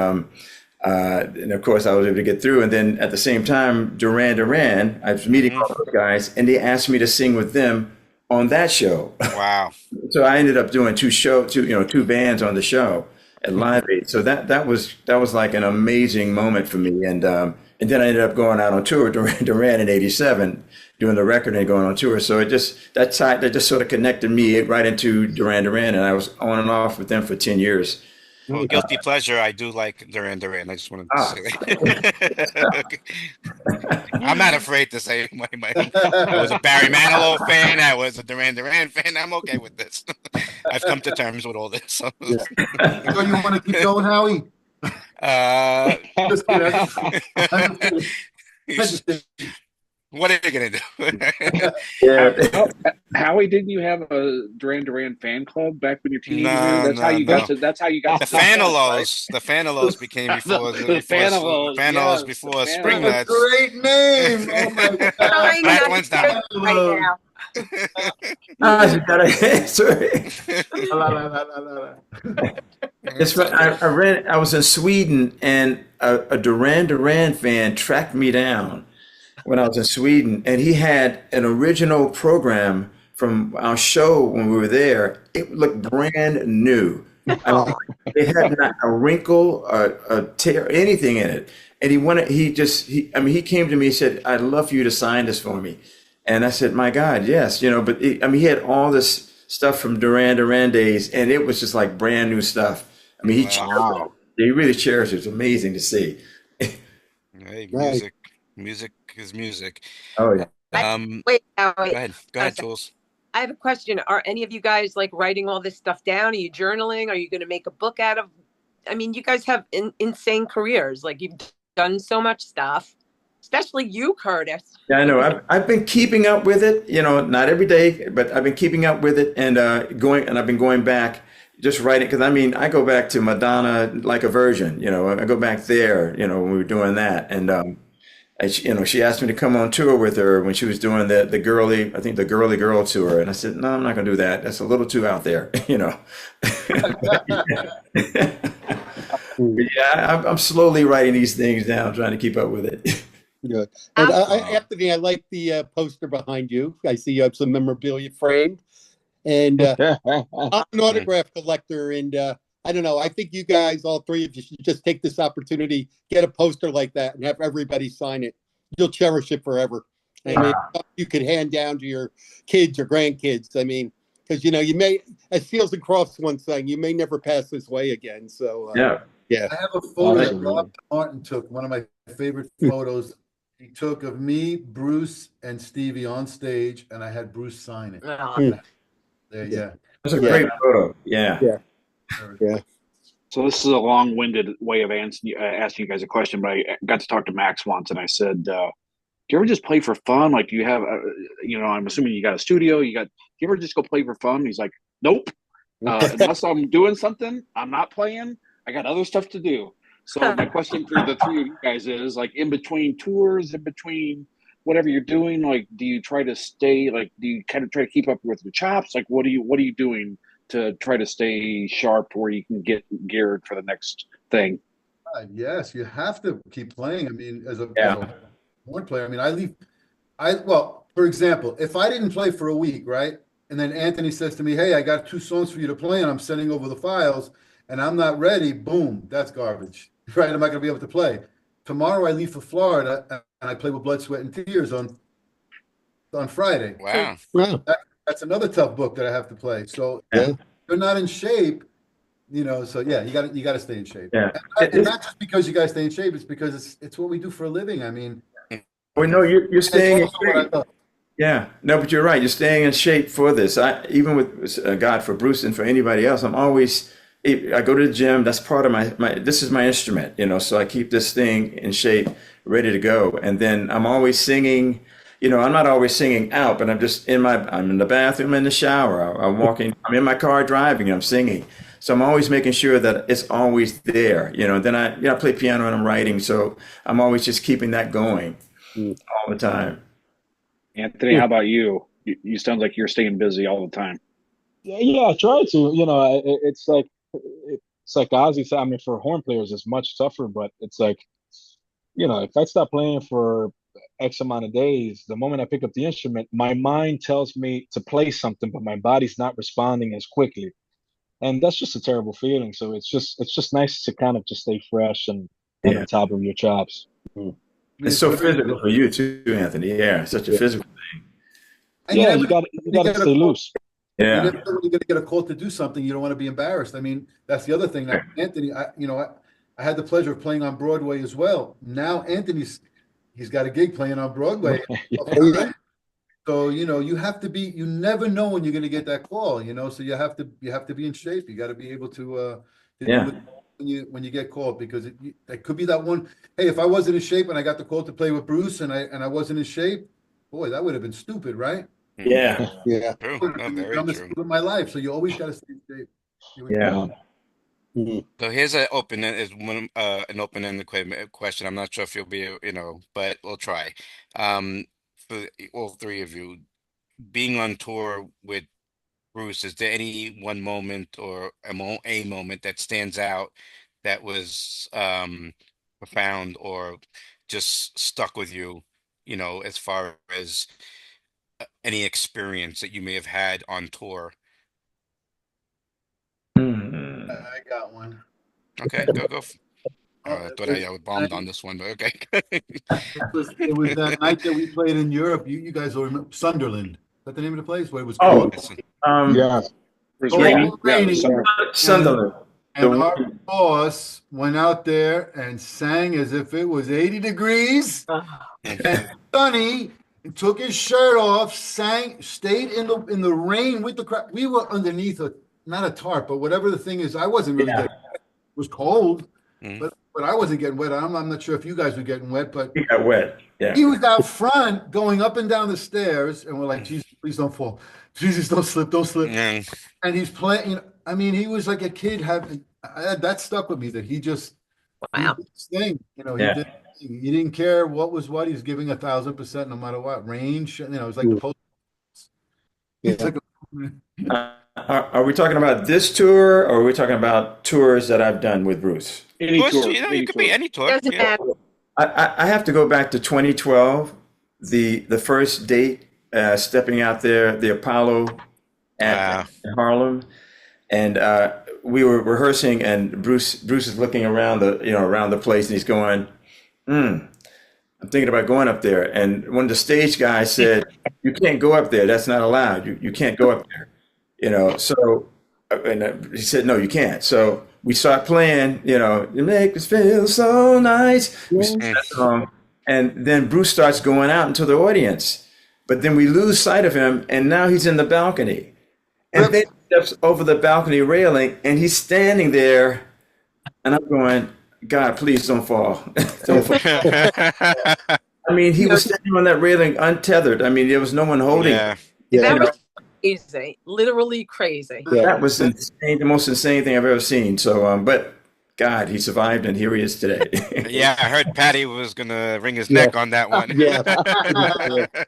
and of course I was able to get through. And then at the same time, Duran, I was meeting all those guys, and they asked me to sing with them on that show. Wow! So I ended up doing two bands on the show at Live Aid. So that was like an amazing moment for me. And then I ended up going out on tour with Duran in '87, doing the record and going on tour. So that just sort of connected me right into Duran, and I was on and off with them for 10 years. Well, guilty pleasure, I do like Duran. I just wanted to say that. I'm not afraid to say I was a Barry Manilow fan. I was a Duran fan. I'm okay with this. I've come to terms with all this. So So you want to keep going, Howie? Just kidding. What are you gonna do? Howie, didn't you have a Duran fan club back when you're teenager? That's how you got the Fanalos. The Fanalos became before the Fanalos before Spring Nuts. Great name. Oh my God. That one's down. Right now. You gotta answer. I was in Sweden, and a Duran fan tracked me down when I was in Sweden, and he had an original program from our show when we were there. It looked brand new. It had not a wrinkle, a tear, anything in it. And he came to me and said, "I'd love for you to sign this for me." And I said, "My God, yes." But he had all this stuff from Duran days, and it was just like brand new stuff. He really cherished it. It's amazing to see. Hey, music is music. Oh yeah. Wait, Go ahead, Jules. I have a question. Are any of you guys like writing all this stuff down? Are you journaling? Are you going to make a book out of? You guys have insane careers. Like, you've done so much stuff, especially you, Curtis. Yeah, I know. I've been keeping up with it. Not every day, but I've been keeping up with it, and I've been going back. just writing, because I mean, I go back to Madonna like a virgin, I go back there, when we were doing that. And she asked me to come on tour with her when she was doing the girly, I think the Girly Girl tour. And I said, no, I'm not going to do that. That's a little too out there, But yeah, I'm slowly writing these things down, trying to keep up with it. Good. And Anthony, I like the poster behind you. I see you have some memorabilia framed. And I'm an autograph collector, and I don't know. I think you guys, all three of you, should just take this opportunity, get a poster like that, and have everybody sign it. You'll cherish it forever. And you could hand down to your kids or grandkids. I mean, because you may, as Seals and Crofts once sang, you may never pass this way again. So yeah. I have a photo that Rob Martin took. One of my favorite photos he took of me, Bruce, and Stevie on stage, and I had Bruce sign it. There, yeah. That's a great photo. Yeah. So this is a long-winded way of asking you guys a question, but I got to talk to Max once, and I said, "Do you ever just play for fun? Like, do you have, I'm assuming you got a studio. Do you ever just go play for fun?" He's like, "Nope. Unless I'm doing something, I'm not playing. I got other stuff to do." So my question for the three of you guys is, like, in between tours, in between whatever you're doing, like, do you try to stay, like, do you kind of try to keep up with your chops? Like, what are you doing to try to stay sharp where you can get geared for the next thing? Yes, you have to keep playing. I mean, as a horn player, I mean, well, for example, if I didn't play for a week, right? And then Anthony says to me, "Hey, I got 2 songs for you to play, and I'm sending over the files," and I'm not ready, boom, that's garbage, right? I'm not going to be able to play. Tomorrow I leave for Florida, and I play with Blood, Sweat, and Tears on Friday. Wow. That's another tough book that I have to play. So if you're not in shape, so yeah, you got to stay in shape. Yeah. And not just because you guys stay in shape, it's because it's what we do for a living. I mean, well, no, you're staying in shape. Yeah, no, but you're right. You're staying in shape for this. Even with God, for Bruce and for anybody else, I go to the gym. That's part of this is my instrument, so I keep this thing in shape, ready to go. And then I'm always singing, I'm not always singing out, but I'm in the bathroom, in the shower, I'm walking, I'm in my car driving, I'm singing. So I'm always making sure that it's always there, and then I play piano and I'm writing. So I'm always just keeping that going all the time. Anthony, how about you? You sound like you're staying busy all the time. Yeah, I try to. It's like Ozzie said. I mean, for horn players, it's much tougher. But it's like, if I stop playing for X amount of days, the moment I pick up the instrument, my mind tells me to play something, but my body's not responding as quickly, and that's just a terrible feeling. So it's just nice to kind of just stay fresh and on top of your chops. It's so physical for you too, Anthony. Yeah, such a physical thing. And you got to stay loose. Yeah. When you're going to get a call to do something, you don't want to be embarrassed. I mean, that's the other thing. That Anthony, I had the pleasure of playing on Broadway as well. Now he's got a gig playing on Broadway. So you have to be. You never know when you're going to get that call. So you have to be in shape. You got to be able to when you get called, because it could be that one. Hey, if I wasn't in shape and I got the call to play with Bruce and I wasn't in shape, boy, that would have been stupid, right? Yeah. True. No, very true. With my life, so you always got to stay in shape. Yeah. So here's an open-ended question. I'm not sure if you'll be, but we'll try. For all three of you, being on tour with Bruce, is there any one moment or a moment that stands out that was profound or just stuck with you, as far as any experience that you may have had on tour? I got one. Okay, go. I thought I was bombed on this one, but okay. It was that night that we played in Europe. You guys will remember Sunderland. Is that the name of the place? Where it was called? Yeah. It was raining. Sunderland. And our boss went out there and sang as if it was 80 degrees and sunny, and took his shirt off, stayed in the rain with the crowd. We were underneath not a tarp, but whatever the thing is. I wasn't really getting wet. It was cold, but I wasn't getting wet. I'm not sure if you guys were getting wet, but he got wet. Yeah. He was out front going up and down the stairs, and we're like, Jesus, please don't fall. Jesus, don't slip. Yeah. And he's playing. I mean, he was like a kid having that stuck with me, that he just he Wow. did his thing. You know, Yeah. he didn't care what was what. He was giving 1,000% no matter what range. You know, it was like the post. It's Yeah. like Are we talking about this tour, or are we talking about tours that I've done with Bruce? Any Bruce, tour, you know, any you could tour. be any tour. Doesn't Yeah. matter. I have to go back to 2012, the first date, stepping out there, the Apollo Wow. in Harlem, and we were rehearsing, and Bruce is looking around around the place, and he's going, I'm thinking about going up there. And one of the stage guys said, "You can't go up there. That's not allowed. You can't go up there." You know, so and he said, "No, you can't." So we start playing, "You make us feel so nice." We sing that song, and then Bruce starts going out into the audience, but then we lose sight of him, and now he's in the balcony, and then he steps over the balcony railing, and he's standing there, and I'm going, "God, please don't fall." Don't fall. I mean, he was standing on that railing untethered. I mean, there was no one holding him. That You know, was crazy. Literally crazy. that was insane, the most insane thing I've ever seen. So, but God, he survived, and here he is today. Yeah, I heard Patty was gonna wring his neck on that one. Yeah.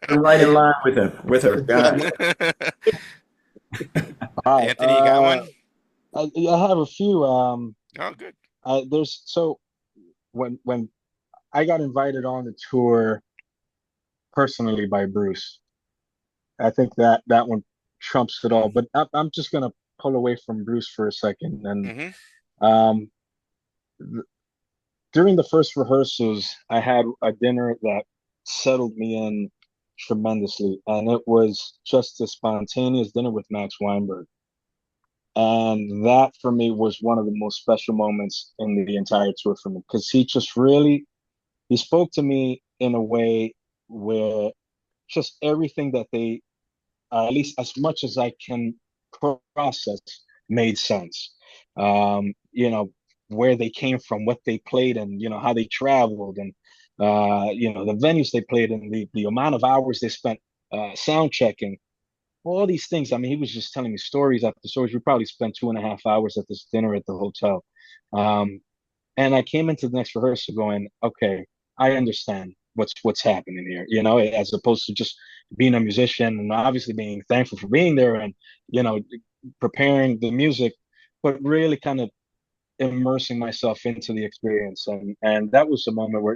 I'm right in line with her. God. Hi, Anthony, you got one? I have a few. Oh, good. When I got invited on the tour personally by Bruce, I think that one trumps it all. But I'm just gonna pull away from Bruce for a second. And during the first rehearsals, I had a dinner that settled me in tremendously, and it was just a spontaneous dinner with Max Weinberg. And that for me was one of the most special moments in the entire tour for me, because he spoke to me in a way where just everything that they, at least as much as I can process, made sense. Where they came from, what they played, and how they traveled, and the venues they played in, the amount of hours they spent sound checking, all these things. I mean, he was just telling me stories after stories. We probably spent 2.5 hours at this dinner at the hotel. And I came into the next rehearsal going, okay, I understand what's happening here, as opposed to just being a musician and obviously being thankful for being there and, preparing the music, but really kind of immersing myself into the experience. And that was a moment where,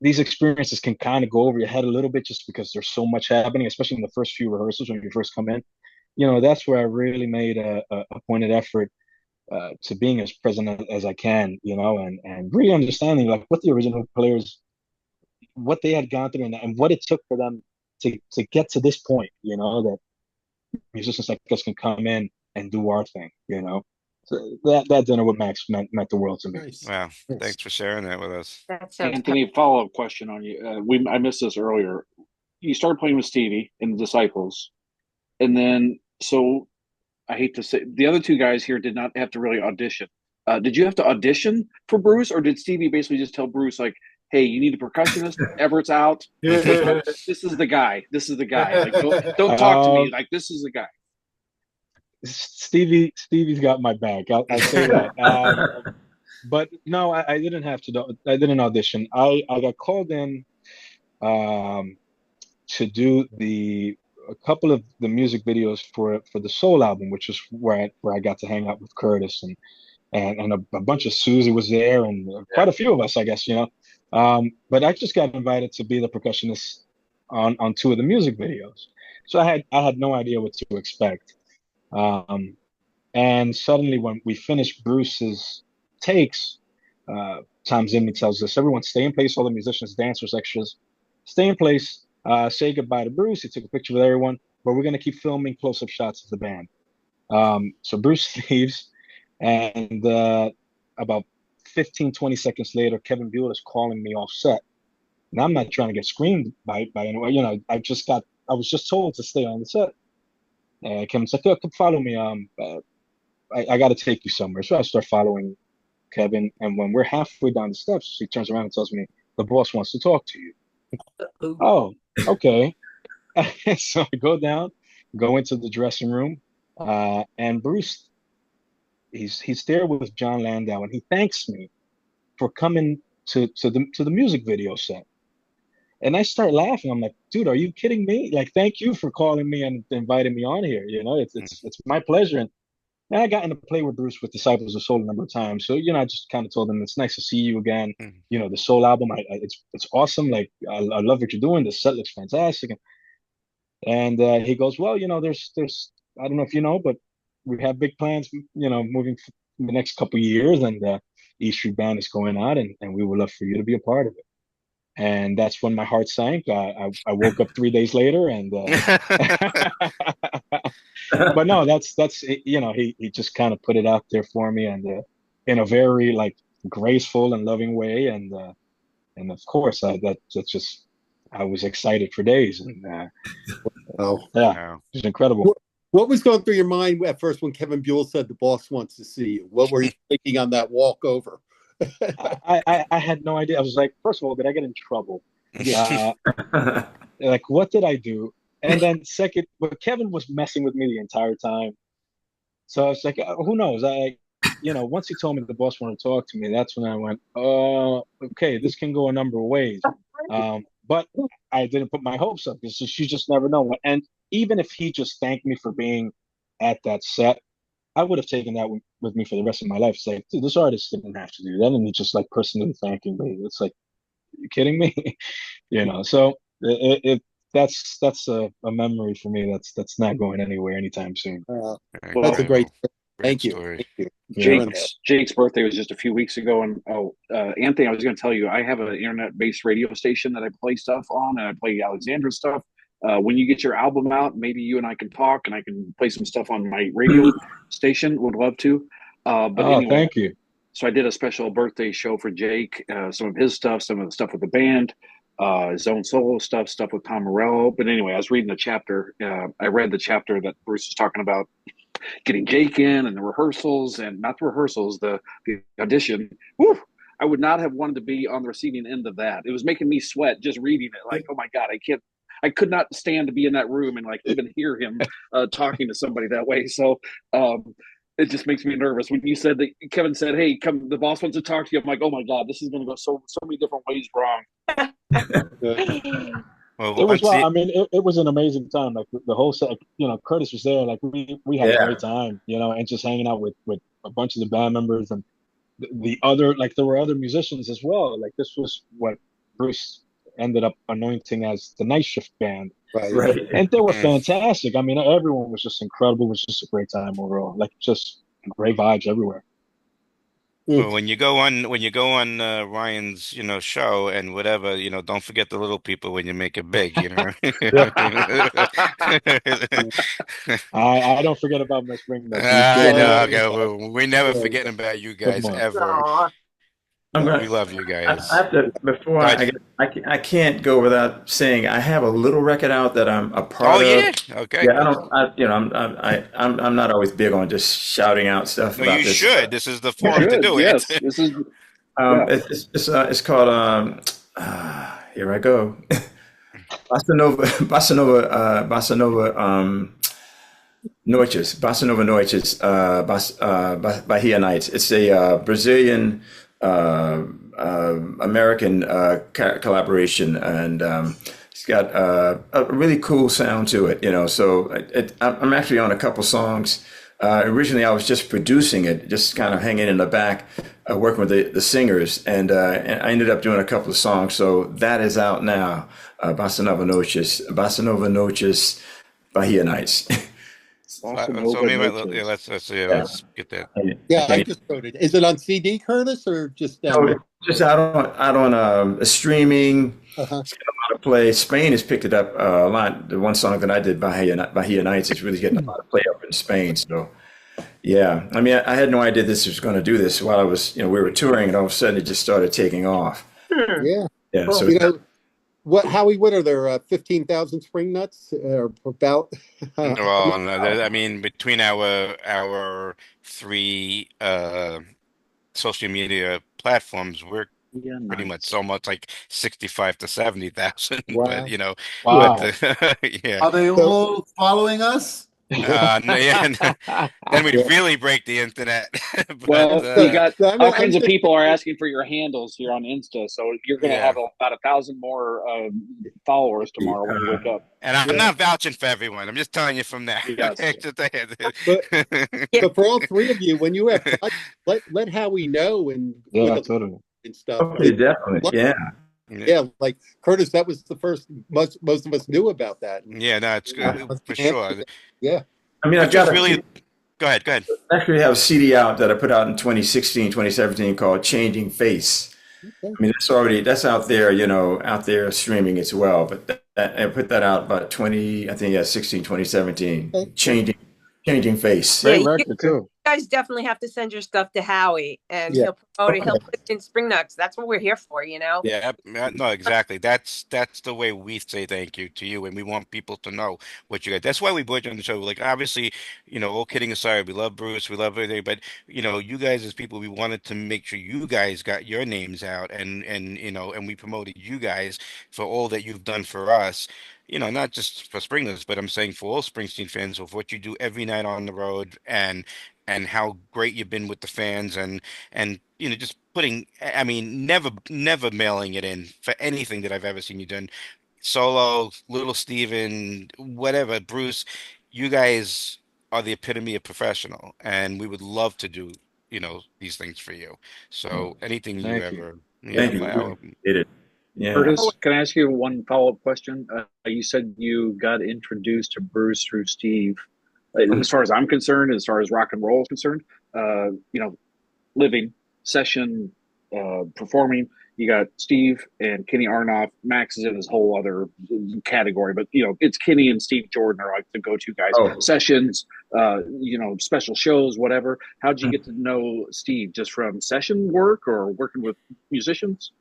these experiences can kind of go over your head a little bit just because there's so much happening, especially in the first few rehearsals when you first come in. That's where I really made a pointed effort to being as present as I can, and really understanding like what the original players, what they had gone through, and what it took for them to get to this point, that musicians like us can come in and do our thing, So that dinner with Max meant the world to me. Nice. Wow. Thanks for sharing that with us. That sounds Anthony, follow-up question on you. I missed this earlier. You started playing with Stevie in the Disciples, and then so I hate to say the other two guys here did not have to really audition. Did you have to audition for Bruce, or did Stevie basically just tell Bruce like, "Hey, you need a percussionist. Everett's out. This is the guy. This is the guy. Like, don't talk to me. Like, this is the guy." Stevie's got my back. I'll say that. But no, I didn't have to. I didn't audition. I got called in to do a couple of the music videos for the Soul album, which is where I got to hang out with Curtis and a bunch of Susie was there, and quite a few of us, I guess, But I just got invited to be the percussionist on 2 of the music videos, so I had no idea what to expect. And suddenly, when we finished Bruce's takes, Tom Zimney tells us, "Everyone stay in place. All the musicians, dancers, extras, stay in place. Say goodbye to Bruce." He took a picture with everyone, but we're going to keep filming close-up shots of the band. So Bruce leaves, and about 15, 20 seconds later, Kevin Buell is calling me off set. And I'm not trying to get screamed by anyone. I was just told to stay on the set. Kevin's like, "Oh, come follow me. I got to take you somewhere." So I start following Kevin, and when we're halfway down the steps, he turns around and tells me, "The boss wants to talk to you." Oh, okay. So I go down, go into the dressing room. And Bruce, he's there with John Landau, and he thanks me for coming to the music video set. And I start laughing. I'm like, dude, are you kidding me? Like, thank you for calling me and inviting me on here. You know, it's my pleasure. And I got to play with Bruce with Disciples of Soul a number of times. So, you know, I just kind of told him it's nice to see you again. You know, the Soul album, it's awesome. Like, I love what you're doing. The set looks fantastic. And he goes, well, you know, there's I don't know if you know, but we have big plans, you know, moving in the next couple of years, and E-Street Band is going out, and we would love for you to be a part of it. And that's when my heart sank. I woke up 3 days later, and but no, that's you know, he just kind of put it out there for me, and in a very like graceful and loving way, and of course that's just, I was excited for days, and yeah, it was incredible. What was going through your mind at first when Kevin Buell said the boss wants to see you? What were you thinking on that walk over? I had no idea. I was like, first of all, did I get in trouble? Like, what did I do? And then second, but Kevin was messing with me the entire time. So I was like, who knows? You know, once he told me that the boss wanted to talk to me, that's when I went, okay, this can go a number of ways. But I didn't put my hopes up because you just never know. And even if he just thanked me for being at that set, I would have taken that with me for the rest of my life. It's like, dude, this artist didn't have to do that, and he just like personally thanking me. It's like, are you kidding me? You know. So that's a memory for me. That's not going anywhere anytime soon. That's a great. Thank you. Story. Thank you. Jake's birthday was just a few weeks ago, and Anthony, I was going to tell you, I have an internet-based radio station that I play stuff on, and I play Alexandra's stuff. When you get your album out, maybe you and I can talk, and I can play some stuff on my radio station. Would love to. But anyway, thank you. So I did a special birthday show for Jake. Some of his stuff, some of the stuff with the band, his own solo stuff with Tom Morello. But anyway, I was reading the chapter. I read the chapter that Bruce was talking about, getting Jake in and the rehearsals, and not the rehearsals, the audition. Whew, I would not have wanted to be on the receiving end of that. It was making me sweat just reading it. Like, oh my God, I could not stand to be in that room and like even hear him talking to somebody that way. So it just makes me nervous. When you said that Kevin said, "Hey, come, the boss wants to talk to you," I'm like, oh my God, this is going to go so many different ways wrong. Well, it was, well, I mean, it was an amazing time. Like the whole set, you know, Curtis was there. Like we had a great time, you know, and just hanging out with a bunch of the band members, and the other, like there were other musicians as well. Like this was what Bruce ended up anointing as the night shift band. Right. And they were fantastic. I mean, everyone was just incredible. It was just a great time overall. Like just great vibes everywhere. Well, when you go on Ryan's, you know, show and whatever, you know, don't forget the little people when you make it big, you know. I don't forget about my spring. I know. Okay, we're never forgetting about you guys ever. We love you guys. I have to, before I can't go without saying I have a little record out that I'm a part of. Oh yeah, okay. Yeah, I'm not always big on just shouting out stuff. No, about you this should. stuff. This is the forum to do yes, it. This is. It's called here I go. Bossa Nova Noites, Bahia Nights. It's a Brazilian American collaboration, and it's got a really cool sound to it, you know. So I'm actually on a couple songs. Originally, I was just producing it, just kind of hanging in the back, working with the singers, and I ended up doing a couple of songs. So that is out now. Bossa Nova Noites, Bahia Nights. So maybe let's get that. Yeah, I just wrote it. Is it on CD, Curtis, or just down there? Just out on streaming. It's got a lot of play. Spain has picked it up a lot. The one song that I did, Bahia Nights, is really getting a lot of play up in Spain. So, yeah, I mean, I had no idea this was going to do this while I was, you know, we were touring, and all of a sudden it just started taking off. Yeah. Yeah. So you know, Howie, what are there? 15,000 spring nuts or about? Well, I mean, between our three social media platforms, we're pretty much almost like 65 to 70,000. Wow. But you know, Wow. yeah. Are they all following us? No, yeah, then we'd really break the internet. Well, But you got So all kinds of people are asking for your handles here on Insta, so you're going to yeah, have about 1,000 more followers tomorrow when you wake up. and I'm not vouching for everyone. I'm just telling you from there. Yes. but but for all three of you, when you have projects, let Howie know and Yeah, with totally. and stuff. Okay, definitely. Yeah. Yeah, like Curtis, that was the first most of us knew about that. Yeah, no, it's good for sure. Yeah. I mean, But I've got just really, go ahead, go ahead. I actually have a CD out that I put out in 2016, 2017 called Changing Face. Okay. I mean, that's out there, out there streaming as well. But I put that out about 20, I think, yeah, 16, 2017. Okay. Changing Face. Great you record too. guys definitely have to send your stuff to Howie, and Yeah. he'll promote it. He'll put it in Spring Nuts. That's what we're here for, you know. Yeah, no, exactly. That's the way we say thank you to you, and we want people to know what you got. That's why we brought you on the show. Like, obviously, all kidding aside, we love Bruce, we love everything, but you guys as people, we wanted to make sure you guys got your names out, and we promoted you guys for all that you've done for us. Not just for Springlers, but I'm saying for all Springsteen fans of what you do every night on the road, and how great you've been with the fans, and just putting, I mean, never mailing it in for anything that I've ever seen you done, solo, Little Steven, whatever, Bruce. You guys are the epitome of professional, and we would love to do these things for you. So anything you Thank you. ever, Thank you. Did it. Yeah. Curtis, can I ask you one follow-up question? You said you got introduced to Bruce through Steve. As far as I'm concerned, as far as rock and roll is concerned, living, session, performing, you got Steve and Kenny Aronoff. Max is in his whole other category, but it's Kenny and Steve Jordan are like the go-to guys. Oh. Sessions, special shows, whatever. How'd you get to know Steve? Just from session work or working with musicians?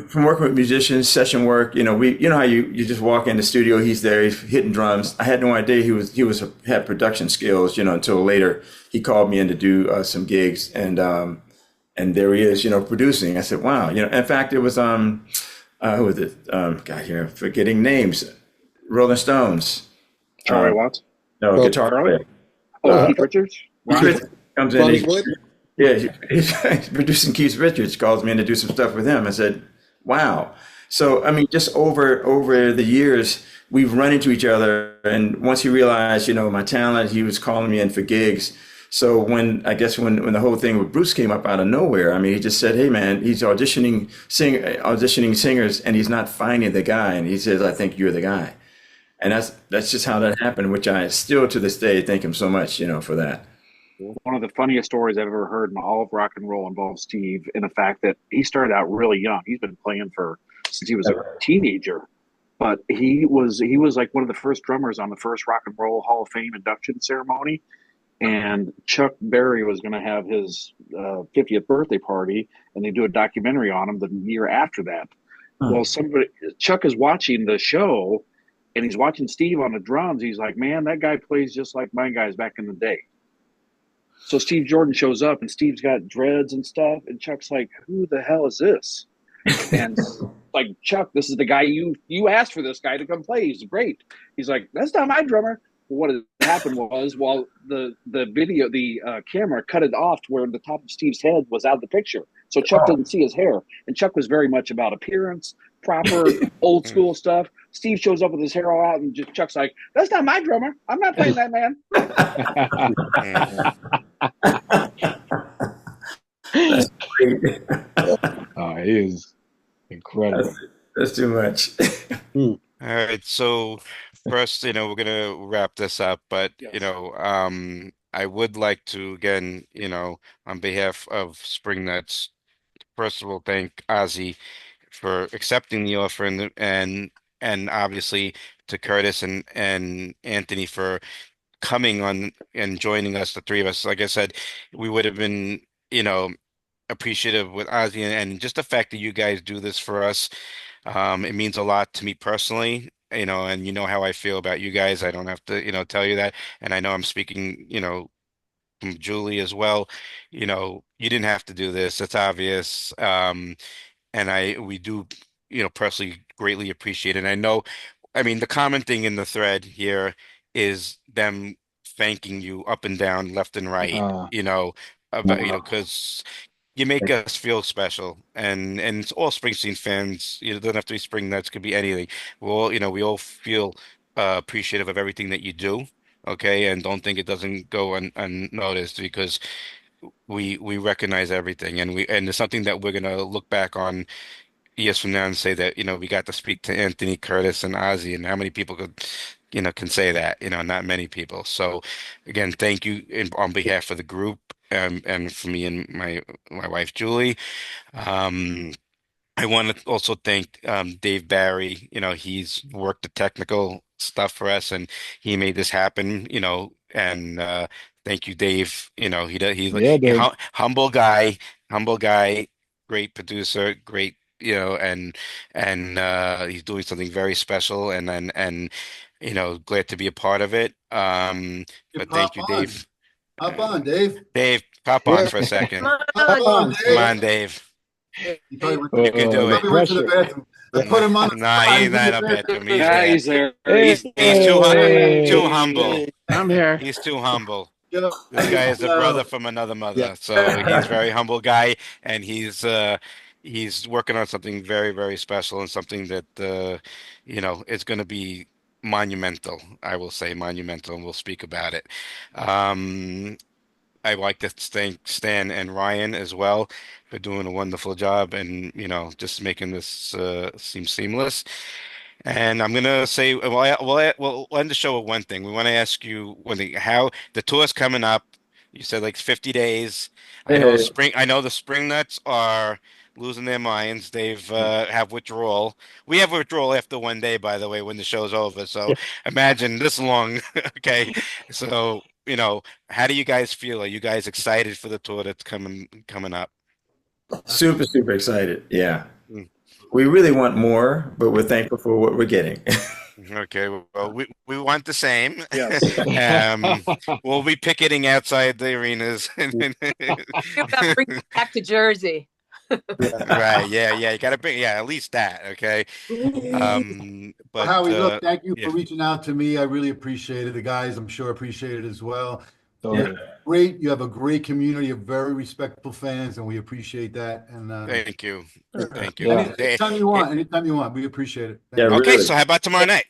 From working with musicians, session work, how you just walk in the studio, he's there, he's hitting drums. I had no idea he had production skills, until later he called me in to do some gigs, and there he is, producing. I said, wow, in fact, it was who was it? God, here, forgetting names. Rolling Stones. Charlie Watts. No, guitar player. Oh, Keith Richards. Keith comes in. Ronnie Wood? Yeah, he's producing Keith Richards. Calls me in to do some stuff with him. I said, wow. So, I mean, just over the years, we've run into each other. And once he realized, my talent, he was calling me in for gigs. So when the whole thing with Bruce came up out of nowhere, I mean, he just said, hey, man, he's auditioning singers, and he's not finding the guy. And he says, I think you're the guy. And that's just how that happened, which I still to this day thank him so much, for that. One of the funniest stories I've ever heard in all of rock and roll involves Steve, in the fact that he started out really young. He's been playing since he was a teenager, but he was like one of the first drummers on the first Rock and Roll Hall of Fame induction ceremony. And Chuck Berry was going to have his 50th birthday party, and they do a documentary on him the year after that. Well, Chuck is watching the show, and he's watching Steve on the drums. He's like, man, that guy plays just like my guys back in the day. So Steve Jordan shows up, and Steve's got dreads and stuff, and Chuck's like, who the hell is this? And like, Chuck, this is the guy you asked for this guy to come play. He's great. He's like, that's not my drummer. What had happened was, while the video, the camera cut it off to where the top of Steve's head was out of the picture. So Chuck didn't see his hair. And Chuck was very much about appearance, proper old school stuff. Steve shows up with his hair all out, and Chuck's like, that's not my drummer. I'm not playing that man. That's great. Oh, he is incredible. That's too much. All right, so first, we're gonna wrap this up, but Yes. I would like to again, on behalf of Spring Nuts, first of all, thank Ozzie for accepting the offer, and obviously to Curtis and Anthony for coming on and joining us, the three of us. Like I said, we would have been, appreciative with Ozzie, and just the fact that you guys do this for us. It means a lot to me personally, and how I feel about you guys. I don't have to, tell you that. And I know I'm speaking, from Julie as well. You didn't have to do this. It's obvious. And we do, personally greatly appreciate it. And I know, I mean, the common thing in the thread here is them thanking you up and down, left and right, Uh, about, because you make us feel special, and it's all Springsteen fans. It doesn't have to be Spring Nuts, could be anything. We all feel appreciative of everything that you do. Okay, and don't think it doesn't go unnoticed, because we recognize everything, and it's something that we're gonna look back on years from now and say that, we got to speak to Anthony, Curtis, and Ozzy, and how many people can say that, not many people. So again, thank you on behalf of the group, and for me and my wife Julie. Um, I want to also thank Dave Barry. He's worked the technical stuff for us, and he made this happen. And thank you, Dave. He's yeah, a Dave. humble guy, great producer, great. And he's doing something very special, and glad to be a part of it. But thank you, Dave. Hop on, Dave. Dave, pop on for a second. Come Hop on. on, Come Dave. on, Dave. You probably went, You can do he it. probably went to the Pressure. bathroom. I put him on the Nah, spot. he's in the not a bathroom. bedroom. He's Yeah, there. he's there. He's too Hey. humble. I'm here. He's too humble. Yeah. This guy is a brother from another mother, Yeah. so he's a very humble guy, and he's working on something very, very special, and something that is going to be monumental. I will say monumental, and we'll speak about it. I'd like to thank Stan and Ryan as well for doing a wonderful job, and just making this seem seamless. And I'm gonna say, we'll end the show with one thing. We want to ask you one thing: how the tour's coming up. You said like 50 days. I know the Spring Nuts are losing their minds. They've have withdrawal. We have withdrawal after one day, by the way, when the show's over. So imagine this long. Okay, so how do you guys feel? Are you guys excited for the tour that's coming up? Super, super excited. Yeah. Mm. We really want more, but we're thankful for what we're getting. Okay, well, we want the same. Yes. We'll be picketing outside the arenas. Bring it back to Jersey. Right, yeah, you gotta bring, at least that, okay? But Howie, look, thank you for reaching out to me. I really appreciate it. The guys, I'm sure, appreciate it as well. Yeah. Great. You have a great community of very respectful fans, and we appreciate that. And thank you. Thank you. Yeah. anytime you want, anytime you want, we appreciate it. Yeah, Okay, really. so how about tomorrow night?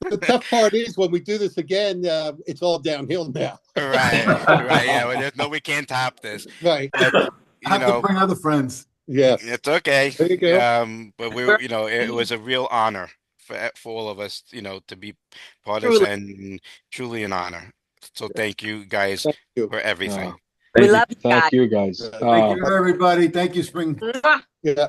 The tough part is when we do this again, it's all downhill now. Right, yeah. Well, we can't top this. Right. But, I have to bring other friends. Yes. it's okay. There you go. But it was a real honor for all of us, to be part of this, and truly an honor. So thank you guys Thank you. for everything. We love you guys. Thank you, guys. Thank you, everybody. Thank you, Spring. Mwah. Yeah.